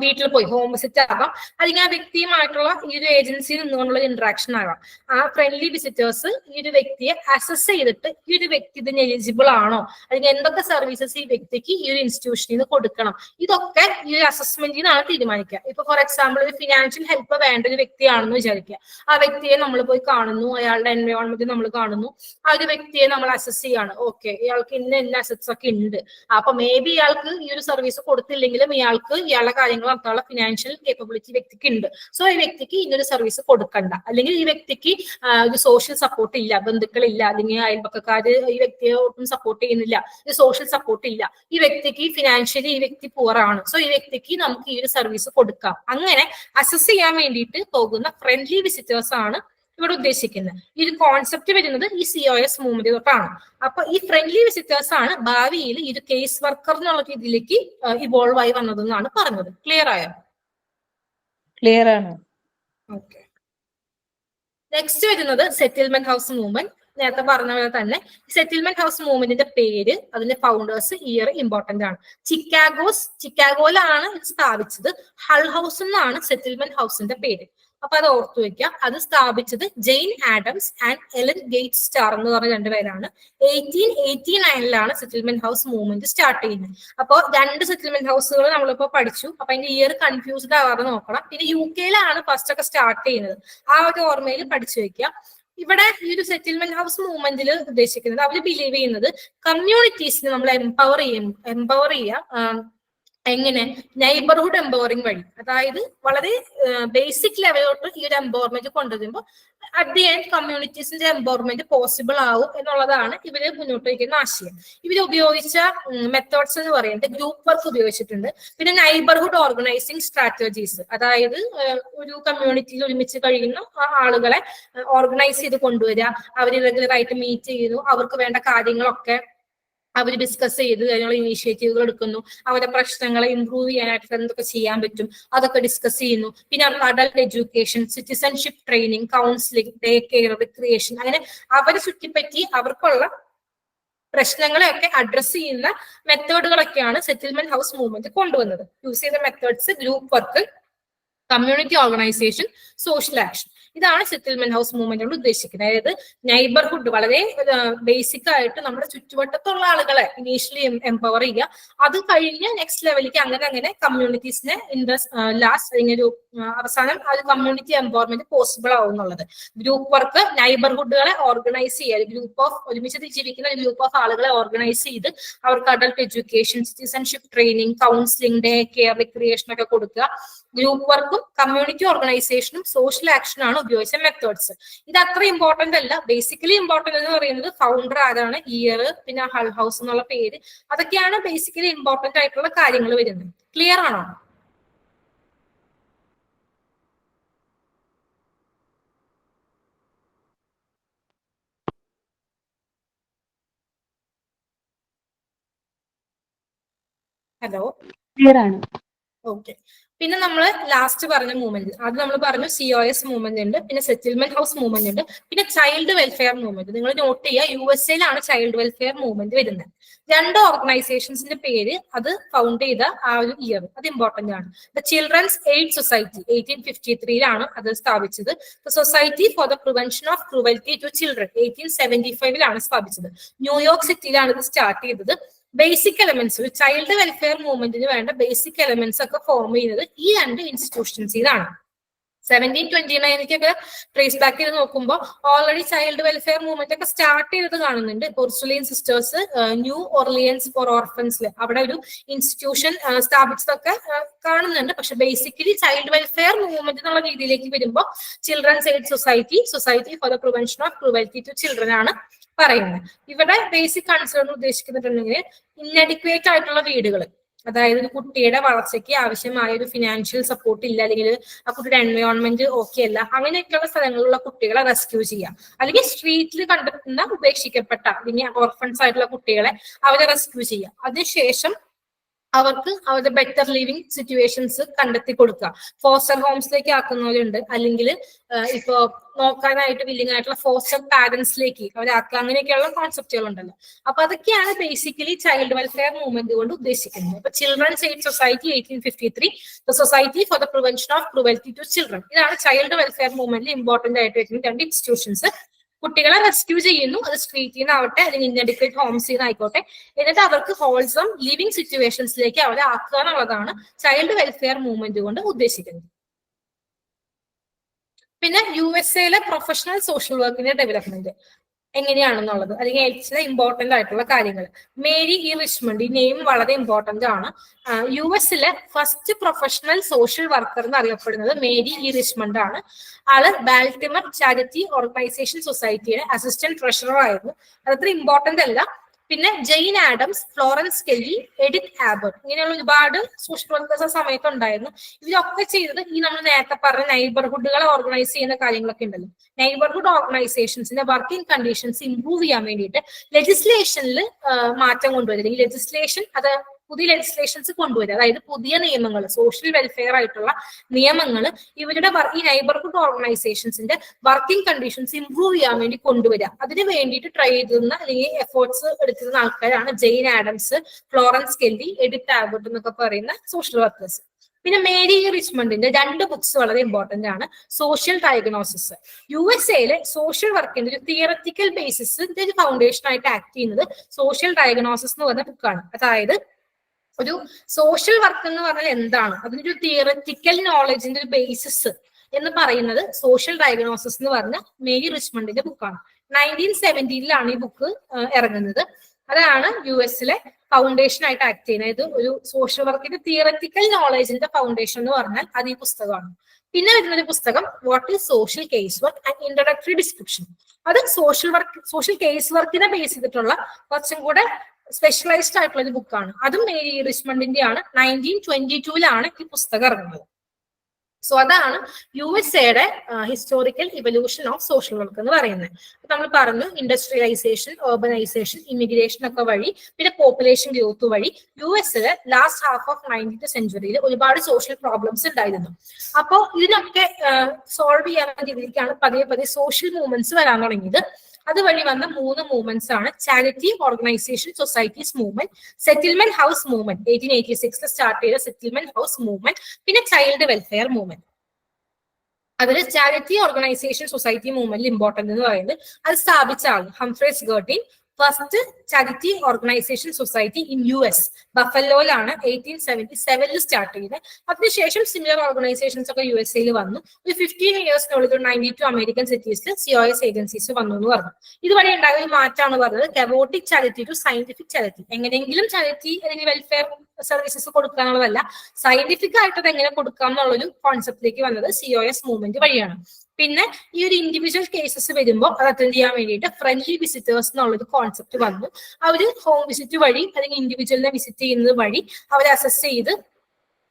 വീട്ടിൽ പോയി ഹോം വിസിറ്റ് ആകാം, അല്ലെങ്കിൽ ആ വ്യക്തിയുമായിട്ടുള്ള ഈ ഒരു ഏജൻസിയിൽ നിന്നുകൊണ്ടുള്ള ഇന്ററാക്ഷൻ ആകാം. ആ ഫ്രണ്ട്ലി വിസിറ്റേഴ്സ് ഈ ഒരു വ്യക്തിയെ അസസ് ചെയ്തിട്ട് ഈ ഒരു വ്യക്തി ഇതിന് എലിജിബിൾ ആണോ, അല്ലെങ്കിൽ എന്തൊക്കെ സർവീസസ് ഈ വ്യക്തിക്ക് ഈ ഒരു ഇൻസ്റ്റിറ്റ്യൂഷനിൽ നിന്ന് കൊടുക്കണം, ഇതൊക്കെ ഈ ഒരു അസസ്മെന്റിൽ നിന്നാണ് തീരുമാനിക്കുക. ഇപ്പൊ ഫോർ എക്സാമ്പിൾ ഒരു ഫിനാൻഷ്യൽ ഹെൽപ്പ് വേണ്ട ഒരു വ്യക്തിയാണെന്ന് വിചാരിക്കുക. ആ വ്യക്തിയെ നമ്മൾ പോയി കാണുന്നു, അയാളുടെ എൻവയോൺമെന്റ് നമ്മൾ കാണുന്നു, ആ ഒരു വ്യക്തിയെ നമ്മൾ അസസ് ചെയ്യാണ്. ഓക്കെ, ഇയാൾക്ക് ഇന്ന അസറ്റ്സ് ഒക്കെ ഉണ്ട്, അപ്പൊ മേ ബി ഇയാൾക്ക് ഈ ഒരു സർവീസ് കൊടുത്തില്ലെങ്കിലും ഇയാളുടെ കാര്യങ്ങൾ നടത്താനുള്ള ഫിനാൻഷ്യൽ കേപ്പബിലിറ്റി വ്യക്തിക്ക് ഉണ്ട്. സോ ഈ വ്യക്തിക്ക് ഇന്നൊരു സർവീസ് കൊടുക്കണ്ട, അല്ലെങ്കിൽ ഈ വ്യക്തിക്ക് ഒരു സോഷ്യൽ സപ്പോർട്ട് ഇല്ല, ബന്ധുക്കളില്ല, അല്ലെങ്കിൽ അയൽപക്കക്കാര് ഈ വ്യക്തിയെ ഒട്ടും സപ്പോർട്ട് ചെയ്യുന്നില്ല, ഒരു സോഷ്യൽ സപ്പോർട്ട് ഇല്ല, ഈ വ്യക്തിക്ക് ഫിനാൻഷ്യലി ഈ വ്യക്തി പുവറാണ്, സോ ഈ വ്യക്തിക്ക് നമുക്ക് ഈ ഒരു സർവീസ് കൊടുക്കാം. അങ്ങനെ അസസ് ചെയ്യാൻ വേണ്ടിയിട്ട് പോകുന്ന ഫ്രണ്ട്ലി വിസിറ്റേഴ്സ് ആണ് ഇവിടെ ഉദ്ദേശിക്കുന്നത്. ഈ ഒരു കോൺസെപ്റ്റ് വരുന്നത് ഈ COS മൂവ്മെന്റ് തൊട്ടാണ്. അപ്പൊ ഈ ഫ്രണ്ട്ലി വിസിറ്റേഴ്സ് ആണ് ഭാവിയിൽ ഈ ഒരു കേസ് വർക്കർ എന്നുള്ള രീതിയിലേക്ക് ഇവോൾവ് ആയി വന്നതെന്നാണ് പറഞ്ഞത്. ക്ലിയർ ആയോ? ക്ലിയർ ആണ്. ഓക്കെ. നെക്സ്റ്റ് വരുന്നത് സെറ്റിൽമെന്റ് ഹൗസ് മൂവ്മെന്റ്. നേരത്തെ പറഞ്ഞ പോലെ തന്നെ സെറ്റിൽമെന്റ് ഹൗസ് മൂവ്മെന്റിന്റെ പേര്, അതിന്റെ ഫൗണ്ടേഴ്സ്, ഇയർ ഇമ്പോർട്ടന്റ് ആണ്. ചിക്കാഗോയിലാണ് ഇത് സ്ഥാപിച്ചത്. ഹൾ ഹൗസ് എന്നാണ് സെറ്റിൽമെന്റ് ഹൗസിന്റെ പേര്. അപ്പൊ അത് ഓർത്തു വെക്കാം. അത് സ്ഥാപിച്ചത് Jane Addams and Ellen Gates Starr എന്ന് പറഞ്ഞ രണ്ടുപേരാണ്. 1889 സെറ്റിൽമെന്റ് ഹൗസ് മൂവ്മെന്റ് സ്റ്റാർട്ട് ചെയ്യുന്നത്. അപ്പോൾ 2 സെറ്റിൽമെന്റ് ഹൗസുകൾ നമ്മളിപ്പോ പഠിച്ചു. അപ്പൊ അതിന്റെ ഇയർ കൺഫ്യൂസ്ഡ് ആവാതെ നോക്കണം. പിന്നെ UK ഫസ്റ്റ് ഒക്കെ സ്റ്റാർട്ട് ചെയ്യുന്നത്. ആ ഒരു ഓർമ്മയിൽ പഠിച്ചു വെക്കാം. ഇവിടെ ഈ ഒരു സെറ്റിൽമെന്റ് ഹൗസ് മൂവ്മെന്റിൽ ഉദ്ദേശിക്കുന്നത്, അവർ ബിലീവ് ചെയ്യുന്നത് കമ്മ്യൂണിറ്റീസിനെ നമ്മൾ എംപവർ ചെയ്യാം. എങ്ങനെ? നെയ്ബർഹുഡ് എംപവറിംഗ് വഴി. അതായത് വളരെ ബേസിക് ലെവലിലോട്ട് ഈ ഒരു എംപവർമെന്റ് കൊണ്ടുവരുമ്പോൾ അറ്റ് ദി എൻഡ് കമ്മ്യൂണിറ്റീസിന്റെ എംപവർമെന്റ് പോസിബിൾ ആവും എന്നുള്ളതാണ് ഇവര് മുന്നോട്ട് വയ്ക്കുന്ന ആശയം. ഇവര് ഉപയോഗിച്ച മെത്തേഡ്സ് എന്ന് പറയുന്നത് ഗ്രൂപ്പ് വർക്ക് ഉപയോഗിച്ചിട്ടുണ്ട്. പിന്നെ നൈബർഹുഡ് ഓർഗനൈസിങ് സ്ട്രാറ്റജീസ്, അതായത് ഒരു കമ്മ്യൂണിറ്റിയിൽ ഒരുമിച്ച് കഴിയുന്ന ആളുകളെ ഓർഗനൈസ് ചെയ്ത് കൊണ്ടുവരിക, അവർ റെഗുലർ ആയിട്ട് മീറ്റ് ചെയ്യുന്നു, അവർക്ക് വേണ്ട കാര്യങ്ങളൊക്കെ അവർ ഡിസ്കസ് ചെയ്ത് അതിനുള്ള ഇനീഷ്യേറ്റീവുകൾ എടുക്കുന്നു, അവരുടെ പ്രശ്നങ്ങളെ ഇംപ്രൂവ് ചെയ്യാനായിട്ട് എന്തൊക്കെ ചെയ്യാൻ പറ്റും അതൊക്കെ ഡിസ്കസ് ചെയ്യുന്നു. പിന്നെ അവർക്ക് adult education, citizenship training, counselling, day care, recreation, അങ്ങനെ അവരെ ചുറ്റിപ്പറ്റി അവർക്കുള്ള പ്രശ്നങ്ങളെയൊക്കെ അഡ്രസ് ചെയ്യുന്ന മെത്തേഡുകളൊക്കെയാണ് സെറ്റിൽമെന്റ് ഹൗസ് മൂവ്മെന്റ് കൊണ്ടുവന്നത്. യൂസ് ചെയ്ത methods group work, community organisation, social action. ഇതാണ് സെറ്റിൽമെന്റ് ഹൗസ് മൂവ്മെന്റ് കൊണ്ട് ഉദ്ദേശിക്കുന്നത്. അതായത് നെയ്ബർഹുഡ്, വളരെ ബേസിക് ആയിട്ട് നമ്മുടെ ചുറ്റുവട്ടത്തുള്ള ആളുകളെ ഇനീഷ്യലി എംപവർ ചെയ്യുക. അത് കഴിഞ്ഞ് നെക്സ്റ്റ് ലെവലിലേക്ക് അങ്ങനെ കമ്മ്യൂണിറ്റീസിനെ ലാസ്റ്റ് അല്ലെങ്കിൽ അവസാനം ആ ഒരു കമ്മ്യൂണിറ്റി എംപവർമെന്റ് പോസിബിൾ ആവും എന്നുള്ളത്. ഗ്രൂപ്പ് വർക്ക്, നൈബർഹുഡുകളെ ഓർഗനൈസ് ചെയ്യുക, ഗ്രൂപ്പ് ഓഫ് ഒരുമിച്ച് ജീവിക്കുന്ന ഗ്രൂപ്പ് ഓഫ് ആളുകളെ ഓർഗനൈസ് ചെയ്ത് അവർക്ക് adult education, citizenship training, counselling, day care, recreation ഒക്കെ കൊടുക്കുക. ഗ്രൂപ്പ് വർക്കും കമ്മ്യൂണിറ്റി ഓർഗനൈസേഷനും സോഷ്യൽ ആക്ഷനാണ് ഉപയോഗിച്ച മെത്തേഡ്സ്. ഇത് അത്ര ഇമ്പോർട്ടന്റ് അല്ല. ബേസിക്കലി ഇമ്പോർട്ടന്റ് എന്ന് പറയുന്നത് ഫൗണ്ടർ ആരാണ്, ഇയർ, പിന്നെ ഹൾ ഹൗസ് എന്നുള്ള പേര്, അതൊക്കെയാണ് ബേസിക്കലി ഇമ്പോർട്ടന്റ് ആയിട്ടുള്ള കാര്യങ്ങൾ വരുന്നത്. ക്ലിയർ ആണോ? ഹലോ, ക്ലിയർ ആണ്. ഓക്കെ. പിന്നെ നമ്മൾ ലാസ്റ്റ് പറഞ്ഞ മൂവ്മെന്റ്, അത് നമ്മൾ പറഞ്ഞു COS മൂവ്മെന്റ് ഉണ്ട്, പിന്നെ സെറ്റിൽമെന്റ് ഹൗസ് മൂവ്മെന്റ് ഉണ്ട്, പിന്നെ ചൈൽഡ് വെൽഫെയർ മൂവ്മെന്റ്. നിങ്ങൾ നോട്ട് ചെയ്യുക, USA ചൈൽഡ് വെൽഫെയർ മൂവ്മെന്റ് വരുന്നത്. 2 ഓർഗനൈസേഷൻസിന്റെ പേര്, അത് ഫൗണ്ട് ചെയ്ത ആ ഒരു ഇയർ, അത് ഇമ്പോർട്ടന്റ് ആണ്. ദ ചിൽഡ്രൻസ് എയ്ഡ് സൊസൈറ്റി 1853 അത് സ്ഥാപിച്ചത്. The society for the prevention of cruelty to children 1875 സ്ഥാപിച്ചത്. ന്യൂയോർക്ക് സിറ്റിയിലാണ് ഇത് സ്റ്റാർട്ട് ചെയ്തത്. ബേസിക് എലമെന്റ്സ്, ഒരു ചൈൽഡ് വെൽഫെയർ മൂവ്മെന്റിന് വേണ്ട ബേസിക് എലമെന്റ്സ് ഒക്കെ ഫോം ചെയ്യുന്നത് ഈ 2 ഇൻസ്റ്റിറ്റ്യൂഷൻസിലാണ്. 1729 ട്രേസ് ബാക്ക് ചെയ്ത് നോക്കുമ്പോൾ ഓൾറെഡി ചൈൽഡ് വെൽഫെയർ മൂവ്മെന്റ് ഒക്കെ സ്റ്റാർട്ട് ചെയ്തത് കാണുന്നുണ്ട്. പോർച്ചുലീൻ സിസ്റ്റേഴ്സ് ന്യൂ ഓർലിയൻസ് ഫോർ ഓർഫൻസിൽ അവിടെ ഒരു ഇൻസ്റ്റിറ്റ്യൂഷൻ സ്ഥാപിച്ചതൊക്കെ കാണുന്നുണ്ട്. പക്ഷെ ബേസിക്കലി ചൈൽഡ് വെൽഫെയർ മൂവ്മെന്റ് എന്നുള്ള രീതിയിലേക്ക് വരുമ്പോൾ children's aid society for the prevention of cruelty to children ആണ് പറയുന്നത്. ഇവിടെ ബേസിക് കൺസേൺ ഉദ്ദേശിക്കുന്നുണ്ടെങ്കിൽ ഇൻഅഡിക്വേറ്റ് ആയിട്ടുള്ള വീടുകൾ, അതായത് ഒരു കുട്ടിയുടെ വളർച്ചയ്ക്ക് ആവശ്യമായ ഒരു ഫിനാൻഷ്യൽ സപ്പോർട്ട് ഇല്ല, അല്ലെങ്കിൽ ആ കുട്ടിയുടെ എൻവയോൺമെന്റ് ഓക്കെ അല്ല, അങ്ങനെയൊക്കെയുള്ള സ്ഥലങ്ങളിലുള്ള കുട്ടികളെ റെസ്ക്യൂ ചെയ്യാം. അല്ലെങ്കിൽ സ്ട്രീറ്റിൽ കണ്ടെത്തുന്ന ഉപേക്ഷിക്കപ്പെട്ട അല്ലെങ്കിൽ ഓർഫൻസ് ആയിട്ടുള്ള കുട്ടികളെ അവരെ റെസ്ക്യൂ ചെയ്യാം. അതിനുശേഷം അവർക്ക് അവരുടെ ബെറ്റർ ലിവിങ് സിറ്റുവേഷൻസ് കണ്ടെത്തി കൊടുക്കുക. ഫോസ്റ്റർ ഹോംസിലേക്ക് ആക്കുന്നവരുണ്ട്, അല്ലെങ്കിൽ ഇപ്പോ നോക്കാനായിട്ട് വില്ലിങ് ആയിട്ടുള്ള ഫോസ്റ്റർ പാരന്റ്സിലേക്ക് അവരാക്കുക, അങ്ങനെയൊക്കെയുള്ള കോൺസെപ്റ്റുകൾ ഉണ്ടല്ലോ. അപ്പൊ അതൊക്കെയാണ് ബേസിക്കലി ചൈൽഡ് വെൽഫെയർ മൂവ്മെന്റ് കൊണ്ട് ഉദ്ദേശിക്കുന്നത്. അപ്പൊ children's aid society 1853, the society for the prevention of cruelty to children, ഇതാണ് ചൈൽഡ് വെൽഫെയർ മൂവ്മെന്റിൽ ഇമ്പോർട്ടന്റ് ആയിട്ട് വരുന്ന 2 ഇൻസ്റ്റിറ്റ്യൂഷൻസ്. കുട്ടികളെ റെസ്ക്യൂ ചെയ്യുന്നു, അത് സ്ട്രീറ്റിൽ നിന്നാവട്ടെ അല്ലെങ്കിൽ ഇൻഅഡിക്വേറ്റ് ഹോംസിൽ നിന്നായിക്കോട്ടെ, എന്നിട്ട് അവർക്ക് ഹോൾസം ലിവിങ് സിറ്റുവേഷൻസിലേക്ക് അവരെ ആക്കുക എന്നുള്ളതാണ് ചൈൽഡ് വെൽഫെയർ മൂവ്മെന്റ് കൊണ്ട് ഉദ്ദേശിക്കുന്നത്. പിന്നെ USA പ്രൊഫഷണൽ സോഷ്യൽ വർക്കിന്റെ ഡെവലപ്മെന്റ് എങ്ങനെയാണെന്നുള്ളത്, അല്ലെങ്കിൽ ഏറ്റവും ഇമ്പോർട്ടന്റ് ആയിട്ടുള്ള കാര്യങ്ങൾ. മേരി ഇ റിച്ച്മണ്ട്, ഈ നെയിം വളരെ ഇമ്പോർട്ടന്റ് ആണ്. US first professional social worker എന്ന് അറിയപ്പെടുന്നത് മേരി ഇ റിച്ച്മണ്ട് ആണ്. ആള് ബാൽട്ടിമർ ചാരിറ്റി ഓർഗനൈസേഷൻ സൊസൈറ്റിയുടെ അസിസ്റ്റന്റ് ട്രഷറർ ആയിരുന്നു. അതത്ര ഇമ്പോർട്ടന്റ് അല്ല. പിന്നെ Jane Addams, Florence Kelley, Edith Abbott, ഇങ്ങനെയുള്ള ഒരുപാട് സോഷ്യൽ വർക്കേഴ്സ് ആ സമയത്ത് ഉണ്ടായിരുന്നു. ഇവരൊക്കെ ചെയ്തത് ഈ നമ്മൾ നേരത്തെ പറഞ്ഞ നൈബർഹുഡുകളെ ഓർഗനൈസ് ചെയ്യുന്ന കാര്യങ്ങളൊക്കെ ഉണ്ടല്ലോ, നൈബർഹുഡ് ഓർഗനൈസേഷൻസിന്റെ വർക്കിംഗ് കണ്ടീഷൻസ് ഇംപ്രൂവ് ചെയ്യാൻ വേണ്ടിയിട്ട് ലെജിസ്ലേഷനിൽ മാറ്റം കൊണ്ടുവരും. ഈ ലെജിസ്ലേഷൻ അത് പുതിയ ലെജിസ്ലേഷൻസ് കൊണ്ടുവരിക. അതായത് പുതിയ നിയമങ്ങൾ, സോഷ്യൽ വെൽഫെയർ ആയിട്ടുള്ള നിയമങ്ങൾ ഇവരുടെ ഈ നൈബർഹുഡ് ഓർഗനൈസേഷൻസിന്റെ വർക്കിംഗ് കണ്ടീഷൻസ് ഇംപ്രൂവ് ചെയ്യാൻ വേണ്ടി കൊണ്ടുവരിക. അതിന് വേണ്ടിയിട്ട് ട്രൈ ചെയ്തിരുന്ന അല്ലെങ്കിൽ എഫേർട്സ് എടുത്തിരുന്ന ആൾക്കാരാണ് Jane Addams, Florence Kelley, Edith Albert എന്നൊക്കെ പറയുന്ന സോഷ്യൽ വർക്കേഴ്സ്. പിന്നെ മേരി റിച്ച്മണ്ടിന്റെ 2 ബുക്സ് വളരെ ഇമ്പോർട്ടന്റ് ആണ്. സോഷ്യൽ ഡയഗ്നോസിസ്, USA സോഷ്യൽ വർക്കിന്റെ ഒരു തിയററ്റിക്കൽ ബേസിസിന്റെ ഒരു ഫൗണ്ടേഷൻ ആയിട്ട് ആക്ട് ചെയ്യുന്നത് സോഷ്യൽ ഡയഗ്നോസിസ് എന്ന് പറഞ്ഞ ബുക്കാണ്. അതായത് ഒരു സോഷ്യൽ വർക്ക് എന്ന് പറഞ്ഞാൽ എന്താണ്, അതിനൊരു തിയററ്റിക്കൽ നോളജിന്റെ ഒരു ബേസിസ് എന്ന് പറയുന്നത് സോഷ്യൽ ഡയഗ്നോസിസ് എന്ന് പറഞ്ഞ മേരി റിച്ച്മണ്ടിന്റെ ബുക്കാണ്. 1970 ഈ ബുക്ക് ഇറങ്ങുന്നത്. അതാണ് US ഫൗണ്ടേഷൻ ആയിട്ട് ആക്ട് ചെയ്യുന്നത്. ഇത് ഒരു സോഷ്യൽ വർക്കിന്റെ തിയററ്റിക്കൽ നോളജിന്റെ ഫൗണ്ടേഷൻ എന്ന് പറഞ്ഞാൽ അത് ഈ പുസ്തകമാണ്. പിന്നെ വരുന്ന ഒരു പുസ്തകം what is social case work and introductory description. അത് സോഷ്യൽ കേസ് വർക്കിനെ ബേസ് ചെയ്തിട്ടുള്ള കുറച്ചും കൂടെ സ്പെഷ്യലൈസ്ഡ് ആയിട്ടുള്ള ഒരു ബുക്കാണ്. അതും മേരി റിച്ച്മണ്ടിന്റെ ആണ്. 1922 ഈ പുസ്തകം ഇറങ്ങുന്നത്. സോ അതാണ് USA historical evolution of social work എന്ന് പറയുന്നത്. നമ്മൾ പറഞ്ഞു ഇൻഡസ്ട്രിയലൈസേഷൻ, urbanization, ഇമിഗ്രേഷൻ ഒക്കെ വഴി, പിന്നെ പോപ്പുലേഷൻ ഗ്രോത്ത് വഴി US last half of 19th സെഞ്ച്വറിയിൽ ഒരുപാട് സോഷ്യൽ പ്രോബ്ലംസ് ഉണ്ടായിരുന്നു. അപ്പോൾ ഇതിനൊക്കെ സോൾവ് ചെയ്യാവുന്ന രീതിയിലേക്കാണ് പതിയെ പതിയെ സോഷ്യൽ മൂവ്മെന്റ്സ് വരാൻ തുടങ്ങിയത്. അതുവഴി വന്ന 3 മൂവ്മെന്റ്സ് ആണ് charity organisation societies movement, settlement house movement 1886 start ചെയ്ത സെറ്റിൽമെന്റ് ഹൗസ് മൂവ്മെന്റ്, പിന്നെ ചൈൽഡ് വെൽഫെയർ മൂവ്മെന്റ്. അതിൽ ചാരിറ്റി ഓർഗനൈസേഷൻ സൊസൈറ്റി മൂവ്മെന്റിൽ ഇമ്പോർട്ടന്റ് എന്ന് പറയുന്നത് അത് സ്ഥാപിച്ച ആൾ Humphreys Gurteen. First charity organisation society in US ബഫലോയിലാണ് 1877 സ്റ്റാർട്ട് ചെയ്തത്. അതിനുശേഷം സിമിലർ ഓർഗനൈസേഷൻസ് ഒക്കെ USA വന്നു. ഒരു 15 ഇയേഴ്സിനുള്ളിൽ 92 അമേരിക്കൻ സിറ്റീസിൽ COS ഏജൻസീസ് വന്നു എന്ന് പറഞ്ഞു. ഇതുവരെ ഉണ്ടായ ഒരു മാറ്റമാണ് പറഞ്ഞത് chaotic charity to scientific charity. എങ്ങനെയെങ്കിലും ചാരിറ്റി അല്ലെങ്കിൽ വെൽഫെയർ സർവീസസ് കൊടുക്കുക എന്നുള്ളതല്ല, സയന്റിഫിക് ആയിട്ട് അത് എങ്ങനെ കൊടുക്കാം എന്നുള്ളൊരു കോൺസെപ്റ്റിലേക്ക് വന്നത് COS മൂവ്മെന്റ് വഴിയാണ്. പിന്നെ ഈ ഒരു ഇൻഡിവിജ്വൽ കേസസ് വരുമ്പോൾ അത് അറ്റൻഡ് ചെയ്യാൻ വേണ്ടിയിട്ട് ഫ്രണ്ട്ലി വിസിറ്റേഴ്സ് എന്നുള്ളൊരു കോൺസെപ്റ്റ് വന്നു. അവര് ഹോം വിസിറ്റ് വഴി അല്ലെങ്കിൽ ഇൻഡിവിജ്വലിനെ വിസിറ്റ് ചെയ്യുന്നത് വഴി അവരെ അസസ് ചെയ്ത്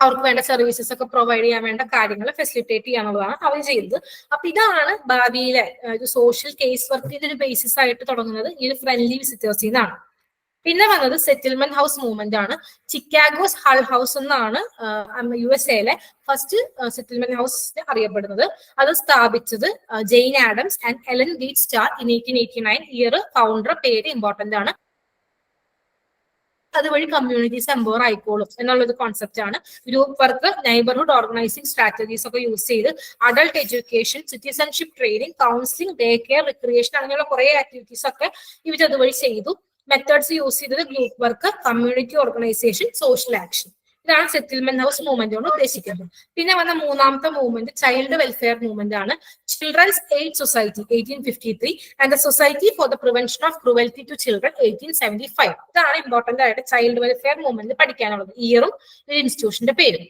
അവർക്ക് വേണ്ട സർവീസസ് ഒക്കെ പ്രൊവൈഡ് ചെയ്യാൻ വേണ്ട കാര്യങ്ങൾ ഫെസിലിറ്റേറ്റ് ചെയ്യാന്നുള്ളതാണ് അവർ ചെയ്തത്. അപ്പൊ ഇതാണ് ഭാവിയിലെ ഒരു സോഷ്യൽ കേസ് വർക്കിന്റെ ഒരു ബേസിസ് ആയിട്ട് തുടങ്ങുന്നത് ഈ ഒരു ഫ്രണ്ട്ലി വിസിറ്റേഴ്സിൽ നിന്നാണ്. പിന്നെ വന്നത് സെറ്റിൽമെന്റ് ഹൗസ് മൂവ്മെന്റ് ആണ്. ചിക്കാഗോസ് ഹൾ ഹൗസ് എന്നാണ് USA ഫസ്റ്റ് സെറ്റിൽമെന്റ് ഹൗസ് അറിയപ്പെടുന്നത്. അത് സ്ഥാപിച്ചത് Jane Addams and Ellen Gates Starr in 1889. Year, founder, പേര് ഇമ്പോർട്ടന്റ് ആണ്. അതുവഴി കമ്മ്യൂണിറ്റീസ് എംപവർ ആയിക്കോളും എന്നുള്ളൊരു കോൺസെപ്റ്റ് ആണ്. Group work, neighbourhood organising strategies ഒക്കെ യൂസ് ചെയ്ത് adult education, citizenship training, counselling, day care, recreation അങ്ങനെയുള്ള കുറെ ആക്ടിവിറ്റീസ് ഒക്കെ ഇവർ അതുവഴി ചെയ്തു. മെത്തേഡ്സ് യൂസ് ചെയ്തത് group work, community organisation, social action. ഇതാണ് സെറ്റിൽമെന്റ് ഹൗസ് മൂവ്മെന്റ് കൊണ്ട് ഉദ്ദേശിക്കുന്നത്. പിന്നെ വന്ന 3ാമത്തെ മൂവ്മെന്റ് ചൈൽഡ് വെൽഫെയർ മൂവ്മെന്റ് ആണ്. Children's aid society 1853 and the society for the prevention of cruelty to children 1875. ഇതാണ് ഇമ്പോർട്ടന്റ് ആയിട്ട് ചൈൽഡ് വെൽഫെയർ മൂവ്മെന്റ് പഠിക്കാനുള്ളത്. ഇയറും ഒരു ഇൻസ്റ്റിറ്റ്യൂഷന്റെ പേരും.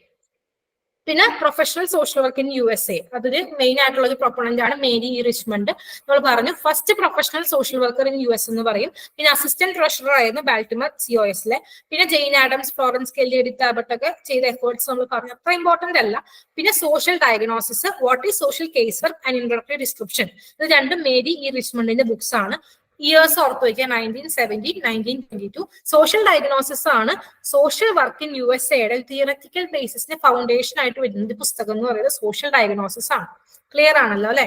പിന്നെ professional social work in USA അതൊരു മെയിൻ ആയിട്ടുള്ള ഒരു പ്രൊപ്പണന്റ് ആണ് മേരി റിച്ച്മണ്ട്. നമ്മൾ പറഞ്ഞു first professional social worker in US എന്ന് പറയും. പിന്നെ അസിസ്റ്റന്റ് ട്രഷറർ ആയിരുന്നു ബാൽട്ടിമർ COS. പിന്നെ Jane Addams, Florence Kelley, Edith Albert ഒക്കെ ചെയ്ത എഫേർട്സ് നമ്മൾ പറഞ്ഞു, അത്ര ഇമ്പോർട്ടന്റ് അല്ല. പിന്നെ social diagnosis, what is social case work and introductory description. ഇത് രണ്ടും മേരി റിച്ച്മണ്ടിന്റെ ബുക്സ് ആണ്. ഇയേഴ്സ് ഓർത്ത് വയ്ക്കുക 1970, 1922. സോഷ്യൽ ഡയഗ്നോസിസ് ആണ് social work in USA theoretical ബേസിസിന്റെ ഫൗണ്ടേഷൻ ആയിട്ട് വരുന്ന പുസ്തകം എന്ന് പറയുന്നത് സോഷ്യൽ ഡയഗ്നോസിസ് ആണ്. ക്ലിയർ ആണല്ലോ അല്ലെ?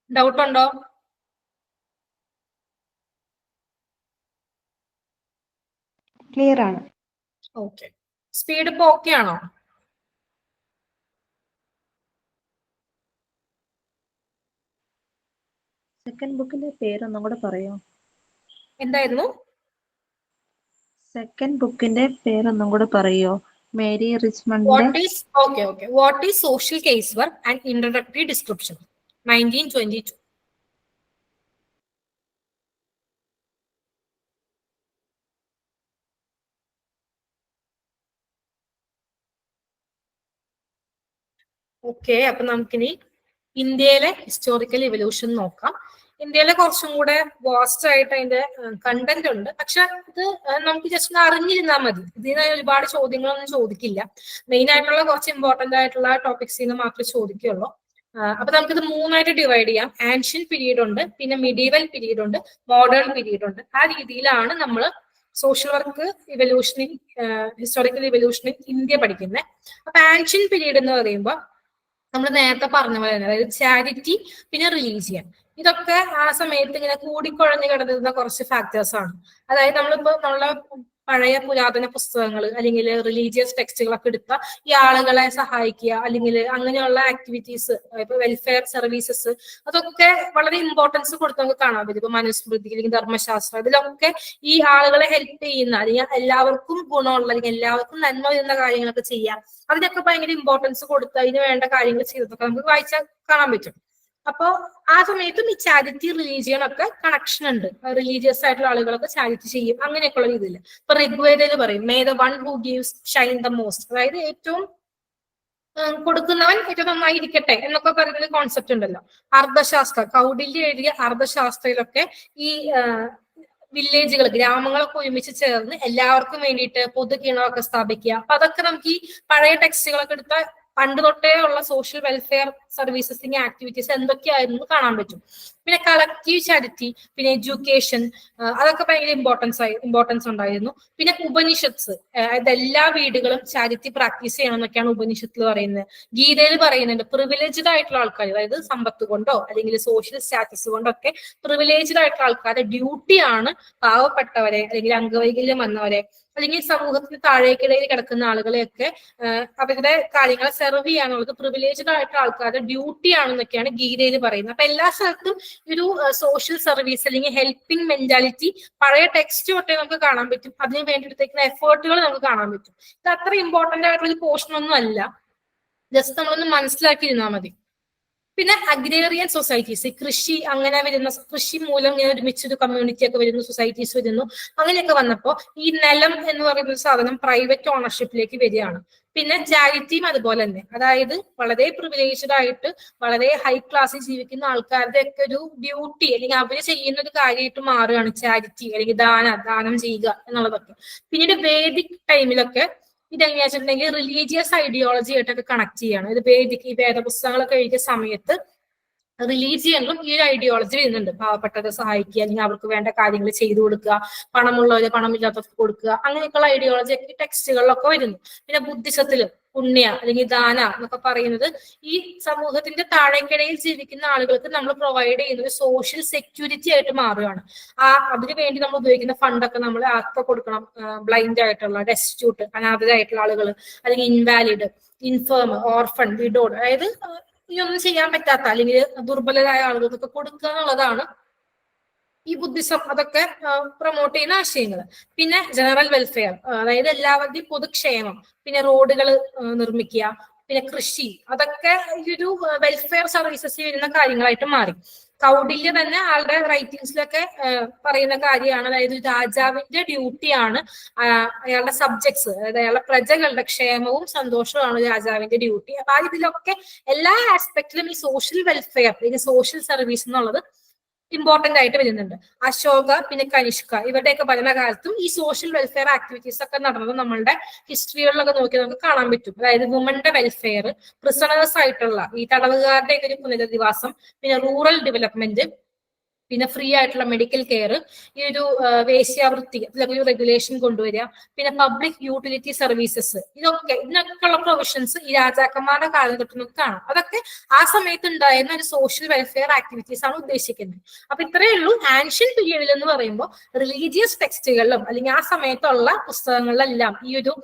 ഡൗട്ട് ഉണ്ടോ? ക്ലിയർ ആണ്. ഓക്കെ. സ്പീഡ് ഇപ്പൊ ഓക്കെ ആണോ? സെക്കൻഡ് ബുക്കിന്റെ പേരൊന്നും കൂടെ പറയോ? എന്തായിരുന്നു സെക്കൻഡ് ബുക്കിന്റെ പേരൊന്നും കൂടെ പറയോ? Mary Richmond. What is social case work and introductory description 1922. Okay, അപ്പൊ നമുക്കിനി ഇന്ത്യയിലെ ഹിസ്റ്റോറിക്കൽ ഇവല്യൂഷൻ നോക്കാം. ഇന്ത്യയിലെ കുറച്ചും കൂടെ വാസ്റ്റ് ആയിട്ട് അതിന്റെ കണ്ടന്റ് ഉണ്ട്. പക്ഷെ ഇത് നമുക്ക് ജസ്റ്റ് ഒന്ന് അറിഞ്ഞിരുന്നാൽ മതി. ഇതിന് ഒരുപാട് ചോദ്യങ്ങളൊന്നും ചോദിക്കില്ല. മെയിൻ ആയിട്ടുള്ള കുറച്ച് ഇമ്പോർട്ടന്റ് ആയിട്ടുള്ള ടോപ്പിക്സിൽ നിന്ന് മാത്രമേ ചോദിക്കുള്ളൂ. അപ്പൊ നമുക്കിത് 3ആയിട്ട് ഡിവൈഡ് ചെയ്യാം. ആൻഷ്യൻ പീരീഡ് ഉണ്ട്, പിന്നെ മിഡീവൽ പീരീഡ് ഉണ്ട്, മോഡേൺ പീരീഡ് ഉണ്ട്. ആ രീതിയിലാണ് നമ്മൾ സോഷ്യൽ വർക്ക് ഇവല്യൂഷനിൽ ഹിസ്റ്റോറിക്കൽ ഇവല്യൂഷനിൽ ഇന്ത്യ പഠിക്കുന്നത്. അപ്പൊ ആൻഷ്യൻ പീരീഡ് എന്ന് പറയുമ്പോൾ നമ്മൾ നേരത്തെ പറഞ്ഞ പോലെ തന്നെ, അതായത് ചാരിറ്റി പിന്നെ റിലീജിയൻ, ഇതൊക്കെ ആ സമയത്ത് ഇങ്ങനെ കൂടിക്കുഴഞ്ഞു കിടന്നിരുന്ന കുറച്ച് ഫാക്ടേഴ്സ് ആണ്. അതായത് നമ്മളെ പഴയ പുരാതന പുസ്തകങ്ങൾ അല്ലെങ്കിൽ റിലീജിയസ് ടെക്സ്റ്റുകളൊക്കെ എടുത്ത ഈ ആളുകളെ സഹായിക്കുക അല്ലെങ്കിൽ അങ്ങനെയുള്ള ആക്ടിവിറ്റീസ്, ഇപ്പൊ വെൽഫെയർ സർവീസസ്, അതൊക്കെ വളരെ ഇമ്പോർട്ടൻസ് കൊടുത്ത് നമുക്ക് കാണാൻ പറ്റും. ഇപ്പൊ മനുസ്മൃതി അല്ലെങ്കിൽ ധർമ്മശാസ്ത്രം, ഇതിലൊക്കെ ഈ ആളുകളെ ഹെൽപ്പ് ചെയ്യുന്ന അല്ലെങ്കിൽ എല്ലാവർക്കും ഗുണമുള്ള അല്ലെങ്കിൽ എല്ലാവർക്കും നന്മ വരുന്ന കാര്യങ്ങളൊക്കെ ചെയ്യാം, അതിനൊക്കെ ഭയങ്കര ഇമ്പോർട്ടൻസ് കൊടുത്ത് അതിന് വേണ്ട കാര്യങ്ങൾ ചെയ്തതൊക്കെ നമുക്ക് വായിച്ചാൽ കാണാൻ പറ്റും. അപ്പോ ആ സമയത്തും ഈ ചാരിറ്റി റിലീജിയൻ ഒക്കെ കണക്ഷൻ ഉണ്ട്. റിലീജിയസ് ആയിട്ടുള്ള ആളുകളൊക്കെ ചാരിറ്റി ചെയ്യും, അങ്ങനെയൊക്കെയുള്ള രീതിയിൽ. ഇപ്പൊ ഋഗ്വേദയിൽ പറയും may the one who gives Shine the most, അതായത് ഏറ്റവും കൊടുക്കുന്നവൻ ഏറ്റവും നന്നായിരിക്കട്ടെ എന്നൊക്കെ പറയുന്ന കോൺസെപ്റ്റ് ഉണ്ടല്ലോ. അർദ്ധശാസ്ത്ര, കൗടില്യ എഴുതിയ അർദ്ധശാസ്ത്രയിലൊക്കെ ഈ വില്ലേജുകൾ, ഗ്രാമങ്ങളൊക്കെ ഒരുമിച്ച് ചേർന്ന് എല്ലാവർക്കും വേണ്ടിയിട്ട് പൊതു കിണറൊക്കെ സ്ഥാപിക്കുക. അപ്പൊ അതൊക്കെ നമുക്ക് ഈ പഴയ ടെക്സ്റ്റുകളൊക്കെ എടുത്ത പണ്ട് തൊട്ടേ ഉള്ള സോഷ്യൽ വെൽഫെയർ സർവീസസിങ് ആക്ടിവിറ്റീസ് എന്തൊക്കെയായിരുന്നു കാണാൻ പറ്റും. പിന്നെ കളക്റ്റീവ് ചാരിറ്റി, പിന്നെ എഡ്യൂക്കേഷൻ, അതൊക്കെ ഭയങ്കര ഇമ്പോർട്ടൻസ് ഉണ്ടായിരുന്നു. പിന്നെ ഉപനിഷത്സ്, അതായത് എല്ലാ വീടുകളും ചാരിറ്റി പ്രാക്ടീസ് ചെയ്യണം എന്നൊക്കെയാണ് ഉപനിഷത്തിൽ പറയുന്നത്. ഗീതയിൽ പറയുന്നുണ്ട് പ്രിവിലേജ്ഡ് ആയിട്ടുള്ള ആൾക്കാർ, അതായത് സമ്പത്ത് കൊണ്ടോ അല്ലെങ്കിൽ സോഷ്യൽ സ്റ്റാറ്റസ് കൊണ്ടോ ഒക്കെ പ്രിവിലേജ്ഡ് ആയിട്ടുള്ള ആൾക്കാരുടെ ഡ്യൂട്ടിയാണ് പാവപ്പെട്ടവരെ അല്ലെങ്കിൽ അംഗവൈകല്യം വന്നവരെ അല്ലെങ്കിൽ സമൂഹത്തിന് താഴേക്കിടയിൽ കിടക്കുന്ന ആളുകളെയൊക്കെ അവരുടെ കാര്യങ്ങളെ സെർവ് ചെയ്യാനുള്ളത് പ്രിവിലേജ്ഡ് ആയിട്ടുള്ള ആൾക്കാരുടെ ഡ്യൂട്ടി ആണെന്നൊക്കെയാണ് ഗീതയിൽ പറയുന്നത്. അപ്പൊ എല്ലാ സ്ഥലത്തും ഒരു സോഷ്യൽ സർവീസ് അല്ലെങ്കിൽ ഹെൽപ്പിംഗ് മെന്റാലിറ്റി പഴയ ടെക്സ്റ്റ് തൊട്ടേ നമുക്ക് കാണാൻ പറ്റും. അതിന് വേണ്ടി എടുത്തേക്കുന്ന എഫേർട്ടുകൾ നമുക്ക് കാണാൻ പറ്റും. ഇത് അത്ര ഇമ്പോർട്ടന്റ് ആയിട്ടുള്ള ഒരു പോർഷൻ ഒന്നും അല്ല, ജസ്റ്റ് നമ്മളൊന്ന് മനസ്സിലാക്കിയിരുന്നാൽ മതി. പിന്നെ അഗ്രേറിയൻ സൊസൈറ്റീസ്, കൃഷി അങ്ങനെ വരുന്ന, കൃഷി മൂലം ഇങ്ങനെ ഒരുമിച്ചൊരു കമ്മ്യൂണിറ്റി ഒക്കെ വരുന്നു, സൊസൈറ്റീസ് വരുന്നു. അങ്ങനെയൊക്കെ വന്നപ്പോ ഈ നിലം എന്ന് പറയുന്ന ഒരു സാധനം പ്രൈവറ്റ് ഓണർഷിപ്പിലേക്ക് വരികയാണ്. പിന്നെ ചാരിറ്റിയും അതുപോലെ തന്നെ, അതായത് വളരെ പ്രിവിലേജ്ഡ് ആയിട്ട് വളരെ ഹൈ ക്ലാസ്സിൽ ജീവിക്കുന്ന ആൾക്കാരുടെ ഒക്കെ ഒരു ഡ്യൂട്ടി അല്ലെങ്കിൽ അവര് ചെയ്യുന്ന ഒരു കാര്യമായിട്ട് മാറുകയാണ് ചാരിറ്റി അല്ലെങ്കിൽ ദാനം ചെയ്യുക എന്നുള്ളതൊക്കെ. പിന്നീട് വേദിക് ടൈമിലൊക്കെ ഇതെങ്ങനെയാ വെച്ചിട്ടുണ്ടെങ്കിൽ റിലീജിയസ് ഐഡിയോളജി ആയിട്ടൊക്കെ കണക്ട് ചെയ്യാണ്. ഇത് ഈ വേദപുസ്തകങ്ങളൊക്കെ എഴുതിയ സമയത്ത് റിലീജിയനിലും ഈ ഒരു ഐഡിയോളജി വരുന്നുണ്ട്. പാവപ്പെട്ടവരെ സഹായിക്കുക അല്ലെങ്കിൽ അവർക്ക് വേണ്ട കാര്യങ്ങൾ ചെയ്തു കൊടുക്കുക, പണമുള്ളവരെ പണമില്ലാത്തവർക്ക് കൊടുക്കുക, അങ്ങനെയൊക്കെയുള്ള ഐഡിയോളജി ഒക്കെ ഈ ടെക്സ്റ്റുകളിലൊക്കെ വരുന്നു. പിന്നെ ബുദ്ധിസത്തിലും പുണ്യ അല്ലെങ്കിൽ ദാന എന്നൊക്കെ പറയുന്നത് ഈ സമൂഹത്തിന്റെ താഴേക്കിടയിൽ ജീവിക്കുന്ന ആളുകൾക്ക് നമ്മൾ പ്രൊവൈഡ് ചെയ്യുന്ന ഒരു സോഷ്യൽ സെക്യൂരിറ്റി ആയിട്ട് മാറുകയാണ്. അതിനു വേണ്ടി നമ്മൾ ഉപയോഗിക്കുന്ന ഫണ്ടൊക്കെ നമ്മൾ ആർക്കൊക്കെ കൊടുക്കണം? ബ്ലൈൻഡ് ആയിട്ടുള്ള, ഡെസ്റ്റിറ്റ്യൂട്ട്, അനാഥരായിട്ടുള്ള ആളുകൾ, അല്ലെങ്കിൽ ഇൻവാലിഡ്, ഇൻഫേം, ഓർഫൺ, വിഡോഡ്, അതായത് ഇതൊന്നും ചെയ്യാൻ പറ്റാത്ത അല്ലെങ്കിൽ ദുർബലരായ ആളുകൾക്കൊക്കെ കൊടുക്കുക എന്നുള്ളതാണ് ഈ ബുദ്ധിസം അതൊക്കെ പ്രൊമോട്ട് ചെയ്യുന്ന ആശയങ്ങൾ. പിന്നെ ജനറൽ വെൽഫെയർ, അതായത് എല്ലാവരുടെയും പൊതുക്ഷേമം, പിന്നെ റോഡുകൾ നിർമ്മിക്കുക, പിന്നെ കൃഷി, അതൊക്കെ ഈ ഒരു വെൽഫെയർ സർവീസസ് വരുന്ന കാര്യങ്ങളായിട്ട് മാറി. കൗടില്യ തന്നെ ആളുടെ റൈറ്റിംഗ്സിലൊക്കെ പറയുന്ന കാര്യമാണ്, അതായത് രാജാവിന്റെ ഡ്യൂട്ടിയാണ് അയാളുടെ സബ്ജക്ട്സ്, അതായത് അയാളുടെ പ്രജകളുടെ ക്ഷേമവും സന്തോഷവുമാണ് രാജാവിന്റെ ഡ്യൂട്ടി. അപ്പൊ ഇതിലൊക്കെ എല്ലാ ആസ്പെക്റ്റിലും ഈ സോഷ്യൽ വെൽഫെയർ അല്ലെങ്കിൽ സോഷ്യൽ സർവീസ് എന്നുള്ളത് ഇമ്പോർട്ടന്റ് ആയിട്ട് വരുന്നുണ്ട്. അശോക പിന്നെ കനിഷ്ക ഇവരുടെയൊക്കെ ഭരണകാലത്തും ഈ സോഷ്യൽ വെൽഫെയർ ആക്ടിവിറ്റീസ് ഒക്കെ നടന്നത് നമ്മളുടെ ഹിസ്റ്ററികളിലൊക്കെ നോക്കി നമുക്ക് കാണാൻ പറ്റും. അതായത് വുമന്റെ വെൽഫെയർ, പ്രിസണേഴ്സ് ആയിട്ടുള്ള ഈ തടവുകാരുടെ ഒരു പുനരധിവാസം, പിന്നെ റൂറൽ ഡെവലപ്മെന്റ്, പിന്നെ ഫ്രീ ആയിട്ടുള്ള മെഡിക്കൽ കെയർ, ഈ ഒരു വേശ്യാവൃത്തി ഇതിലൊക്കെ ഒരു റെഗുലേഷൻ കൊണ്ടുവരിക, പിന്നെ പബ്ലിക് യൂട്ടിലിറ്റി സർവീസസ്, ഇതിനൊക്കെയുള്ള പ്രൊവിഷൻസ് ഈ രാജാക്കന്മാരുടെ കാലഘട്ടത്തിൽ നമുക്ക് കാണാം. അതൊക്കെ ആ സമയത്ത് ഉണ്ടായിരുന്ന ഒരു സോഷ്യൽ വെൽഫെയർ ആക്ടിവിറ്റീസ് ആണ് ഉദ്ദേശിക്കുന്നത്. അപ്പൊ ഇത്രയേ ഉള്ളൂ ആൻഷ്യൻ പീരീഡിൽ എന്ന് പറയുമ്പോൾ റിലീജിയസ് ടെക്സ്റ്റുകളിലും അല്ലെങ്കിൽ ആ സമയത്തുള്ള പുസ്തകങ്ങളിലെല്ലാം ഈ ഒരു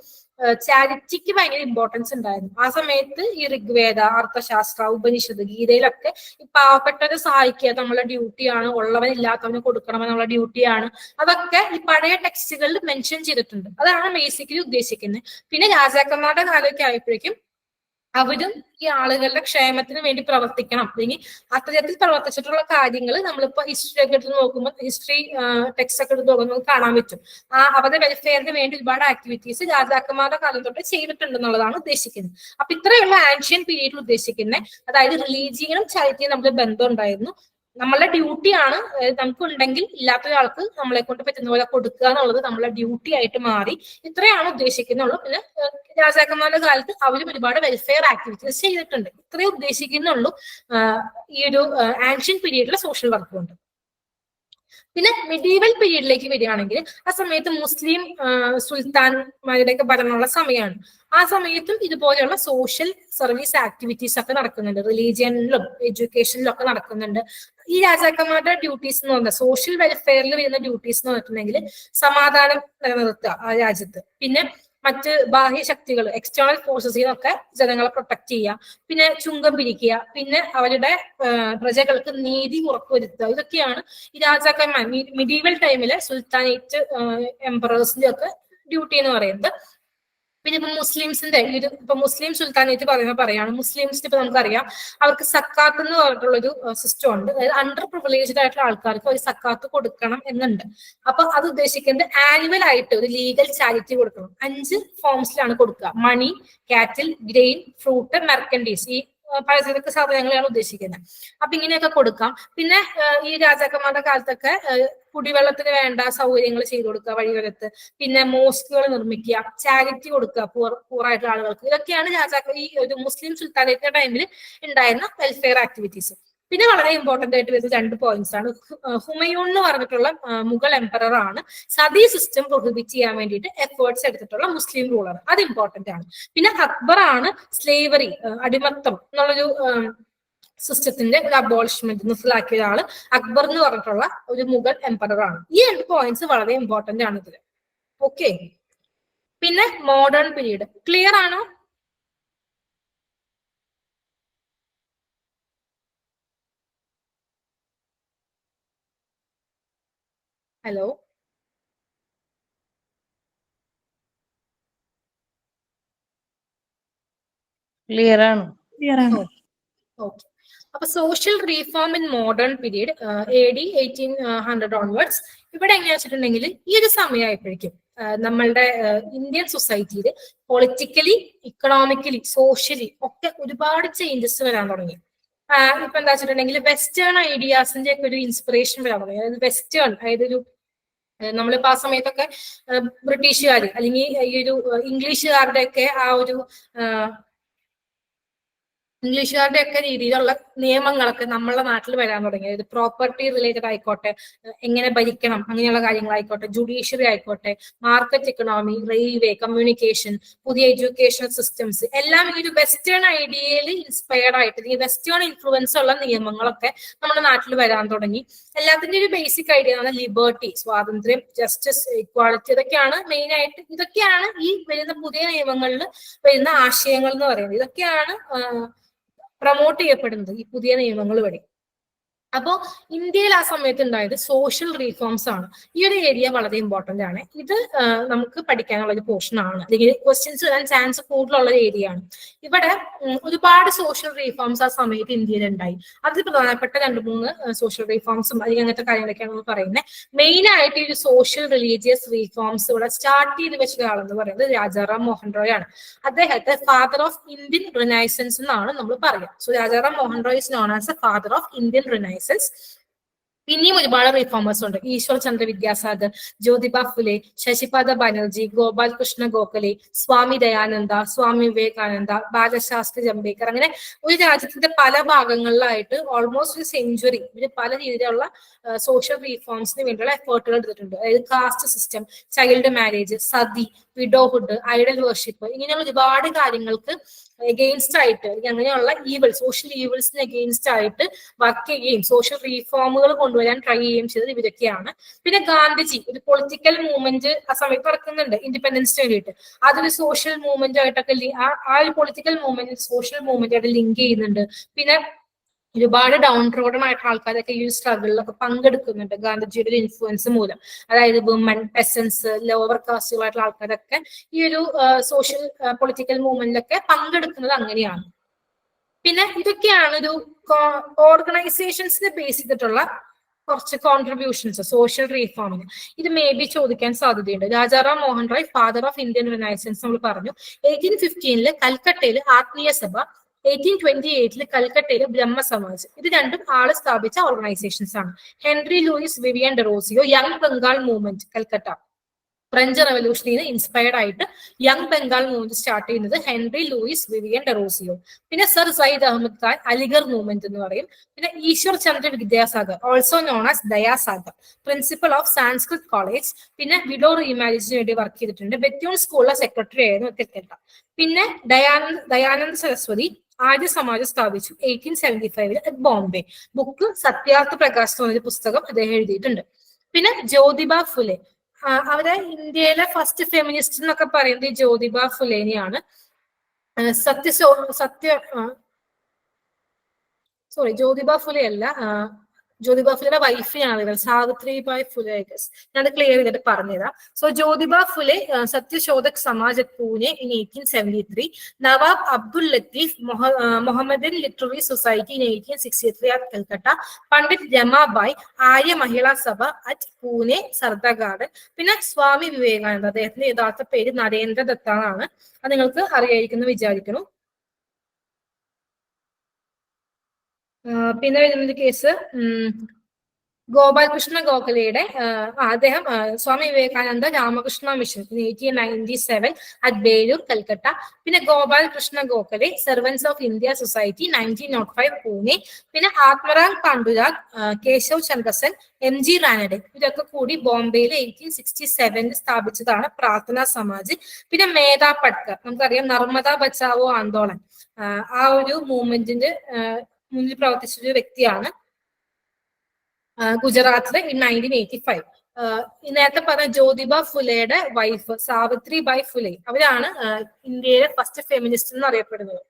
ചാരിറ്റിക്ക് ഭയങ്കര ഇമ്പോർട്ടൻസ് ഉണ്ടായിരുന്നു. ആ സമയത്ത് ഈ ഋഗ്വേദ, അർത്ഥശാസ്ത്ര, ഉപനിഷത്ത്, ഗീതയിലൊക്കെ ഈ പാവപ്പെട്ടവരെ സഹായിക്കുക നമ്മളെ ഡ്യൂട്ടിയാണ്, ഉള്ളവനില്ലാത്തവന് കൊടുക്കണമെന്നുള്ള ഡ്യൂട്ടിയാണ്, അതൊക്കെ ഈ പഴയ ടെക്സ്റ്റുകളിൽ മെൻഷൻ ചെയ്തിട്ടുണ്ട്. അതാണ് ബേസിക്കലി ഉദ്ദേശിക്കുന്നത്. പിന്നെ രാജാക്കന്മാരുടെ കാലമൊക്കെ ആയപ്പോഴേക്കും അവരും ഈ ആളുകളുടെ ക്ഷേമത്തിന് വേണ്ടി പ്രവർത്തിക്കണം, അല്ലെങ്കിൽ അത്തരത്തിൽ പ്രവർത്തിച്ചിട്ടുള്ള കാര്യങ്ങൾ നമ്മളിപ്പോ ഹിസ്റ്ററി ഒക്കെ എടുത്ത് നോക്കുമ്പോൾ, ഹിസ്റ്ററി ടെക്സ്റ്റ് ഒക്കെ എടുത്ത് നോക്കുമ്പോൾ കാണാൻ പറ്റും. അവരുടെ വെൽഫെയറിന് വേണ്ടി ഒരുപാട് ആക്ടിവിറ്റീസ് രാജാക്കന്മാരുടെ കാലം തൊട്ട് ചെയ്തിട്ടുണ്ടെന്നുള്ളതാണ് ഉദ്ദേശിക്കുന്നത്. അപ്പൊ ഇത്രയുള്ള ആൻഷ്യൻ പീരീഡിൽ ഉദ്ദേശിക്കുന്നത്, അതായത് റിലീജിയനും ചാരിറ്റിയും തമ്മിൽ ബന്ധം ഉണ്ടായിരുന്നു. നമ്മളുടെ ഡ്യൂട്ടിയാണ്, നമുക്ക് ഉണ്ടെങ്കിൽ ഇല്ലാത്ത ഒരാൾക്ക് നമ്മളെ കൊണ്ട് പറ്റുന്ന പോലെ കൊടുക്കുക എന്നുള്ളത് നമ്മളെ ഡ്യൂട്ടി ആയിട്ട് മാറി. ഇത്രയാണ് ഉദ്ദേശിക്കുന്നുള്ളൂ. പിന്നെ രാജാക്കന്മാരുടെ കാലത്ത് അവരും ഒരുപാട് വെൽഫെയർ ആക്ടിവിറ്റീസ് ചെയ്തിട്ടുണ്ട്. ഇത്രയേ ഉദ്ദേശിക്കുന്നുള്ളൂ ഈ ഒരു ആൻഷ്യൻ പീരീഡിലെ സോഷ്യൽ വർക്ക് കൊണ്ട്. പിന്നെ മിഡീവൽ പീരീഡിലേക്ക് വരികയാണെങ്കിൽ ആ സമയത്ത് മുസ്ലിം സുൽത്താൻമാരുടെയൊക്കെ ഭരണമുള്ള സമയമാണ്. ആ സമയത്തും ഇതുപോലെയുള്ള സോഷ്യൽ സർവീസ് ആക്ടിവിറ്റീസ് ഒക്കെ നടക്കുന്നുണ്ട്. റിലീജിയനിലും എഡ്യൂക്കേഷനിലും ഒക്കെ നടക്കുന്നുണ്ട്. ഈ രാജാക്കന്മാരുടെ ഡ്യൂട്ടീസ് എന്ന് പറഞ്ഞാൽ സോഷ്യൽ വെൽഫെയറിൽ വരുന്ന ഡ്യൂട്ടീസ് എന്ന് പറഞ്ഞിട്ടുണ്ടെങ്കിൽ സമാധാനം നിലനിർത്തുക ആ രാജ്യത്ത്, പിന്നെ മറ്റ് ബാഹ്യ ശക്തികൾ എക്സ്റ്റേണൽ ഫോഴ്സസിനൊക്കെ ജനങ്ങളെ പ്രൊട്ടക്ട് ചെയ്യുക, പിന്നെ ചുങ്കം പിരിക്കുക, പിന്നെ അവരുടെ പ്രജകൾക്ക് നീതി ഉറപ്പുവരുത്തുക. ഇതൊക്കെയാണ് ഈ രാജാക്കന്മാർ മിഡീവൽ ടൈമിലെ സുൽത്താനേറ്റ് എംപറേഴ്സിന്റെ ഒക്കെ ഡ്യൂട്ടി എന്ന് പറയുന്നത്. പിന്നെ ഇപ്പൊ മുസ്ലിംസിന്റെ ഇപ്പൊ മുസ്ലിം സുൽത്താനേറ്റ് പറയാണ് മുസ്ലിംസിന് ഇപ്പൊ നമുക്കറിയാം അവർക്ക് സക്കാത്ത് എന്ന് പറഞ്ഞിട്ടുള്ളൊരു സിസ്റ്റം ഉണ്ട്. അതായത് അണ്ടർ പ്രിവിലേജ്ഡ് ആയിട്ടുള്ള ആൾക്കാർക്ക് ഒരു സക്കാത്ത് കൊടുക്കണം എന്നുണ്ട്. അപ്പൊ അത് ഉദ്ദേശിക്കുന്നത് ആനുവൽ ആയിട്ട് ഒരു ലീഗൽ ചാരിറ്റി കൊടുക്കണം. 5 ഫോംസിലാണ് കൊടുക്കുക: മണി, കാറ്റിൽ, ഗ്രെയിൻ, ഫ്രൂട്ട്, മെർക്കൻഡീസ്. ഈ പലചരക്ക് സാധനങ്ങളെയാണ് ഉദ്ദേശിക്കുന്നത്. അപ്പൊ ഇങ്ങനെയൊക്കെ കൊടുക്കാം. പിന്നെ ഈ രാജാക്കന്മാരുടെ കാലത്തൊക്കെ കുടിവെള്ളത്തിന് വേണ്ട സൗകര്യങ്ങൾ ചെയ്തു കൊടുക്കുക വഴിയോരത്ത്, പിന്നെ മോസ്കുകൾ നിർമ്മിക്കുക, ചാരിറ്റി കൊടുക്കുക പൂറായിട്ടുള്ള ആളുകൾക്ക്. ഇതൊക്കെയാണ് ഈ ഒരു മുസ്ലിം സുൽത്താനേറ്റിന്റെ ടൈമിൽ ഉണ്ടായിരുന്ന വെൽഫെയർ ആക്ടിവിറ്റീസ്. പിന്നെ വളരെ ഇമ്പോർട്ടന്റ് ആയിട്ട് വരുന്ന 2 പോയിന്റ്സ് ആണ്. ഹുമയൂൺ എന്ന് പറഞ്ഞിട്ടുള്ള മുഗൾ എംപറർ ആണ് സതി സിസ്റ്റം പ്രൊഹിബിറ്റ് ചെയ്യാൻ വേണ്ടിയിട്ട് എഫേർട്സ് എടുത്തിട്ടുള്ള മുസ്ലിം റൂളർ. അത് ഇമ്പോർട്ടന്റ് ആണ്. പിന്നെ അക്ബർ ആണ് സ്ലേവറി, അടിമത്തം എന്നുള്ളൊരു സിസ്റ്റത്തിന്റെ ഒരു അബോളിഷ്മെന്റ് നിർത്തലാക്കിയ ഒരാള് അക്ബർ എന്ന് പറഞ്ഞിട്ടുള്ള ഒരു മുഗൾ എംപറർ ആണ്. ഈ 2 പോയിന്റ്സ് വളരെ ഇമ്പോർട്ടന്റ് ആണ് ഇതിൽ. ഓക്കെ, പിന്നെ മോഡേൺ പീരീഡ് ക്ലിയർ ആണോ? ഹലോ, ക്ലിയർ ആണ്. ഓക്കെ. അപ്പൊ social reform in modern period AD 1800 onwards. ഇവിടെ എങ്ങനെയാ വെച്ചിട്ടുണ്ടെങ്കിൽ ഈ ഒരു സമയമായപ്പോഴേക്കും നമ്മളുടെ ഇന്ത്യൻ സൊസൈറ്റിയിൽ പൊളിറ്റിക്കലി, ഇക്കണോമിക്കലി, സോഷ്യലി ഒക്കെ ഒരുപാട് ചേഞ്ചസ് വരാൻ തുടങ്ങി. ഇപ്പൊ എന്താ വെച്ചിട്ടുണ്ടെങ്കിൽ വെസ്റ്റേൺ ഐഡിയാസിന്റെ ഒക്കെ ഒരു ഇൻസ്പിറേഷൻ വരാൻ തുടങ്ങി. അതായത് വെസ്റ്റേൺ, അതായത് ഒരു നമ്മളിപ്പോ ആ സമയത്തൊക്കെ ബ്രിട്ടീഷുകാർ അല്ലെങ്കിൽ ഈ ഒരു ഇംഗ്ലീഷുകാരുടെ ഒക്കെ ആ ഒരു ഇംഗ്ലീഷുകാരുടെ ഒക്കെ രീതിയിലുള്ള നിയമങ്ങളൊക്കെ നമ്മളെ നാട്ടിൽ വരാൻ തുടങ്ങി. അതായത് പ്രോപ്പർട്ടി റിലേറ്റഡ് ആയിക്കോട്ടെ, എങ്ങനെ ഭരിക്കണം അങ്ങനെയുള്ള കാര്യങ്ങളായിക്കോട്ടെ, ജുഡീഷ്യറി ആയിക്കോട്ടെ, മാർക്കറ്റ് ഇക്കണോമി, റെയിൽവേ, കമ്മ്യൂണിക്കേഷൻ, പുതിയ എഡ്യൂക്കേഷണൽ സിസ്റ്റംസ് എല്ലാം ഈ ഒരു വെസ്റ്റേൺ ഐഡിയയിൽ ഇൻസ്പയർഡ് ആയിട്ട് ഈ വെസ്റ്റേൺ ഇൻഫ്ലുവൻസ് ഉള്ള നിയമങ്ങളൊക്കെ നമ്മുടെ നാട്ടിൽ വരാൻ തുടങ്ങി. എല്ലാത്തിന്റെ ഒരു ബേസിക് ഐഡിയ എന്ന് പറഞ്ഞാൽ ലിബർട്ടി, സ്വാതന്ത്ര്യം, ജസ്റ്റിസ്, ഇക്വാളിറ്റി, ഇതൊക്കെയാണ് മെയിൻ ആയിട്ട്. ഇതൊക്കെയാണ് ഈ വരുന്ന പുതിയ നിയമങ്ങളിൽ വരുന്ന ആശയങ്ങൾ എന്ന് പറയുന്നത്. ഇതൊക്കെയാണ് പ്രൊമോട്ട് ചെയ്യപ്പെടുന്നത് ഈ പുതിയ നിയമങ്ങൾ വഴി. അപ്പോൾ ഇന്ത്യയിൽ ആ സമയത്ത് ഉണ്ടായത് സോഷ്യൽ റീഫോംസ് ആണ്. ഈ ഒരു ഏരിയ വളരെ ഇമ്പോർട്ടന്റ് ആണ്. ഇത് നമുക്ക് പഠിക്കാനുള്ള ഒരു പോർഷൻ ആണ്, അല്ലെങ്കിൽ ക്വസ്റ്റ്യൻസ് വരാൻ ചാൻസ് കൂടുതലുള്ള ഒരു ഏരിയ ആണ്. ഇവിടെ ഒരുപാട് സോഷ്യൽ റീഫോംസ് ആ സമയത്ത് ഇന്ത്യയിൽ ഉണ്ടായി. അതിൽ പ്രധാനപ്പെട്ട 2-3 സോഷ്യൽ റീഫോംസും അല്ലെങ്കിൽ അങ്ങനത്തെ കാര്യങ്ങളൊക്കെയാണ് പറയുന്നത്. മെയിൻ ആയിട്ട് ഈ ഒരു സോഷ്യൽ റിലീജിയസ് റീഫോംസ് ഇവിടെ സ്റ്റാർട്ട് ചെയ്ത് വെച്ച ഒരാളെന്ന് പറയുന്നത് രാജാറാം മോഹൻ റോയ് ആണ്. അദ്ദേഹത്തെ ഫാദർ ഓഫ് ഇന്ത്യൻ റിനൈസൻസ് എന്നാണ് നമ്മൾ പറയുക. So Rajaram Mohan Roy is known as a father of Indian renaissance. ഇനിയും ഒരുപാട് റിഫോമേഴ്സ് ഉണ്ട്. ഈശ്വർ ചന്ദ്ര വിദ്യാസാഗർ, ജ്യോതിബ ഫുലെ, ശശിപാദ ബാനർജി, ഗോപാൽ കൃഷ്ണ ഗോഖലെ, സ്വാമി ദയാനന്ദ, സ്വാമി വിവേകാനന്ദ, ബാലശാസ്ത്രി ജംബേക്കർ. അങ്ങനെ ഒരു രാജ്യത്തിന്റെ പല ഭാഗങ്ങളിലായിട്ട് ഓൾമോസ്റ്റ് ഒരു സെഞ്ചുറി ഇവര് പല രീതിയിലുള്ള സോഷ്യൽ റീഫോംസിന് വേണ്ടിയുള്ള എഫേർട്ടുകൾ എടുത്തിട്ടുണ്ട്. അതായത് caste system, child marriage, sati, widowhood, idol worship, ഇങ്ങനെയുള്ള ഒരുപാട് കാര്യങ്ങൾക്ക് എഗെയിൻസ്റ്റ് ആയിട്ട് അങ്ങനെയുള്ള സോഷ്യൽ ഈവിൾസിന് എഗെയിൻസ്റ്റ് ആയിട്ട് വർക്ക് ചെയ്യുകയും സോഷ്യൽ റീഫോമുകൾ കൊണ്ടുവരാൻ ട്രൈ ചെയ്യുകയും ചെയ്തത് ഇവരൊക്കെയാണ്. പിന്നെ ഗാന്ധിജി ഒരു പൊളിറ്റിക്കൽ മൂവ്മെന്റ് ആ സമയത്ത് നടക്കുന്നുണ്ട് ഇന്റിപെൻഡൻസിന് വേണ്ടിയിട്ട്. അതൊരു സോഷ്യൽ മൂവ്മെന്റ് ആയിട്ടൊക്കെ ആ ഒരു പൊളിറ്റിക്കൽ മൂവ്മെന്റ് സോഷ്യൽ മൂവ്മെന്റ് ആയിട്ട് ലിങ്ക് ചെയ്യുന്നുണ്ട്. പിന്നെ ഒരുപാട് ഡൗൺ ട്രോഡൺ ആയിട്ടുള്ള ആൾക്കാരൊക്കെ ഈ ഒരു സ്ട്രഗിളിലൊക്കെ പങ്കെടുക്കുന്നുണ്ട് ഗാന്ധിജിയുടെ ഒരു ഇൻഫ്ലുവൻസ് മൂലം. അതായത് വുമൺ, പെസൻസ്, ലോവർ കാസ്റ്റുകളായിട്ടുള്ള ആൾക്കാരൊക്കെ ഈ ഒരു സോഷ്യൽ പൊളിറ്റിക്കൽ മൂവ്മെന്റിലൊക്കെ പങ്കെടുക്കുന്നത് അങ്ങനെയാണ്. പിന്നെ ഇതൊക്കെയാണ് ഒരു ഓർഗനൈസേഷൻസിനെ ബേസ് ചെയ്തിട്ടുള്ള കുറച്ച് കോൺട്രിബ്യൂഷൻസ് സോഷ്യൽ റീഫോമിന്. ഇത് മേ ബി ചോദിക്കാൻ സാധ്യതയുണ്ട്. Rajaram Mohan Roy father of Indian renaissance നമ്മൾ പറഞ്ഞു. 1815 കൽക്കട്ടയിൽ ആത്മീയ സഭ, 1828 കൽക്കട്ടയിലെ ബ്രഹ്മസമാജ്. ഇത് രണ്ടും ആള് സ്ഥാപിച്ച ഓർഗനൈസേഷൻസ് ആണ്. Henry Louis Vivian Derozio, young Bengal movement, Calcutta. French റെവല്യൂഷനിൽ നിന്ന് ഇൻസ്പയർഡ് ആയിട്ട് യങ് ബംഗാൾ മൂവ്മെന്റ് സ്റ്റാർട്ട് ചെയ്യുന്നത് ഹെൻറി ലൂയിസ് വിവിയൻ ഡെറോസിയോ. പിന്നെ സർ സയ്യിദ് അഹമ്മദ് ഖാൻ അലിഗർ മൂവ്മെന്റ് എന്ന് പറയും. പിന്നെ Ishwar Chandra Vidyasagar, also known as Dayasagar, principal of Sanskrit college. പിന്നെ വിഡോ റീമാരേജിന് വേണ്ടി വർക്ക് ചെയ്തിട്ടുണ്ട്. ബെത്യൂൺ സ്കൂളിലെ സെക്രട്ടറി ആയിരുന്നു കൽക്കട്ട. പിന്നെ ദയാനന്ദ സരസ്വതി ആര്യ സമാജം സ്ഥാപിച്ചു 1875 അറ്റ് ബോംബെ. ബുക്ക് സത്യാർത്ഥ പ്രകാശ് എന്ന് പറഞ്ഞ പുസ്തകം അദ്ദേഹം എഴുതിയിട്ടുണ്ട്. പിന്നെ ജ്യോതിബ ഫുലെ, അവരെ ഇന്ത്യയിലെ ഫസ്റ്റ് ഫെമിനിസ്റ്റ് എന്നൊക്കെ പറയുന്നത് ഈ ജ്യോതിബ ഫുലേനെയാണ്. ജ്യോതിബ ഫുലെ അല്ല, ജ്യോതിബ ഫുലെയുടെ വൈഫിനാണ് ഇവർ, സാവിത്രിബായ് ഫുലെ. ഞാൻ ക്ലിയർ ചെയ്തിട്ട് പറഞ്ഞുതരാം. So Jyotiba Phule Satyashodhak Samaj at Pune in 1873, Nawab Abdul Latif Mohammedan literary society in 1863 at Calcutta, Pandit Ramabai Arya Mahila Sabha at Pune Sardar garden. പിന്നെ സ്വാമി വിവേകാനന്ദ, അദ്ദേഹത്തിന്റെ യഥാർത്ഥ പേര് നരേന്ദ്ര ദത്താണ്. അത് നിങ്ങൾക്ക് അറിയായിരിക്കുന്നു വിചാരിക്കുന്നു. പിന്നെ വരുന്നൊരു കേസ് ഗോപാൽകൃഷ്ണ ഗോഖലെയുടെ, അദ്ദേഹം സ്വാമി വിവേകാനന്ദ രാമകൃഷ്ണ മിഷൻ 1897 അറ്റ് ബേലൂർ, കൽക്കട്ട. പിന്നെ Gopalkrishna Gokhale servants of India society 1905 Pune. പിന്നെ ആത്മറാം പാണ്ഡുരാഗ്, കേശവ് ചന്ദ്രസൻ, MG റാനഡെ, ഇതൊക്കെ കൂടി ബോംബെയിൽ 1867 സ്ഥാപിച്ചതാണ് പ്രാർത്ഥന സമാജ്. പിന്നെ മേധാ പട്കർ, നമുക്കറിയാം നർമ്മദ ബച്ചാവോ ആന്തോളൻ, ആ ഒരു മൂവ്മെന്റിന്റെ മുന്നിൽ പ്രവർത്തിച്ചൊരു വ്യക്തിയാണ്. ഗുജറാത്തിലെ 1985. നേരത്തെ പറഞ്ഞ ജ്യോതിബ ഫുലെയുടെ വൈഫ് സാവിത്രിബായ് ഫുലെ, അവരാണ് ഇന്ത്യയിലെ ഫസ്റ്റ് ഫെമിനിസ്റ്റ് എന്ന് അറിയപ്പെടുന്നത്.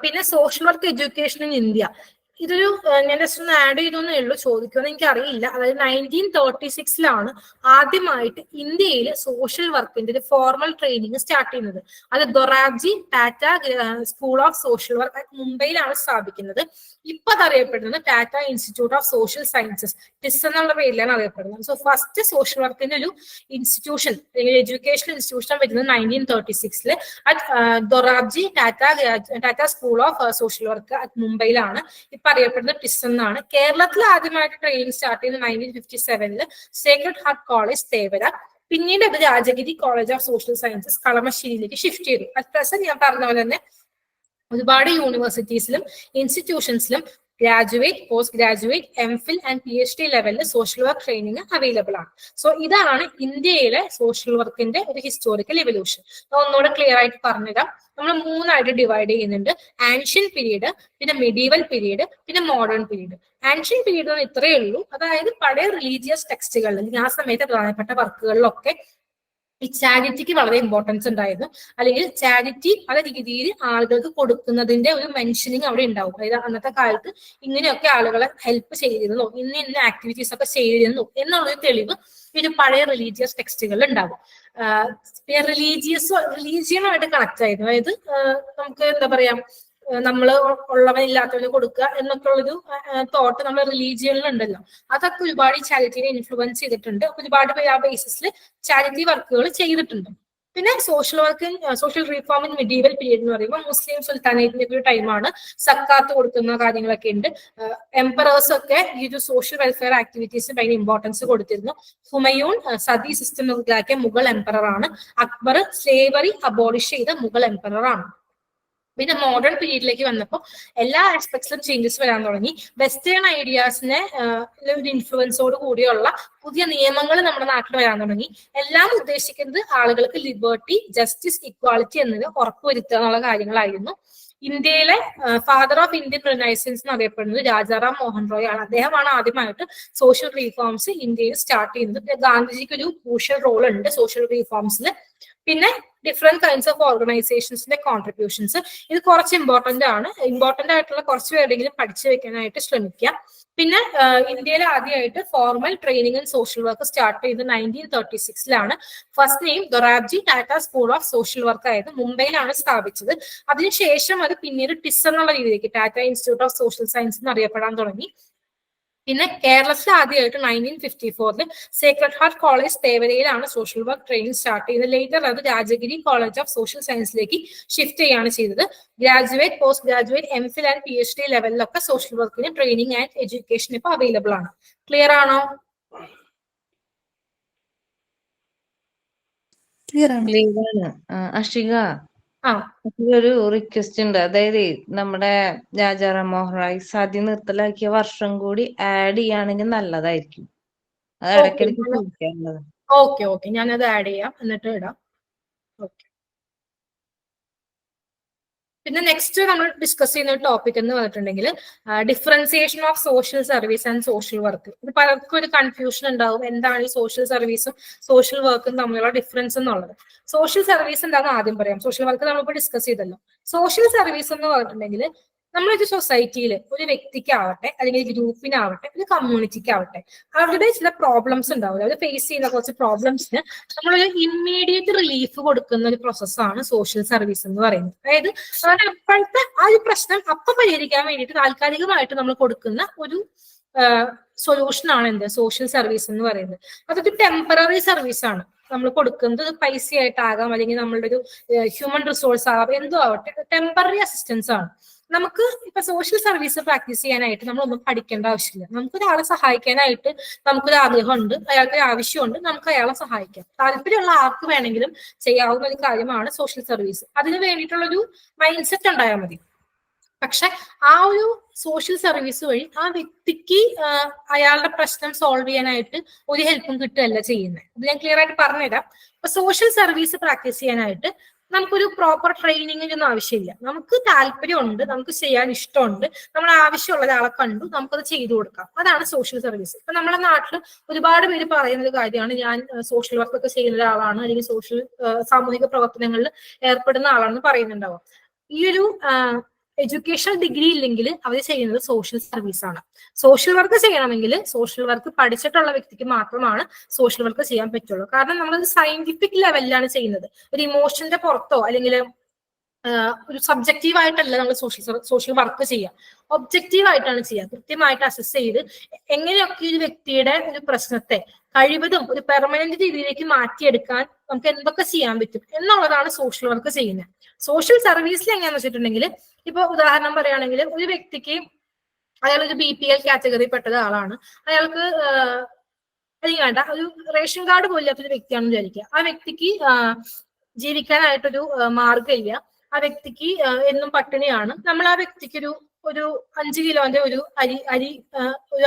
പിന്നെ social work education in India, ഇതൊരു ഞാൻ ജസ്റ്റ് ഒന്ന് ആഡ് ചെയ്തോന്നേ ഉള്ളൂ, ചോദിക്കുമെന്ന് എനിക്ക് അറിയില്ല. അതായത് 1936 ആദ്യമായിട്ട് ഇന്ത്യയിൽ സോഷ്യൽ വർക്കിന്റെ ഒരു ഫോർമൽ ട്രെയിനിങ് സ്റ്റാർട്ട് ചെയ്യുന്നത്. അത് Dorabji Tata school of social work മുംബൈയിലാണ് സ്ഥാപിക്കുന്നത്. ഇപ്പൊ അതറിയപ്പെടുന്നത് Tata institute of social sciences, TISS എന്നുള്ള പേരിലാണ് അറിയപ്പെടുന്നത്. സോ ഫസ്റ്റ് സോഷ്യൽ വർക്കിന്റെ ഒരു ഇൻസ്റ്റിറ്റ്യൂഷൻ അല്ലെങ്കിൽ എഡ്യൂക്കേഷൻ ഇൻസ്റ്റിറ്റ്യൂഷൻ വരുന്നത് 1936 at Dorabji Tata school of social work at മുംബൈയിലാണ്. അറിയപ്പെടുന്നത് ടിസ് എന്നാണ്. കേരളത്തിൽ ആദ്യമായിട്ട് ട്രെയിനിങ് സ്റ്റാർട്ട് ചെയ്തത് 1957 സേക്രഡ് ഹാർട്ട് കോളേജ് തേവര. പിന്നീട് അത് Rajagiri college of social sciences കളമശ്ശേരിയിലേക്ക് ഷിഫ്റ്റ് ചെയ്തു. അറ്റ് പ്രസന്റ് ഞാൻ പറഞ്ഞ പോലെ തന്നെ ഒരുപാട് യൂണിവേഴ്സിറ്റീസിലും ഇൻസ്റ്റിറ്റ്യൂഷൻസിലും graduate, post graduate, MPhil and PhD ലെവലിൽ സോഷ്യൽ വർക്ക് ട്രെയിനിങ് അവൈലബിൾ ആണ്. സോ ഇതാണ് ഇന്ത്യയിലെ സോഷ്യൽ വർക്കിന്റെ ഒരു ഹിസ്റ്റോറിക്കൽ എവല്യൂഷൻ. ഒന്നുകൂടെ ക്ലിയർ ആയിട്ട് പറഞ്ഞുതരാം. നമ്മൾ 3 ഡിവൈഡ് ചെയ്യുന്നുണ്ട്. ആൻഷ്യൻ പീരീഡ്, പിന്നെ മെഡീവൽ പീരീഡ്, പിന്നെ മോഡേൺ പീരീഡ്. ആൻഷ്യൻ പീരീഡ് എന്ന് ഇത്രയേ ഉള്ളൂ. അതായത് പഴയ റിലീജിയസ് ടെക്സ്റ്റുകളിൽ അല്ലെങ്കിൽ ആ സമയത്ത് പ്രധാനപ്പെട്ട വർക്കുകളിലൊക്കെ ഈ ചാരിറ്റിക്ക് വളരെ ഇമ്പോർട്ടൻസ് ഉണ്ടായിരുന്നു. അല്ലെങ്കിൽ ചാരിറ്റി പല രീതിയിൽ ആളുകൾക്ക് കൊടുക്കുന്നതിന്റെ ഒരു മെൻഷനിങ് അവിടെ ഉണ്ടാവും. അതായത് അന്നത്തെ കാലത്ത് ഇങ്ങനെയൊക്കെ ആളുകളെ ഹെൽപ്പ് ചെയ്തിരുന്നു, ഇന്ന ആക്ടിവിറ്റീസ് ഒക്കെ ചെയ്തിരുന്നു എന്നുള്ളൊരു തെളിവ് ഒരു പഴയ റിലീജിയസ് ടെക്സ്റ്റുകളിൽ ഉണ്ടാവും. പിന്നെ റിലീജിയനുമായിട്ട് കണക്ട് ആയിരുന്നു. അതായത് നമുക്ക് എന്താ പറയാ, നമ്മൾ ഉള്ളവനില്ലാത്തവന് കൊടുക്കുക എന്നൊക്കെ ഉള്ളൊരു തോട്ട് നമ്മുടെ റിലീജിയനിൽ ഉണ്ടല്ലോ. അതൊക്കെ ഒരുപാട് ഈ ചാരിറ്റിനെ ഇൻഫ്ലുവൻസ് ചെയ്തിട്ടുണ്ട്. ഒരുപാട് പേര് ആ ബേസിസിൽ ചാരിറ്റി വർക്കുകൾ ചെയ്തിട്ടുണ്ട്. പിന്നെ social work, social reform in medieval period എന്ന് പറയുമ്പോൾ മുസ്ലിം സുൽത്താനേറ്റിന്റെ ഒരു ടൈമാണ്. സക്കാത്ത് കൊടുക്കുന്ന കാര്യങ്ങളൊക്കെ ഉണ്ട്. എംപറേഴ്സ് ഒക്കെ ഈ ഒരു സോഷ്യൽ വെൽഫെയർ ആക്ടിവിറ്റീസിന് ഭയങ്കര ഇമ്പോർട്ടൻസ് കൊടുത്തിരുന്നു. ഹുമയൂൺ സതി സിസ്റ്റം നിർത്തലാക്കിയ മുഗൾ എംപറർ ആണ്. അക്ബർ സ്ലേവറി അബോളിഷ് ചെയ്ത മുഗൾ എംപറർ ആണ്. പിന്നെ മോഡേൺ പീരീഡിലേക്ക് വന്നപ്പോൾ എല്ലാ ആസ്പെക്ട്സിലും ചേഞ്ചസ് വരാൻ തുടങ്ങി. വെസ്റ്റേൺ ഐഡിയാസിനെ ഒരു ഇൻഫ്ലുവൻസോട് കൂടിയുള്ള പുതിയ നിയമങ്ങൾ നമ്മുടെ നാട്ടിൽ വരാൻ തുടങ്ങി. എല്ലാം ഉദ്ദേശിക്കുന്നത് ആളുകൾക്ക് ലിബർട്ടി, ജസ്റ്റിസ്, ഇക്വാളിറ്റി എന്നിവ ഉറപ്പുവരുത്തുക എന്നുള്ള കാര്യങ്ങളായിരുന്നു. ഇന്ത്യയിലെ ഫാദർ ഓഫ് ഇന്ത്യൻ റിനൈസൻസ് എന്ന് അറിയപ്പെടുന്നത് രാജാറാം മോഹൻ റോയ് ആണ്. അദ്ദേഹമാണ് ആദ്യമായിട്ട് സോഷ്യൽ റീഫോംസ് ഇന്ത്യയിൽ സ്റ്റാർട്ട് ചെയ്യുന്നത്. ഗാന്ധിജിക്ക് ഒരു ക്രൂഷ്യൽ റോൾ ഉണ്ട് സോഷ്യൽ റീഫോംസിൽ. പിന്നെ ഡിഫറെന്റ് കൈൻഡ്സ് ഓഫ് ഓർഗനൈസേഷൻസിന്റെ കോൺട്രിബ്യൂഷൻസ്, ഇത് കുറച്ച് ഇമ്പോർട്ടന്റ് ആയിട്ടുള്ള കുറച്ച് പേരെങ്കിലും പഠിച്ചു വെക്കാനായിട്ട് ശ്രമിക്കുക. പിന്നെ ഇന്ത്യയിൽ ആദ്യമായിട്ട് formal training and social work start ചെയ്തത് 1936 first name Dorabji Tata school of social work ആയത് മുംബൈയിലാണ് സ്ഥാപിച്ചത്. അതിനുശേഷം അത് പിന്നീട് ടിസ് എന്നുള്ള രീതിയിലേക്ക് Tata institute of social science എന്ന് അറിയപ്പെടാൻ തുടങ്ങി. പിന്നെ കേരളത്തിൽ ആദ്യമായിട്ട് 1954 സേക്രഡ് ഹാർട്ട് കോളേജ് തേവരയിലാണ് സോഷ്യൽ വർക്ക് ട്രെയിനിങ് സ്റ്റാർട്ട് ചെയ്തത്. ലേറ്റർ അത് രാജഗിരി കോളേജ് ഓഫ് സോഷ്യൽ സയൻസിലേക്ക് ഷിഫ്റ്റ് ചെയ്യാണ് ചെയ്തത്. Graduate, post graduate, MPhil and PhD ലെവലിലൊക്കെ സോഷ്യൽ വർക്കിന് ട്രെയിനിങ് ആൻഡ് എഡ്യൂക്കേഷൻ ഇപ്പൊ അവൈലബിൾ ആണ്. ക്ലിയർ ആണോ? ക്ലിയർ ആണ്. അഷിക, ഒരു റിക്വസ്റ്റ് ഉണ്ട്. അതായത് നമ്മുടെ രാജാറാം മോഹൻ റായ് സതി നിർത്തലാക്കിയ വർഷം കൂടി ആഡ് ചെയ്യുകയാണെങ്കിൽ നല്ലതായിരിക്കും. അത് ഇടയ്ക്കിടയ്ക്ക് ചോദിക്കാനുള്ളത്. ഓക്കെ ഞാനത് ആഡ് ചെയ്യാം, എന്നിട്ട് ഇടാം. ഓക്കെ. പിന്നെ നെക്സ്റ്റ് നമ്മൾ ഡിസ്കസ് ചെയ്യുന്ന ടോപ്പിക് എന്ന് പറഞ്ഞിട്ടുണ്ടെങ്കിൽ differentiation of social service and social work. ഇത് പലർക്കും ഒരു കൺഫ്യൂഷൻ ഉണ്ടാവും, എന്താണ് ഈ സോഷ്യൽ സർവീസും സോഷ്യൽ വർക്കും തമ്മിലുള്ള ഡിഫറൻസ് എന്നുള്ളത്. സോഷ്യൽ സർവീസ് എന്താണെന്ന് ആദ്യം പറയാം. സോഷ്യൽ വർക്ക് നമ്മളിപ്പോൾ ഡിസ്കസ് ചെയ്തല്ലോ. സോഷ്യൽ സർവീസ് എന്ന് പറഞ്ഞിട്ടുണ്ടെങ്കിൽ നമ്മളൊരു സൊസൈറ്റിയിൽ ഒരു വ്യക്തിക്കാവട്ടെ, അല്ലെങ്കിൽ ഗ്രൂപ്പിനാവട്ടെ, ഒരു കമ്മ്യൂണിറ്റിക്കാവട്ടെ, അവരുടെ ചില പ്രോബ്ലംസ് ഉണ്ടാവില്ല, അവർ ഫേസ് ചെയ്യുന്ന കുറച്ച് പ്രോബ്ലംസിന് നമ്മളൊരു ഇമ്മീഡിയറ്റ് റിലീഫ് കൊടുക്കുന്ന ഒരു പ്രോസസ്സാണ് സോഷ്യൽ സർവീസ് എന്ന് പറയുന്നത്. അതായത് അവരുടെ അപ്പോഴത്തെ ആ ഒരു പ്രശ്നം അപ്പൊ പരിഹരിക്കാൻ വേണ്ടിയിട്ട് താൽക്കാലികമായിട്ട് നമ്മൾ കൊടുക്കുന്ന ഒരു സൊല്യൂഷൻ ആണ് എന്ത് സോഷ്യൽ സർവീസ് എന്ന് പറയുന്നത്. അതൊരു ടെമ്പററി സർവീസ് ആണ് നമ്മൾ കൊടുക്കുന്നത്. പൈസ ആയിട്ടാകാം, അല്ലെങ്കിൽ നമ്മളുടെ ഒരു ഹ്യൂമൻ റിസോഴ്സ് ആകാം, എന്തോ ആവട്ടെ, ടെമ്പററി അസിസ്റ്റൻസ് ആണ്. നമുക്ക് ഇപ്പൊ സോഷ്യൽ സർവീസ് പ്രാക്ടീസ് ചെയ്യാനായിട്ട് നമ്മളൊന്നും പഠിക്കേണ്ട ആവശ്യമില്ല. നമുക്കൊരാളെ സഹായിക്കാനായിട്ട് നമുക്കൊരു ആഗ്രഹമുണ്ട്, അയാൾക്ക് ആവശ്യമുണ്ട്, നമുക്ക് അയാളെ സഹായിക്കാം. താല്പര്യമുള്ള ആർക്ക് വേണമെങ്കിലും ചെയ്യാവുന്ന ഒരു കാര്യമാണ് സോഷ്യൽ സർവീസ്. അതിന് വേണ്ടിയിട്ടുള്ളൊരു മൈൻഡ് സെറ്റ് ഉണ്ടായാൽ മതി. പക്ഷെ ആ ഒരു സോഷ്യൽ സർവീസ് വഴി ആ വ്യക്തിക്ക് അയാളുടെ പ്രശ്നം സോൾവ് ചെയ്യാനായിട്ട് ഒരു ഹെൽപ്പും കിട്ടുകയല്ല ചെയ്യുന്നത്. ഇത് ഞാൻ ക്ലിയർ ആയിട്ട് പറഞ്ഞുതരാം. ഇപ്പൊ സോഷ്യൽ സർവീസ് പ്രാക്ടീസ് ചെയ്യാനായിട്ട് നമുക്കൊരു പ്രോപ്പർ ട്രെയിനിങ്ങിനൊന്നും ആവശ്യമില്ല. നമുക്ക് താല്പര്യമുണ്ട്, നമുക്ക് ചെയ്യാൻ ഇഷ്ടമുണ്ട്, നമ്മൾ ആവശ്യമുള്ള ഒരാളെ കണ്ടു, നമുക്കത് ചെയ്തു കൊടുക്കാം. അതാണ് സോഷ്യൽ സർവീസ്. ഇപ്പൊ നമ്മുടെ നാട്ടിൽ ഒരുപാട് പേര് പറയുന്ന ഒരു കാര്യമാണ്, ഞാൻ സോഷ്യൽ വർക്ക് ഒക്കെ ചെയ്യുന്ന ഒരാളാണ്, അല്ലെങ്കിൽ സാമൂഹിക പ്രവർത്തനങ്ങളിൽ ഏർപ്പെടുന്ന ആളാണെന്ന് പറയുന്നുണ്ടാവും. ഈ ഒരു എഡ്യൂക്കേഷണൽ ഡിഗ്രി ഇല്ലെങ്കിൽ അവർ ചെയ്യുന്നത് സോഷ്യൽ സർവീസ് ആണ്. സോഷ്യൽ വർക്ക് ചെയ്യണമെങ്കിൽ സോഷ്യൽ വർക്ക് പഠിച്ചിട്ടുള്ള വ്യക്തിക്ക് മാത്രമാണ് സോഷ്യൽ വർക്ക് ചെയ്യാൻ പറ്റുള്ളൂ. കാരണം നമ്മളത് സയന്റിഫിക് ലെവലിലാണ് ചെയ്യുന്നത്. ഒരു ഇമോഷന്റെ പുറത്തോ അല്ലെങ്കിൽ ഒരു സബ്ജക്റ്റീവ് ആയിട്ടല്ല നമ്മൾ സോഷ്യൽ വർക്ക് ചെയ്യുക, ഒബ്ജക്റ്റീവ് ആയിട്ടാണ് ചെയ്യുക. കൃത്യമായിട്ട് അസസ് ചെയ്ത് എങ്ങനെയൊക്കെ ഒരു വ്യക്തിയുടെ ഒരു പ്രശ്നത്തെ കഴിവതും ഒരു പെർമനന്റ് രീതിയിലേക്ക് മാറ്റിയെടുക്കാൻ നമുക്ക് എന്തൊക്കെ ചെയ്യാൻ പറ്റും എന്നുള്ളതാണ് സോഷ്യൽ വർക്ക് ചെയ്യുന്നത്. സോഷ്യൽ സർവീസിൽ എങ്ങനെയാന്ന് വെച്ചിട്ടുണ്ടെങ്കിൽ, ഇപ്പൊ ഉദാഹരണം പറയുകയാണെങ്കിൽ, ഒരു വ്യക്തിക്ക് അയാൾ ഒരു BPL കാറ്റഗറി പെട്ട ആളാണ്, അയാൾക്ക് അല്ലെങ്കിൽ വേണ്ട ഒരു റേഷൻ കാർഡ് പോലും ഇല്ലാത്തൊരു വ്യക്തിയാണെന്ന് വിചാരിക്കുക. ആ വ്യക്തിക്ക് ജീവിക്കാനായിട്ടൊരു മാർഗമില്ല, ആ വ്യക്തിക്ക് എന്നും പട്ടിണിയാണ്. നമ്മൾ ആ വ്യക്തിക്ക് ഒരു 5 കിലോന്റെ ഒരു അരി ഒരു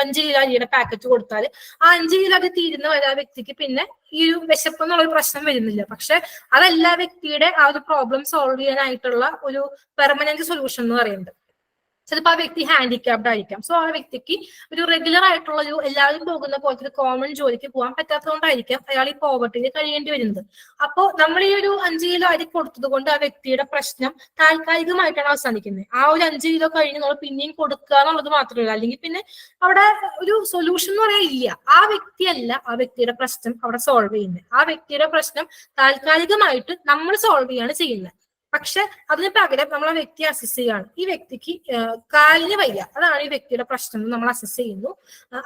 5 കിലോ അരിയുടെ പാക്കറ്റ് കൊടുത്താൽ ആ 5 കിലോ അത് തീരുന്ന വരെ ആ വ്യക്തിക്ക് പിന്നെ ഈ ഒരു വിശപ്പ് എന്നുള്ളൊരു പ്രശ്നം വരുന്നില്ല. പക്ഷെ അതല്ല വ്യക്തിയുടെ ആ ഒരു പ്രോബ്ലം സോൾവ് ചെയ്യാനായിട്ടുള്ള ഒരു പെർമനന്റ് സൊല്യൂഷൻ എന്ന് പറയുന്നത്. ചിലപ്പോൾ ആ വ്യക്തി ഹാൻഡിക്യാപ്ഡ് ആയിരിക്കാം. സോ ആ വ്യക്തിക്ക് ഒരു റെഗുലർ ആയിട്ടുള്ള ഒരു എല്ലാവരും പോകുന്ന പോലത്തെ ഒരു കോമൺ ജോലിക്ക് പോകാൻ പറ്റാത്തതുകൊണ്ടായിരിക്കാം അയാൾ ഈ പോവർട്ടിയിൽ കഴിയേണ്ടി വരുന്നത്. അപ്പോൾ നമ്മൾ ഈ ഒരു 5 കിലോ അരി കൊടുത്തത് കൊണ്ട് ആ വ്യക്തിയുടെ പ്രശ്നം താൽക്കാലികമായിട്ടാണ് അവസാനിക്കുന്നത്. ആ ഒരു 5 കിലോ കഴിഞ്ഞ് നമ്മൾ പിന്നെയും കൊടുക്കുക എന്നുള്ളത് മാത്രമല്ല, അല്ലെങ്കിൽ പിന്നെ അവിടെ ഒരു സൊല്യൂഷൻ എന്ന് പറയാൻ ഇല്ല. ആ വ്യക്തിയല്ല ആ വ്യക്തിയുടെ പ്രശ്നം അവിടെ സോൾവ് ചെയ്യുന്നത്. ആ വ്യക്തിയുടെ പ്രശ്നം താൽക്കാലികമായിട്ട് നമ്മൾ സോൾവ് ചെയ്യാണ് ചെയ്യുന്നത്. പക്ഷെ അതിന് പകരം നമ്മൾ ആ വ്യക്തിയെ അസസ് ചെയ്യാണ്. ഈ വ്യക്തിക്ക് കാലിന് വയ്യ, അതാണ് ഈ വ്യക്തിയുടെ പ്രശ്നം നമ്മൾ അസസ് ചെയ്യുന്നു.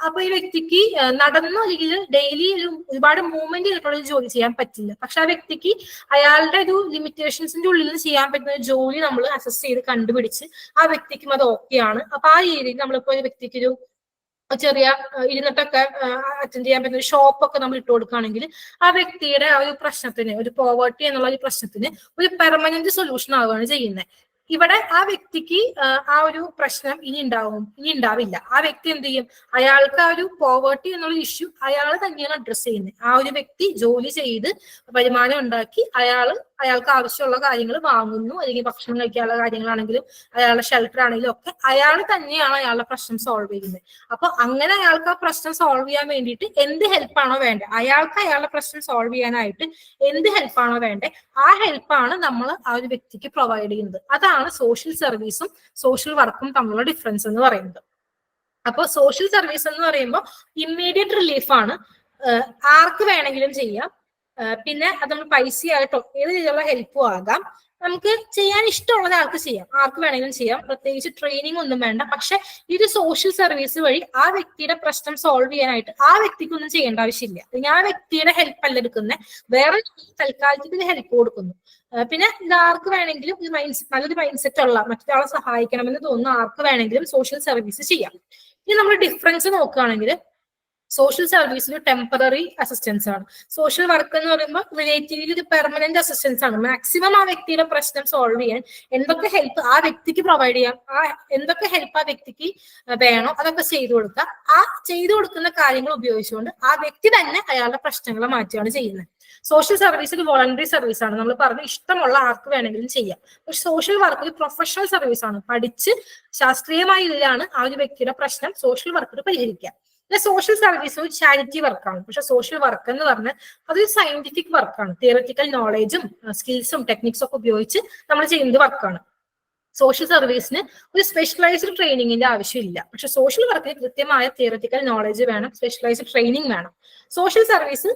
അപ്പൊ ഈ വ്യക്തിക്ക് നടന്നോ അല്ലെങ്കിൽ ഡെയിലി ഒരുപാട് മൂവ്മെന്റ് ചെയ്തിട്ടുള്ള ജോലി ചെയ്യാൻ പറ്റില്ല. പക്ഷെ ആ വ്യക്തിക്ക് അയാളുടെ ഒരു ലിമിറ്റേഷൻസിന്റെ ഉള്ളിൽ നിന്ന് ചെയ്യാൻ പറ്റുന്ന ഒരു ജോലി നമ്മൾ അസസ് ചെയ്ത് കണ്ടുപിടിച്ച് ആ വ്യക്തിക്കും അത് ഓക്കെയാണ്. അപ്പൊ ആ രീതിയിൽ നമ്മളിപ്പോ ഒരു വ്യക്തിക്ക് ഒരു ചെറിയ ഇരുന്നിട്ടൊക്കെ അറ്റൻഡ് ചെയ്യാൻ പറ്റുന്ന ഒരു ഷോപ്പൊക്കെ നമ്മൾ ഇട്ട് കൊടുക്കുകയാണെങ്കിൽ ആ വ്യക്തിയുടെ ആ ഒരു പ്രശ്നത്തിന്, ഒരു പോവർട്ടി എന്നുള്ള ഒരു പ്രശ്നത്തിന് ഒരു പെർമനന്റ് സൊല്യൂഷൻ ആവുകയാണ് ചെയ്യുന്നത്. ഇവിടെ ആ വ്യക്തിക്ക് ആ ഒരു പ്രശ്നം ഇനി ഉണ്ടാവില്ല. ആ വ്യക്തി എന്ത് ചെയ്യും? അയാൾക്ക് ആ ഒരു പോവർട്ടി എന്നുള്ള ഇഷ്യൂ അയാൾ തന്നെയാണ് അഡ്രസ് ചെയ്യുന്നത്. ആ ഒരു വ്യക്തി ജോലി ചെയ്ത് വരുമാനം ഉണ്ടാക്കി അയാൾക്ക് ആവശ്യമുള്ള കാര്യങ്ങൾ വാങ്ങുന്നു, അല്ലെങ്കിൽ ഭക്ഷണം കഴിക്കാനുള്ള കാര്യങ്ങളാണെങ്കിലും അയാളുടെ ഷെൽട്ടർ ആണെങ്കിലും ഒക്കെ അയാൾ തന്നെയാണ് അയാളുടെ പ്രശ്നം സോൾവ് ചെയ്യുന്നത്. അപ്പൊ അങ്ങനെ അയാൾക്ക് ആ പ്രശ്നം സോൾവ് ചെയ്യാൻ വേണ്ടിയിട്ട് എന്ത് ഹെൽപ്പാണോ വേണ്ടത്, അയാൾക്ക് അയാളുടെ പ്രശ്നം സോൾവ് ചെയ്യാനായിട്ട് എന്ത് ഹെൽപ്പാണോ വേണ്ടത്, ആ ഹെൽപ്പാണ് നമ്മൾ ആ ഒരു വ്യക്തിക്ക് പ്രൊവൈഡ് ചെയ്യുന്നത്. അതാണ് സോഷ്യൽ സർവീസും സോഷ്യൽ വർക്കും തമ്മിലുള്ള ഡിഫറൻസ് എന്ന് പറയുന്നത്. അപ്പോൾ സോഷ്യൽ സർവീസ് എന്ന് പറയുമ്പോൾ ഇമ്മീഡിയറ്റ് റിലീഫാണ്, ആർക്ക് വേണമെങ്കിലും ചെയ്യാം. പിന്നെ അത് നമ്മൾ പൈസയായിട്ടോ ഏത് രീതിയിലുള്ള ഹെൽപ്പും ആകാം. നമുക്ക് ചെയ്യാൻ ഇഷ്ടമുള്ള ഒരാൾക്ക് ചെയ്യാം, ആർക്ക് വേണമെങ്കിലും ചെയ്യാം, പ്രത്യേകിച്ച് ട്രെയിനിങ് ഒന്നും വേണ്ട. പക്ഷെ ഈ ഒരു സോഷ്യൽ സർവീസ് വഴി ആ വ്യക്തിയുടെ പ്രശ്നം സോൾവ് ചെയ്യാനായിട്ട് ആ വ്യക്തിക്കൊന്നും ചെയ്യേണ്ട ആവശ്യമില്ല. ഞാൻ ആ വ്യക്തിയുടെ ഹെൽപ്പ് അല്ല എടുക്കുന്നത്, വേറെ തൽക്കാലത്തിൽ ഹെൽപ്പ് കൊടുക്കുന്നു. പിന്നെ ഇത് ആർക്ക് വേണമെങ്കിലും ഈ നല്ലൊരു മൈൻഡ് സെറ്റ് ഉള്ള, മറ്റൊരാളെ സഹായിക്കണമെന്ന് തോന്നുന്ന ആർക്ക് വേണമെങ്കിലും സോഷ്യൽ സർവീസ് ചെയ്യാം. ഇനി നമ്മൾ ഡിഫറൻസ് നോക്കുകയാണെങ്കിൽ സോഷ്യൽ സർവീസിൽ ടെമ്പററി അസിസ്റ്റൻസ് ആണ്. സോഷ്യൽ വർക്ക് എന്ന് പറയുമ്പോൾ റിലേറ്റീവ്ലി ഒരു പെർമനന്റ് അസിസ്റ്റൻസ് ആണ്. മാക്സിമം ആ വ്യക്തിയുടെ പ്രശ്നം സോൾവ് ചെയ്യാൻ എന്തൊക്കെ ഹെൽപ്പ് ആ വ്യക്തിക്ക് പ്രൊവൈഡ് ചെയ്യാം, എന്തൊക്കെ ഹെൽപ്പ് ആ വ്യക്തിക്ക് വേണോ അതൊക്കെ ചെയ്തു കൊടുക്കുക. ആ ചെയ്തു കൊടുക്കുന്ന കാര്യങ്ങൾ ഉപയോഗിച്ചുകൊണ്ട് ആ വ്യക്തി തന്നെ അയാളുടെ പ്രശ്നങ്ങളെ മാറ്റുകയാണ് ചെയ്യുന്നത്. സോഷ്യൽ സർവീസ് ഒരു വോളണ്ടറി സർവീസ് ആണ്. നമ്മൾ പറഞ്ഞ ഇഷ്ടമുള്ള ആർക്ക് വേണമെങ്കിലും ചെയ്യാം. പക്ഷെ സോഷ്യൽ വർക്ക് ഒരു പ്രൊഫഷണൽ സർവീസ് ആണ്. പഠിച്ച് ശാസ്ത്രീയമായ ഇതിലാണ് ആ ഒരു വ്യക്തിയുടെ പ്രശ്നം സോഷ്യൽ വർക്കർ പരിഹരിക്കുക. സോഷ്യൽ സർവീസ് ഒരു ചാരിറ്റി വർക്കാണ്. പക്ഷെ സോഷ്യൽ വർക്ക് എന്ന് പറഞ്ഞാൽ അതൊരു സയന്റിഫിക് വർക്കാണ്. തിയററ്റിക്കൽ നോളേജും സ്കിൽസും ടെക്നിക്സും ഒക്കെ ഉപയോഗിച്ച് നമ്മൾ ചെയ്യുന്നത് വർക്കാണ്. സോഷ്യൽ സർവീസിന് ഒരു സ്പെഷ്യലൈസ്ഡ് ട്രെയിനിങ്ങിന്റെ ആവശ്യമില്ല. പക്ഷെ സോഷ്യൽ വർക്കിന് കൃത്യമായ തിയററ്റിക്കൽ നോളേജ് വേണം, സ്പെഷ്യലൈസ്ഡ് ട്രെയിനിങ് വേണം. സോഷ്യൽ സർവീസ്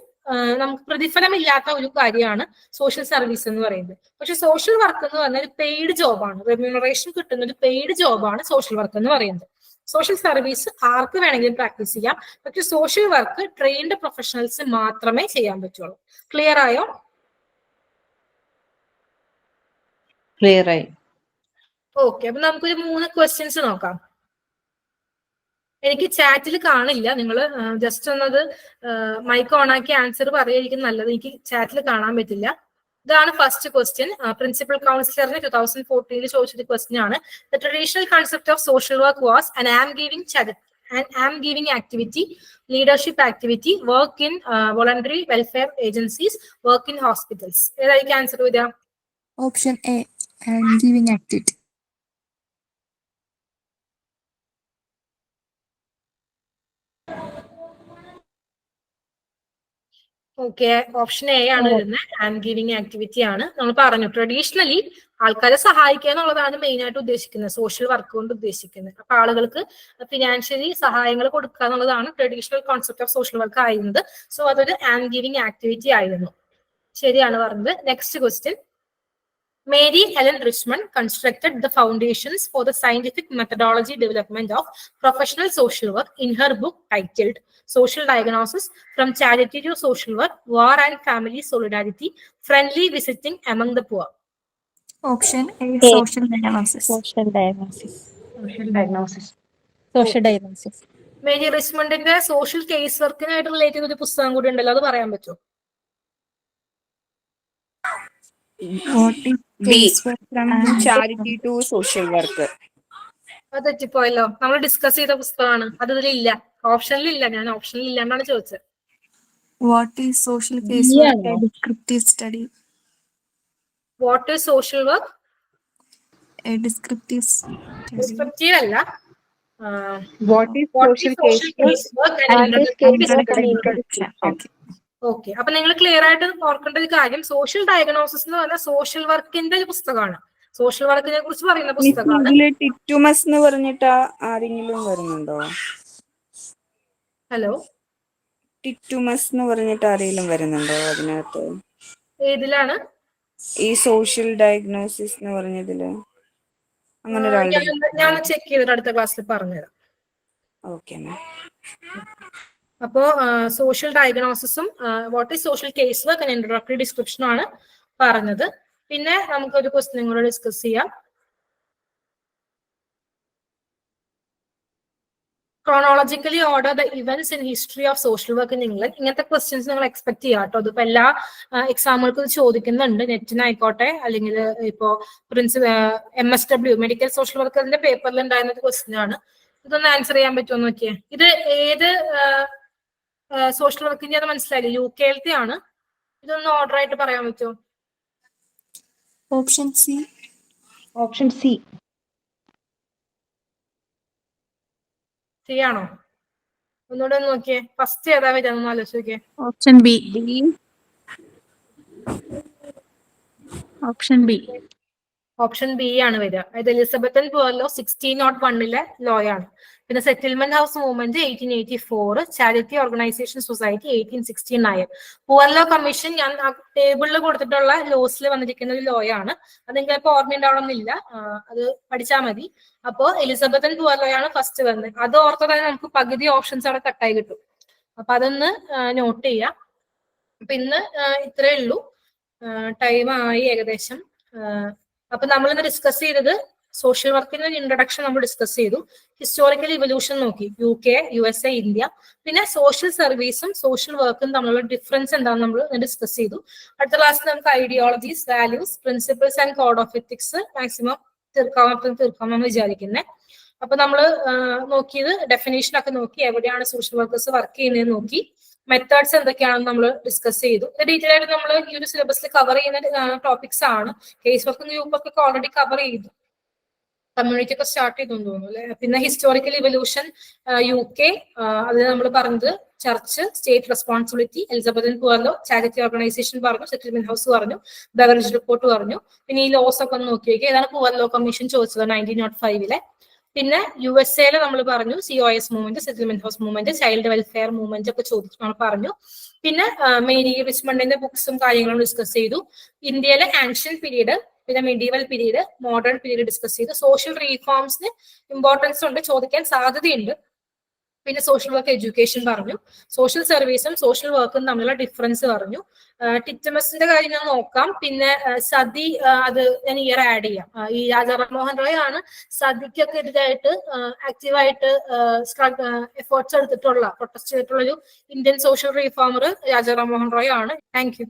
നമുക്ക് പ്രതിഫലമില്ലാത്ത ഒരു കാര്യമാണ് സോഷ്യൽ സർവീസ് എന്ന് പറയുന്നത്. പക്ഷെ സോഷ്യൽ വർക്ക് എന്ന് പറഞ്ഞാൽ ഒരു പെയ്ഡ് ജോബാണ്, റെമ്യൂണറേഷൻ കിട്ടുന്ന ഒരു പെയ്ഡ് ജോബാണ് സോഷ്യൽ വർക്ക് എന്ന് പറയുന്നത്. സോഷ്യൽ സർവീസ് ആർക്ക് വേണമെങ്കിലും പ്രാക്ടീസ് ചെയ്യാം. പക്ഷെ സോഷ്യൽ വർക്ക് ട്രെയിൻഡ് പ്രൊഫഷണൽസ് മാത്രമേ ചെയ്യാൻ പറ്റുള്ളൂ. ക്ലിയർ ആയോ? ക്ലിയർ ആയി. ഓക്കെ, അപ്പൊ നമുക്കൊരു 3 ക്വസ്റ്റ്യൻസ് നോക്കാം. എനിക്ക് ചാറ്റിൽ കാണില്ല, നിങ്ങൾ ജസ്റ്റ് ഒന്നത് മൈക്ക് ഓൺ ആക്കി ആൻസർ പറയുകയായിരിക്കും നല്ലത്. എനിക്ക് ചാറ്റിൽ കാണാൻ പറ്റില്ല. ഇതാണ് ഫസ്റ്റ് ക്വസ്റ്റ്യൻ. പ്രിൻസിപ്പൽ കൗൺസിലറിന് 2014 ചോദിച്ചൊരു ക്വസ്റ്റ്യൻ ആണ്. The traditional concept of social work was an am giving activity, leadership activity, work in voluntary welfare agencies, work in hospitals. ഏതായിരിക്കും ആൻസർ വരിക? Option A, giving activity. Okay, option A ആണ് വരുന്നത്. Hand giving activity ആണ്. നമ്മൾ പറഞ്ഞു traditionally ആൾക്കാരെ സഹായിക്കുക എന്നുള്ളതാണ് മെയിൻ ആയിട്ട് ഉദ്ദേശിക്കുന്നത്, സോഷ്യൽ വർക്ക് കൊണ്ട് ഉദ്ദേശിക്കുന്നത്. അപ്പൊ ആളുകൾക്ക് ഫിനാൻഷ്യലി സഹായങ്ങൾ കൊടുക്കുക എന്നുള്ളതാണ് traditional concept of social work ആയിരുന്നത്. സോ അതൊരു ഹാൻഡ് ഗിവിംഗ് ആക്ടിവിറ്റി ആയിരുന്നു. ശരിയാണ് പറഞ്ഞത്. Next question. Mary Ellen Richmond constructed the foundations for the scientific methodology development of professional social work in her book titled Social Diagnosis, From Charity to Social Work, War and Family Solidarity, Friendly Visiting Among the Poor. Option A, social diagnosis. Mary റിച്ച്മണ്ടിന്റെ social case വർക്കിനായിട്ട് relate ചെയ്ത ഒരു പുസ്തകം കൂടി ഉണ്ടല്ലോ, അത് പറയാൻ പറ്റുമോ? Charity to social work. അത് തെറ്റിപ്പോയല്ലോ. നമ്മൾ ഡിസ്കസ് ചെയ്ത പുസ്തകമാണ്, അത് ഇതിലില്ല, ഓപ്ഷനിലില്ല. ഞാൻ ഓപ്ഷനിൽ ഇല്ലാണ്ടാണ് ചോദിച്ചത്. What is social case work, A descriptive study. What is social work? A descriptive അല്ല. What is social case work and introduction. Okay, അപ്പൊ നിങ്ങൾ ക്ലിയർ ആയിട്ട് ഓർക്കേണ്ട ഒരു കാര്യം, സോഷ്യൽ ഡയഗ്നോസിസ് എന്ന് പറഞ്ഞാൽ സോഷ്യൽ വർക്കിന്റെ ഒരു പുസ്തകമാണ്. സോഷ്യൽ വർക്കിനെ കുറിച്ച് പറയുന്ന പുസ്തകമാണ്. ടിറ്റുമസ് എന്ന് പറഞ്ഞിട്ട് ആരെങ്കിലും വരുന്നുണ്ടോ? ഹലോ, ടിറ്റുമസ് എന്ന് പറഞ്ഞിട്ട് ആരെങ്കിലും വരുന്നുണ്ടോ അതിനകത്ത്? ഏതിലാണ്? ഈ സോഷ്യൽ ഡയഗ്നോസിസ് എന്ന് പറഞ്ഞതില് അങ്ങനെ ഒരാളുടെ. ഞാൻ ചെക്ക് ചെയ്തിട്ട് അടുത്ത ക്ലാസ്സിൽ പറഞ്ഞുതരാം. Okay ma'am. അപ്പോ സോഷ്യൽ ഡയഗ്നോസിസും what is social case work and introductory ഡിസ്ക്രിപ്ഷനും ആണ് പറഞ്ഞത്. പിന്നെ നമുക്കൊരു ക്വസ്റ്റ്യൻ കൂടെ ഡിസ്കസ് ചെയ്യാം. Chronologically order the events in history of social work in England. ഇങ്ങനത്തെ ക്വസ്റ്റ്യൻസ് നിങ്ങൾ എക്സ്പെക്ട് ചെയ്യാം കേട്ടോ. അതിപ്പോ എല്ലാ എക്സാമുകൾക്കും ചോദിക്കുന്നുണ്ട്, നെറ്റിനായിക്കോട്ടെ അല്ലെങ്കിൽ ഇപ്പോ MSW മെഡിക്കൽ സോഷ്യൽ വർക്കറിന്റെ പേപ്പറിൽ ഉണ്ടായിരുന്ന ഒരു ക്വസ്റ്റ്യൻ ആണ്. ഇതൊന്ന് ആൻസർ ചെയ്യാൻ പറ്റുമോ നോക്കിയേ. ഇത് ഏത് സോഷ്യൽ വർക്കിന്റെ അത് മനസ്സിലായില്ലേ? UK ആണ്. ഇതൊന്ന് ഓർഡർ ആയിട്ട് പറയാൻ പറ്റുമോ? Option C. സി ആണോ? ഒന്നുകൂടെ ഒന്ന് നോക്കിയേ. ഫസ്റ്റ് ഏതാ വരിക ഒന്ന് ആലോചിച്ച് നോക്കിയേ. ഓപ്ഷൻ ബി ആണ് വരിക. അതായത് എലിസബത്തൻ പുവർ ലോ 1601 ലോ ആണ്. പിന്നെ settlement house movement 1884, charity organisation society 1869. Poor law commission ഞാൻ ടേബിളിൽ കൊടുത്തിട്ടുള്ള ലോസിൽ വന്നിരിക്കുന്ന ഒരു ലോ ആണ്. അത് നിങ്ങൾക്ക് ഓർമ്മയുണ്ടാവണമെന്നില്ല, അത് പഠിച്ചാൽ മതി. അപ്പോ എലിസബത്തൻ പുവർ ലോ ആണ് ഫസ്റ്റ് വന്നത്. അത് ഓർത്താൽ തന്നെ നമുക്ക് പകുതി ഓപ്ഷൻസ് അവിടെ കട്ടായി കിട്ടും. അപ്പൊ അതൊന്ന് നോട്ട് ചെയ്യാം. അപ്പൊ ഇന്ന് ഇത്രേ ഉള്ളൂ, ടൈം ആയി ഏകദേശം. അപ്പൊ നമ്മളിന്ന് ഡിസ്കസ് ചെയ്തത് സോഷ്യൽ വർക്കിന്റെ ഒരു ഇൻട്രൊഡക്ഷൻ നമ്മൾ ഡിസ്കസ് ചെയ്തു. ഹിസ്റ്റോറിക്കൽ ഇവല്യൂഷൻ നോക്കി, UK, USA, ഇന്ത്യ. പിന്നെ സോഷ്യൽ സർവീസും സോഷ്യൽ വർക്കും തമ്മിലുള്ള ഡിഫറൻസ് എന്താണെന്ന് നമ്മൾ ഡിസ്കസ് ചെയ്തു. അടുത്ത ക്ലാസ്സിൽ നമുക്ക് ideologies, values, principles and code of ethics maximum തീർക്കാമെന്ന് വിചാരിക്കുന്നത്. അപ്പൊ നമ്മൾ നോക്കിയത് ഡെഫിനേഷൻ ഒക്കെ നോക്കി, എവിടെയാണ് സോഷ്യൽ വർക്കേഴ്സ് വർക്ക് ചെയ്യുന്നത് നോക്കി, മെത്തേഡ്സ് എന്തൊക്കെയാണെന്ന് നമ്മൾ ഡിസ്കസ് ചെയ്തു. ഇത് ഡീറ്റെയിൽ ആയിട്ട് നമ്മൾ ഈ ഒരു സിലബസിൽ കവർ ചെയ്യുന്ന ടോപ്പിക്സ് ആണ്. കേസ് വർക്കും ഗ്രൂപ്പ് ഒക്കെ ഓൾറെഡി കവർ ചെയ്തു, കമ്മ്യൂണിറ്റി ഒക്കെ സ്റ്റാർട്ട് ചെയ്തെന്ന് തോന്നുന്നു അല്ലെ. പിന്നെ ഹിസ്റ്റോറിക്കൽ ഇവല്യൂഷൻ UK, അത് നമ്മൾ പറഞ്ഞത് church, state responsibility, Elizabethan poor law, charity organisation പറഞ്ഞു, സെറ്റിൽമെന്റ് ഹൗസ് പറഞ്ഞു, ബെവറേജ് റിപ്പോർട്ട് പറഞ്ഞു. പിന്നെ ഈ ലോസ് ഒക്കെ ഒന്ന് നോക്കി നോക്കി, ഏതാണ് പുവർ ലോ കമ്മീഷൻ ചോദിച്ചത് 1905. പിന്നെ USA നമ്മൾ പറഞ്ഞു COS movement, settlement house movement, child welfare movement ഒക്കെ ചോദിച്ചു നമ്മൾ പറഞ്ഞു. പിന്നെ മേരി റിച്ച്മണ്ടിന്റെ ബുക്സും കാര്യങ്ങളും ഡിസ്കസ് ചെയ്തു. ഇന്ത്യയിലെ ആൻഷ്യൻ പീരീഡ്, പിന്നെ medieval period, modern period discuss ചെയ്തു. സോഷ്യൽ റീഫോംസിന് ഇമ്പോർട്ടൻസ് ഉണ്ട്, ചോദിക്കാൻ സാധ്യതയുണ്ട്. പിന്നെ സോഷ്യൽ വർക്ക് എഡ്യൂക്കേഷൻ പറഞ്ഞു. സോഷ്യൽ സർവീസും സോഷ്യൽ വർക്കും തമ്മിലുള്ള ഡിഫറൻസ് പറഞ്ഞു. ടിറ്റമസിന്റെ കാര്യം ഞാൻ നോക്കാം. പിന്നെ സതി, അത് ഞാൻ ഇയർ ആഡ് ചെയ്യാം. ഈ രാജാ റാംമോഹൻ റോയ് ആണ് സതിക്കൊക്കെ എതിരായിട്ട് ആക്റ്റീവായിട്ട് എഫേർട്സ് എടുത്തിട്ടുള്ള, പ്രൊട്ടസ്റ്റ് ചെയ്തിട്ടുള്ള ഒരു Indian social reformer Raja Rammohan Roy ആണ്. Thank U.